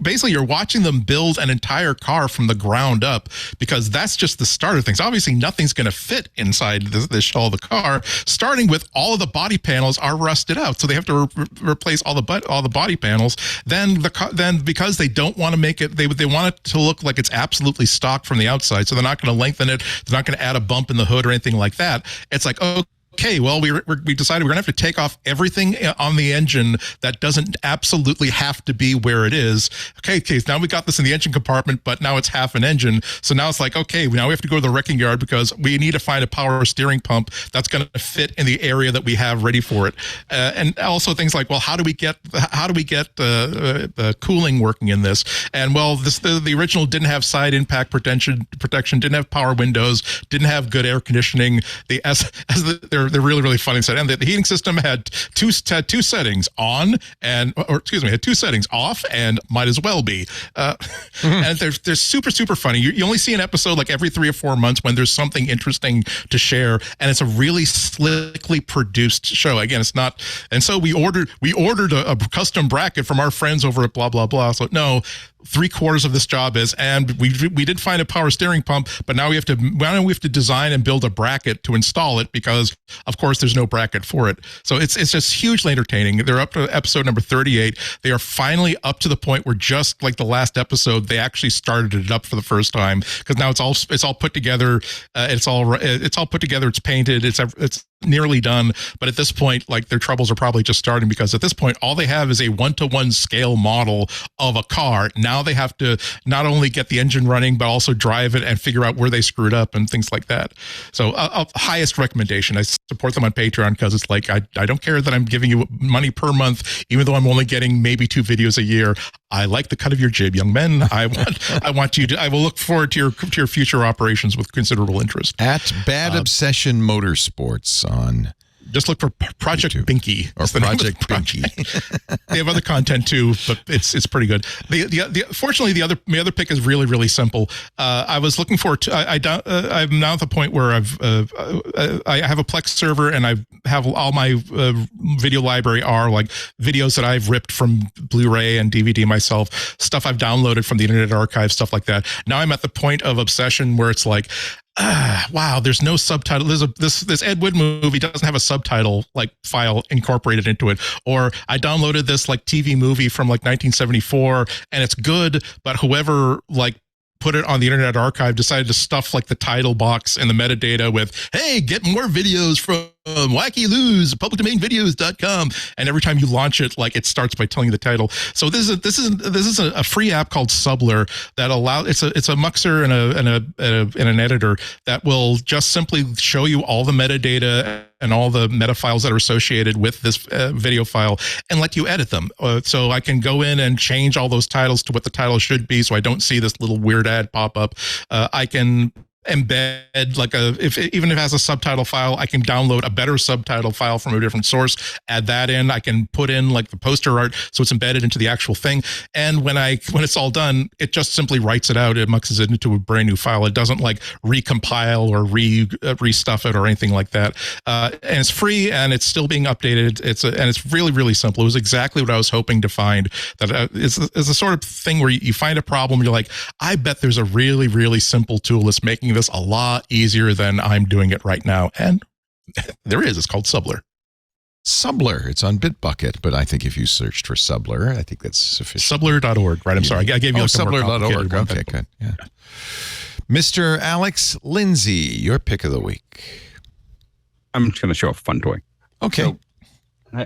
E: basically, you're watching them build an entire car from the ground up, because that's just the start of things. Obviously, nothing's going to fit inside the shell of the car, starting with all of the body panels are rusted out, so they have to replace all the body panels. Then because they don't want to make it, they want it to look like it's absolutely stock from the outside, so they're not going to lengthen it, they're not going to add a bump in the hood or anything like that. It's like, okay, okay, well, we decided we're going to have to take off everything on the engine that doesn't absolutely have to be where it is. Okay, now we got this in the engine compartment, but now it's half an engine. So now it's like, okay, now we have to go to the wrecking yard because we need to find a power steering pump that's going to fit in the area that we have ready for it. And also things like, well, how do we get the cooling working in this? And well, the original didn't have side impact protection, didn't have power windows, didn't have good air conditioning. They're really, really funny. And the heating system had two settings had two settings off and might as well be. And they're super, super funny. You only see an episode like every 3 or 4 months when there's something interesting to share, and it's a really slickly produced show. Again, it's not. And so we ordered a custom bracket from our friends over at blah blah blah. So no. 3/4 of this job is, and we did find a power steering pump, but now we have to design and build a bracket to install it because, of course, there's no bracket for it. So it's just hugely entertaining. They're up to episode number 38. They are finally up to the point where, just like the last episode, they actually started it up for the first time, because now it's all put together. It's all put together. It's painted. It's nearly done. But at this point, like, their troubles are probably just starting, because at this point, all they have is a 1-to-1 scale model of a car. Now they have to not only get the engine running, but also drive it and figure out where they screwed up and things like that. So highest recommendation. I support them on Patreon because it's like, I don't care that I'm giving you money per month, even though I'm only getting maybe 2 videos a year. I like the cut of your jib, young men. I will look forward to your future operations with considerable interest.
A: At Bad Obsession Motorsports on.
E: Just look for Project
A: YouTube.
E: Binky.
A: Or Project Binky.
E: They have other content too, but it's pretty good. Fortunately, my other pick is really, really simple. I was looking for I'm now at the point where I have a Plex server, and I have all my video library are like videos that I've ripped from Blu-ray and DVD myself, stuff I've downloaded from the Internet Archive, stuff like that. Now I'm at the point of obsession where it's like, wow, there's no subtitle. This Ed Wood movie doesn't have a subtitle like file incorporated into it. Or I downloaded this like TV movie from like 1974 and it's good, but whoever like put it on the Internet Archive decided to stuff like the title box and the metadata with, hey, get more videos from Wacky Lou's publicdomainvideos.com, and every time you launch it, like, it starts by telling you the title. So this is a free app called Subler that allows it's a muxer and an editor that will just simply show you all the metadata and all the meta files that are associated with this video file and let you edit them. So I can go in and change all those titles to what the title should be, so I don't see this little weird ad pop up. I can embed like even if it has a subtitle file, I can download a better subtitle file from a different source, add that in. I can put in like the poster art so it's embedded into the actual thing. And when it's all done, it just simply writes it out. It muxes it into a brand new file. It doesn't like recompile or restuff it or anything like that. And it's free and it's still being updated. And it's really, really simple. It was exactly what I was hoping to find. That it's the sort of thing where you find a problem, you're like, I bet there's a really, really simple tool that's making this a lot easier than I'm doing it right now. And there is. It's called Subler.
A: Subler. It's on Bitbucket, but I think if you searched for Subler, I think that's sufficient.
E: Subler.org. Right. I'm sorry. I gave you
A: Subler.org. Okay, good. Yeah. Mr. Alex Lindsay, your pick of the week.
F: I'm just going to show a fun toy.
A: Okay.
F: So,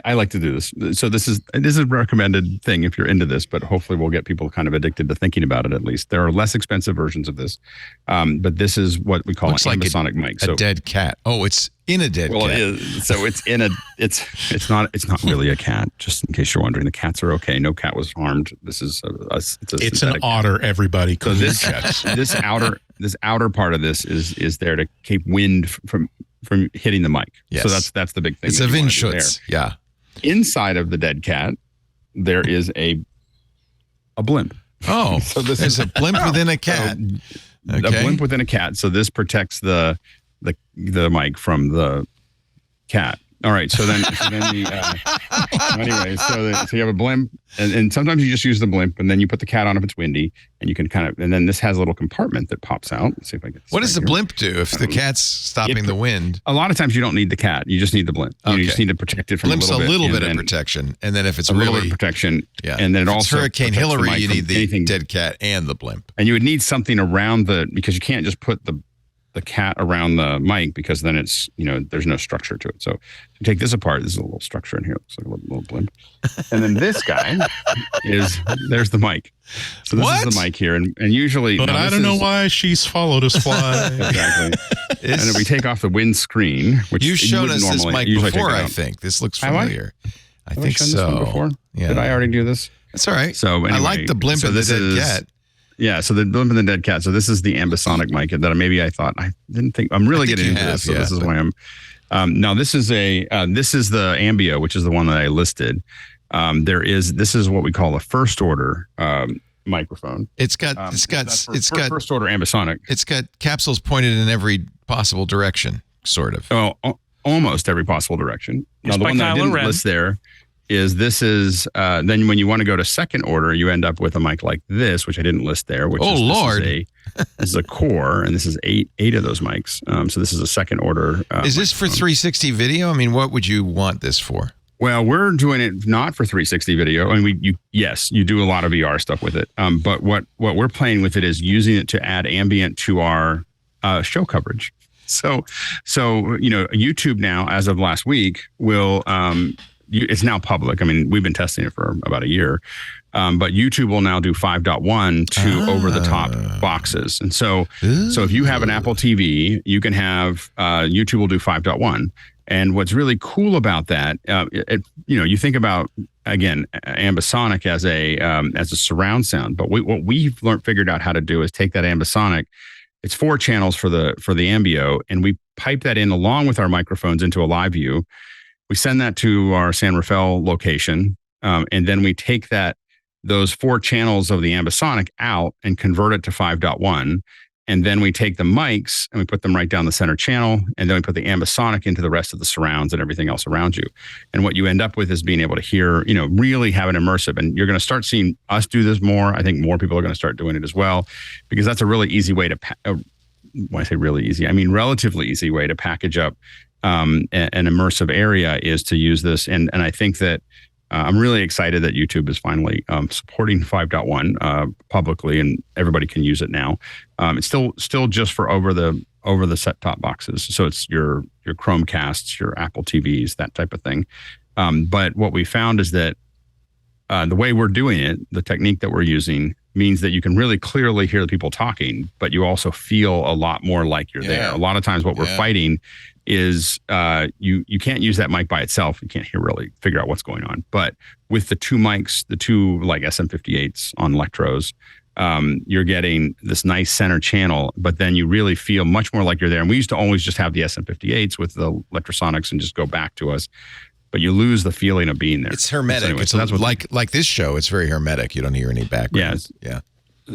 F: I like to do this. So this is a recommended thing if you're into this, but hopefully we'll get people kind of addicted to thinking about it at least. There are less expensive versions of this, but this is what we call an Ambisonic mic.
A: So, a dead cat. Oh, it's in a dead cat.
F: Well, it is. So it's in a. It's not really a cat. Just in case you're wondering, the cats are okay. No cat was harmed. This is
E: it's an otter. Cat. Everybody.
F: So this outer part of this is there to keep wind from hitting the mic.
A: Yes.
F: So that's the big thing.
A: It's a Windschutz. Yeah.
F: Inside of the dead cat, there is a blimp.
A: Oh,
F: so this
A: is a blimp within a cat.
F: A blimp within a cat. So this protects the mic from the cat. All right. So then anyway, so you have a blimp, and sometimes you just use the blimp, and then you put the cat on if it's windy, and you can and then this has a little compartment that pops out. Let's see if I get.
A: What does the blimp do if the cat's stopping the wind?
F: A lot of times you don't need the cat. You just need the blimp. Okay. You just need to protect it from
A: Blimp's
F: a little bit
A: of protection, and then if it's
F: a little bit of protection,
A: yeah.
F: And then it also
A: Hurricane Hillary, you need the dead cat and the blimp,
F: and you would need something around because you can't just put the cat around the mic, because then it's, there's no structure to it. So to take this apart, there's a little structure in here. It looks like a little blimp. And then this guy there's the mic. So this is the mic here. And usually,
E: but I don't know why she's followed us fly.
F: Exactly. And then we take off the windscreen, which
A: you've shown us this mic before, I think. This looks familiar. I think so.
F: This one before? Yeah. Did I already do this?
A: That's all right.
F: So anyway,
A: I like the blimp and the dead cat.
F: Yeah, so the blimp and the dead cat. So this is the Ambisonic mic that maybe I thought, I didn't think, I'm really getting into this. So this is why I'm, now this is the Ambio, which is the one that I listed. This is what we call a first order microphone.
A: It's got
F: first order Ambisonic.
A: It's got capsules pointed in every possible direction, sort of.
F: Oh, almost every possible direction. Now the one that I didn't list there is then when you want to go to second order, you end up with a mic like this, which I didn't list there. Which this is a core, and this is eight of those mics. So this is a second order.
A: Is this for 360 video? I mean, what would you want this for?
F: Well, we're doing it not for 360 video. I mean, you do a lot of VR stuff with it. But what we're playing with it is using it to add ambient to our show coverage. So YouTube now, as of last week, will it's now public. I mean, we've been testing it for about a year, but YouTube will now do 5.1 to over the top boxes. And so if you have an Apple TV, you can have YouTube will do 5.1. And what's really cool about that, you think about, again, Ambisonic as a surround sound, but what we've figured out how to do is take that Ambisonic. It's 4 channels for the Ambio, and we pipe that in along with our microphones into a live view. We send that to our San Rafael location, and then we take those 4 channels of the Ambisonic out and convert it to 5.1. And then we take the mics and we put them right down the center channel, and then we put the Ambisonic into the rest of the surrounds and everything else around you. And what you end up with is being able to hear, really have an immersive. And you're going to start seeing us do this more. I think more people are going to start doing it as well, because that's a really easy way to, when I say really easy, I mean relatively easy way to package up an immersive area is to use this. And I think that I'm really excited that YouTube is finally supporting 5.1 publicly, and everybody can use it now. It's still just for over the set-top boxes. So it's your Chromecasts, your Apple TVs, that type of thing. But what we found is that the way we're doing it, the technique that we're using, means that you can really clearly hear the people talking, but you also feel a lot more like you're there. A lot of times what we're fighting is you can't use that mic by itself. You can't figure out what's going on. But with the 2 mics, the 2 like SM58s on Electros, you're getting this nice center channel, but then you really feel much more like you're there. And we used to always just have the SM58s with the Electrosonics and just go back to us. But you lose the feeling of being there.
A: It's hermetic. So anyway, so that's like this show. It's very hermetic. You don't hear any background.
F: Yeah.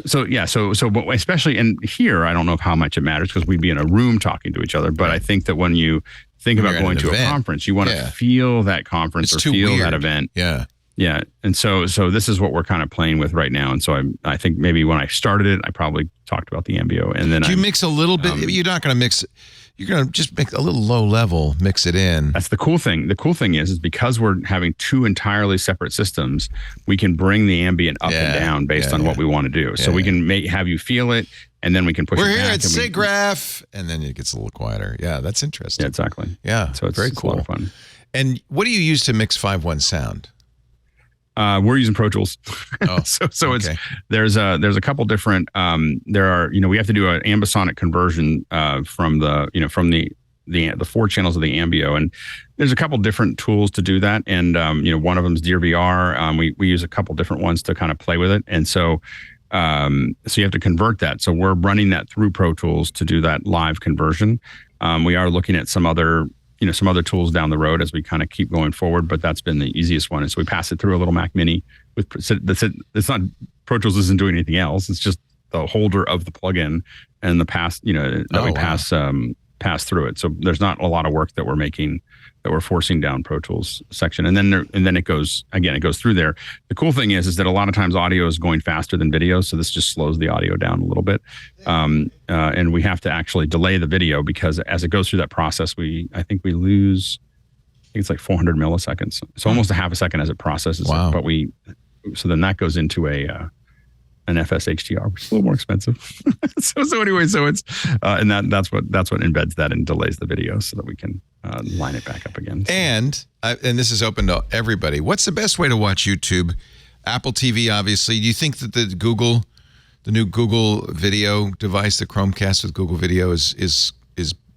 F: So but especially in here, I don't know how much it matters because we'd be in a room talking to each other. But I think that when you think about going to a conference, you want to feel that conference or feel that event.
A: Yeah.
F: Yeah. And so this is what we're kind of playing with right now. And so I think maybe when I started it, I probably talked about the Ambio. And then
A: you mix a little bit. You're not going to mix. You're going to just make a little low level, mix it in.
F: That's the cool thing. The cool thing is because we're having 2 entirely separate systems, we can bring the ambient up and down based on what we want to do. So we can have you feel it, and then we can push it back.
A: We're here at SIGGRAPH, and then it gets a little quieter. Yeah, that's interesting.
F: Yeah, exactly.
A: Yeah,
F: so it's
A: very cool.
F: A lot of fun.
A: And what do you use to mix 5.1 sound?
F: We're using Pro Tools.
A: Oh,
F: so it's there's a couple different there are we have to do an ambisonic conversion from the 4 channels of the Ambio, and there's a couple different tools to do that, and one of them is DearVR. We use a couple different ones to kind of play with it, and so you have to convert that. So we're running that through Pro Tools to do that live conversion. We are looking at some other tools down the road as we kind of keep going forward, but that's been the easiest one. And so we pass it through a little Mac Mini it's not, Pro Tools isn't doing anything else. It's just the holder of the plugin and the pass, pass through it. So there's not a lot of work that we're making, that we're forcing down Pro Tools section. And then it goes through there. The cool thing is that a lot of times audio is going faster than video. So this just slows the audio down a little bit. And we have to actually delay the video because as it goes through that process, I think it's like 400 milliseconds. So almost a half a second as it processes.
A: Wow.
F: But so then that goes into a FSHDR, which is a little more expensive. so anyway, it's and that's what embeds that and delays the video so that we can line it back up again. So.
A: And this is open to everybody. What's the best way to watch YouTube? Apple TV, obviously. Do you think that the new Google video device, the Chromecast with Google Video, is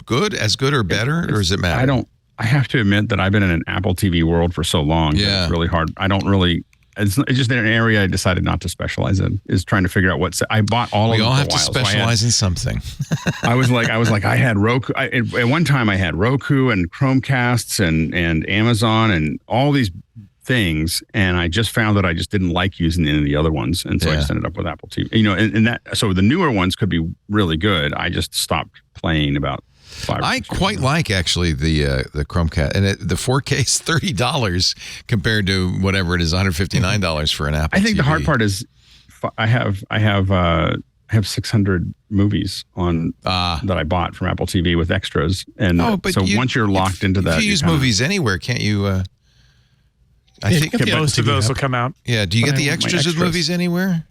A: good, as good or better, or does it matter?
F: I have to admit that I've been in an Apple TV world for so long.
A: Yeah.
F: It's really hard. It's just an area I decided not to specialize in, is trying to figure out I bought all of them.
A: We all have
F: for a
A: to
F: while,
A: specialize in something.
F: I was like, I had Roku. At one time I had Roku and Chromecasts and Amazon and all these things. And I just found that I just didn't like using any of the other ones. And so I just ended up with Apple TV, so the newer ones could be really good. I just stopped playing about 5
A: I quite like actually the Chromecast, and the 4K is $30 compared to whatever it is, $159 for an Apple
F: I think
A: TV.
F: the hard part is I have 600 movies on that I bought from Apple TV with extras, and once you're locked into that,
A: if you use movies anywhere, can't you? I think
D: most of those will come out.
A: Yeah. Do you get the extras with movies anywhere?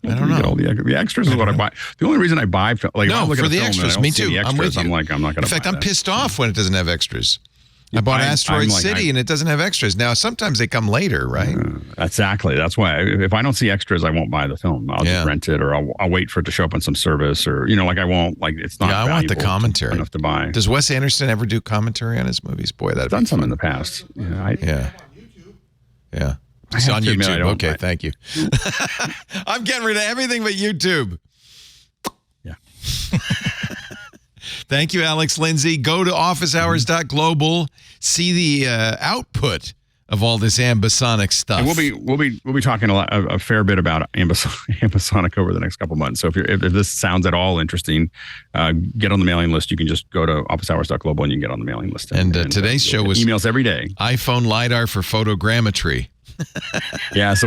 A: I don't know.
F: All the extras is what I buy. The only reason I buy,
A: for the extras, me too. I'm with you.
F: I'm like, I'm not going to.
A: In fact, I'm pissed off when it doesn't have extras. I bought Asteroid City and it doesn't have extras. Now, sometimes they come later, right?
F: Exactly. That's why if I don't see extras, I won't buy the film. I'll just rent it, or I'll wait for it to show up on some service, or I won't it's not.
A: Yeah, I want the commentary
F: enough to buy.
A: Does Wes Anderson ever do commentary on his movies? Boy, that's
F: done some in the past.
A: Yeah. It's on YouTube. Okay, thank you. I'm getting rid of everything but YouTube.
F: Yeah.
A: Thank you, Alex Lindsay. Go to officehours.global. See the output of all this Ambisonic stuff.
F: And we'll be talking a fair bit about Ambisonic over the next couple months. So if this sounds at all interesting, get on the mailing list. You can just go to officehours.global and you can get on the mailing list.
A: And today's show was
F: emails every day.
A: iPhone LiDAR for photogrammetry.
F: Yeah, so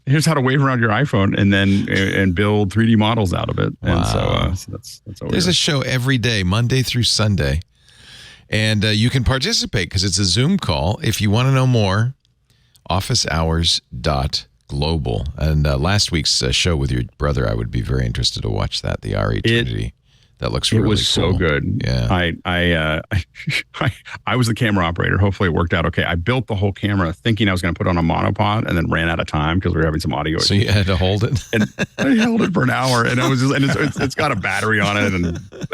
F: here's how to wave around your iPhone and build 3D models out of it.
A: Wow.
F: And so that's what
A: there's a show every day, Monday through Sunday, and you can participate because it's a Zoom call. If you want to know more, officehours.global. And last week's show with your brother, I would be very interested to watch that. The RE Trinity. That looks really cool. It was
F: so good.
A: Yeah.
F: I was the camera operator. Hopefully it worked out okay. I built the whole camera thinking I was going to put on a monopod and then ran out of time because we were having some audio issues.
A: So you had to hold it?
F: And I held it for an hour, and it's got a battery on it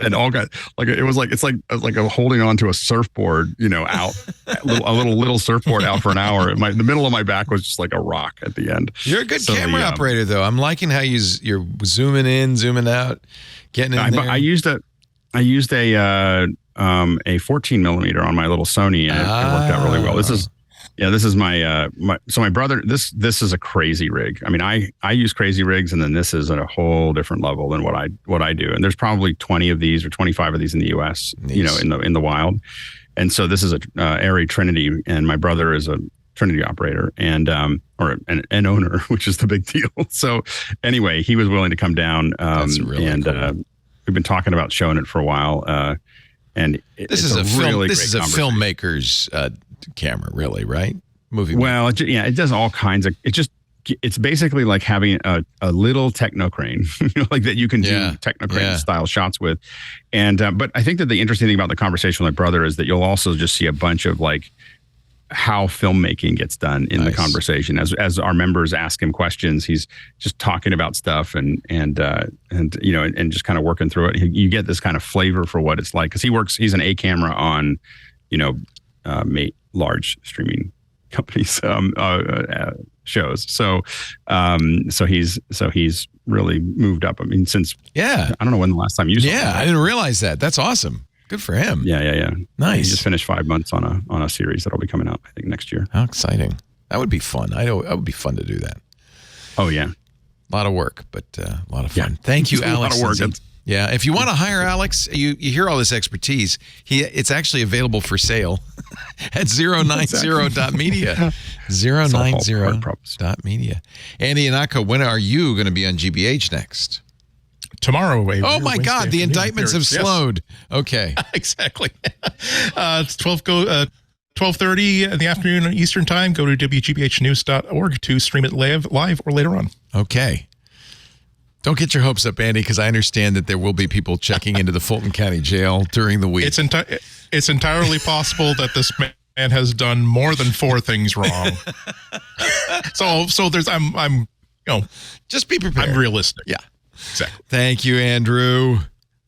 F: and all got it's like holding on to a surfboard, out a little surfboard out for an hour. The middle of my back was just like a rock at the end.
A: You're a good camera operator though. I'm liking how you're zooming in, zooming out. Getting in there.
F: I used a 14 millimeter on my little Sony, and it worked out really well. This is my brother. This is a crazy rig. I mean, I use crazy rigs, and then this is at a whole different level than what I do. And there's probably 20 of these or 25 of these in the U.S.
A: Nice.
F: In the wild. And so this is a ARRI Trinity, and my brother is a Trinity operator and or an owner, which is the big deal. So anyway, he was willing to come down,
A: That's really cool.
F: We've been talking about showing it for a while. And
A: this is a filmmaker's camera, really, right? Movie.
F: Well, it does all kinds of. It's basically like having a little techno crane, like that you can do techno crane style shots with. And but I think that the interesting thing about the conversation with my brother is that you'll also just see a bunch of like how filmmaking gets done in the conversation. As our members ask him questions, he's just talking about stuff and just kind of working through it. You get this kind of flavor for what it's like, because he's an A camera on, large streaming companies shows. So he's really moved up. I mean, since I don't know when the last time you saw him.
A: I didn't realize that. That's awesome. Good for him.
F: Yeah.
A: Nice.
F: He just finished 5 months on a series that'll be coming out, I think, next year.
A: How exciting. That would be fun. That would be fun to do that.
F: Oh, yeah.
A: A lot of work, but a lot of fun. Thank you, Alex.
F: A lot of work.
A: Yeah, if you want to hire Alex, you hear all this expertise. It's actually available for sale at 090.media. 090.media. Andy and Akko, when are you going to be on GBH next?
E: Tomorrow.
A: Oh my God, the indictments have slowed. Okay.
E: Exactly. It's 12:30 in the afternoon Eastern time. Go to WGBHnews.org to stream it live or later on.
A: Okay. Don't get your hopes up, Andy, because I understand that there will be people checking into the Fulton County Jail during the week.
E: It's entirely possible that this man has done more than 4 things wrong. So there's I'm
A: just be prepared.
E: I'm realistic.
A: Yeah.
E: Exactly.
A: Thank you, Andrew.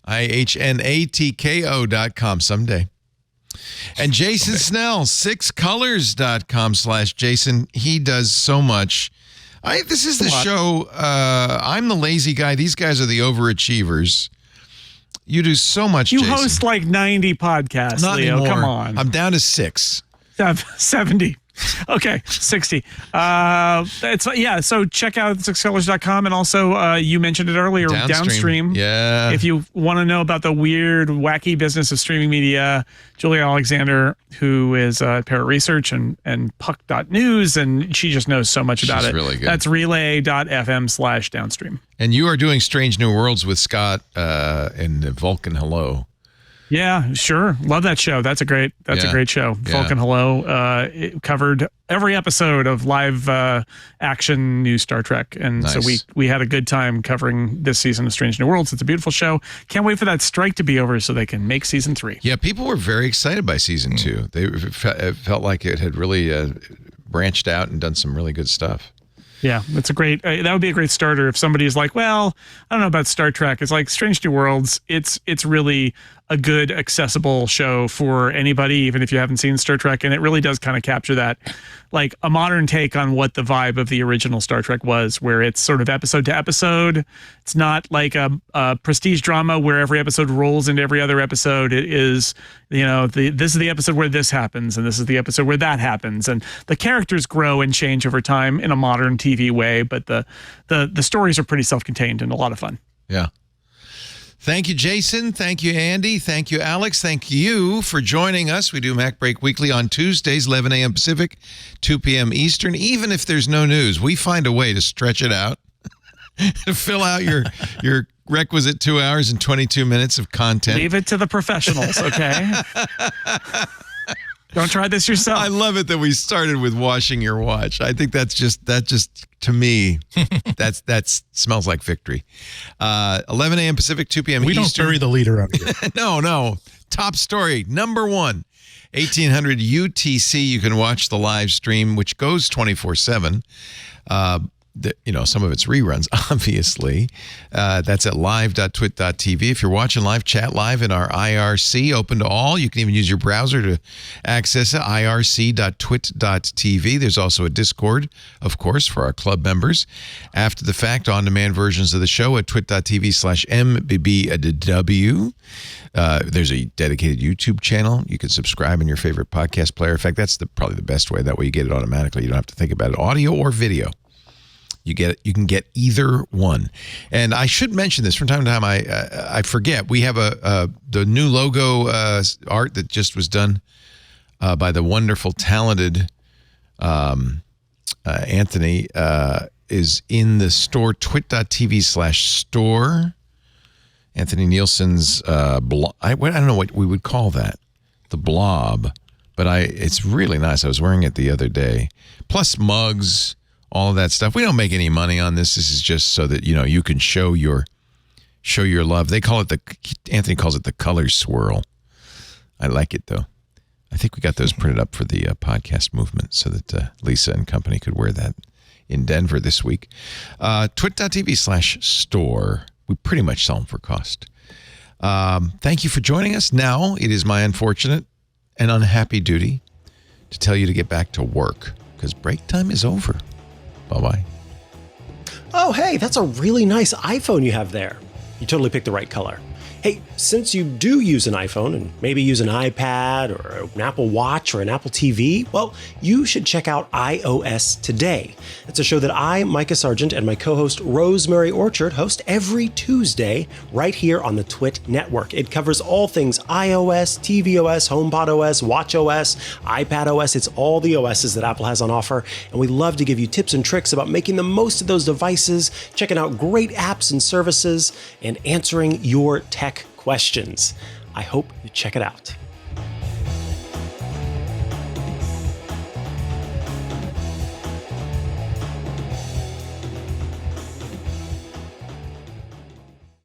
A: IHNATKO.com someday. And Jason Snell, 6colors.com/Jason. He does so much. This is the show. I'm the lazy guy. These guys are the overachievers. You do so much,
D: You
A: Jason.
D: host like 90 podcasts,
A: Not
D: Leo.
A: anymore.
D: Come on.
A: I'm down to 6.
D: 70. Okay, 60. So check out 6colors.com, and also you mentioned it earlier, Downstream.
A: Yeah.
D: If you want to know about the weird, wacky business of streaming media, Julia Alexander, who is at Parrot Research and Puck.News, and she just knows so much about it.
A: Really good.
D: That's relay.fm/downstream.
A: And you are doing Strange New Worlds with Scott and Vulcan Hello.
D: Yeah, sure. Love that show. That's a great show.
A: Yeah.
D: Vulcan Hello. It covered every episode of live action new Star Trek. And so we had a good time covering this season of Strange New Worlds. It's a beautiful show. Can't wait for that strike to be over so they can make season 3.
A: Yeah, people were very excited by season 2. They felt like it had really branched out and done some really good stuff.
D: Yeah, it's a great. That would be a great starter if somebody's like, well, I don't know about Star Trek. It's like Strange New Worlds. It's really a good, accessible show for anybody, even if you haven't seen Star Trek, and it really does kind of capture that, like a modern take on what the vibe of the original Star Trek was, where it's sort of episode to episode. It's not like a prestige drama where every episode rolls into every other episode. It is, this is the episode where this happens, and this is the episode where that happens, and the characters grow and change over time in a modern TV way, but the stories are pretty self-contained and a lot of fun.
A: Yeah. Thank you, Jason. Thank you, Andy. Thank you, Alex. Thank you for joining us. We do MacBreak Weekly on Tuesdays, 11 a.m. Pacific, 2 p.m. Eastern. Even if there's no news, we find a way to stretch it out, to fill out your requisite 2 hours and 22 minutes of content.
D: Leave it to the professionals, okay? Don't try this yourself.
A: I love it that we started with washing your watch. I think that just to me, that smells like victory. 11 a.m. Pacific, 2 p.m.
E: We
A: Eastern.
E: don't bury the leader out here.
A: No. Top story, number 1, 1800 UTC. You can watch the live stream, which goes 24/7. Some of it's reruns, obviously. That's at live.twit.tv. If you're watching live, chat live in our IRC, open to all. You can even use your browser to access it, irc.twit.tv. There's also a Discord, of course, for our club members. After the fact, on-demand versions of the show at twit.tv/MBBW. There's a dedicated YouTube channel. You can subscribe in your favorite podcast player. In fact, that's probably the best way. That way you get it automatically. You don't have to think about it. Audio or video. You can get either one. And I should mention this from time to time. I forget. We have the new logo art that just was done by the wonderful, talented Anthony is in the store, twit.tv/store. Anthony Nielsen's blog. I don't know what we would call that, the blob, but it's really nice. I was wearing it the other day. Plus mugs. All of that stuff. We don't make any money on this. This is just so that you can show your love. They call it Anthony calls it the color swirl. I like it though. I think we got those printed up for the podcast movement so that Lisa and company could wear that in Denver this week. Twit.tv/store. We pretty much sell them for cost. Thank you for joining us. Now it is my unfortunate and unhappy duty to tell you to get back to work because break time is over. Bye-bye.
G: Oh, hey, that's a really nice iPhone you have there. You totally picked the right color. Hey, since you do use an iPhone and maybe use an iPad or an Apple Watch or an Apple TV, well, you should check out iOS Today. It's a show that I, Micah Sargent, and my co-host Rosemary Orchard host every Tuesday right here on the TWiT network. It covers all things iOS, tvOS, HomePodOS, watchOS, iPadOS. It's all the OSs that Apple has on offer, and we love to give you tips and tricks about making the most of those devices, checking out great apps and services, and answering your tech questions. I hope you check it out.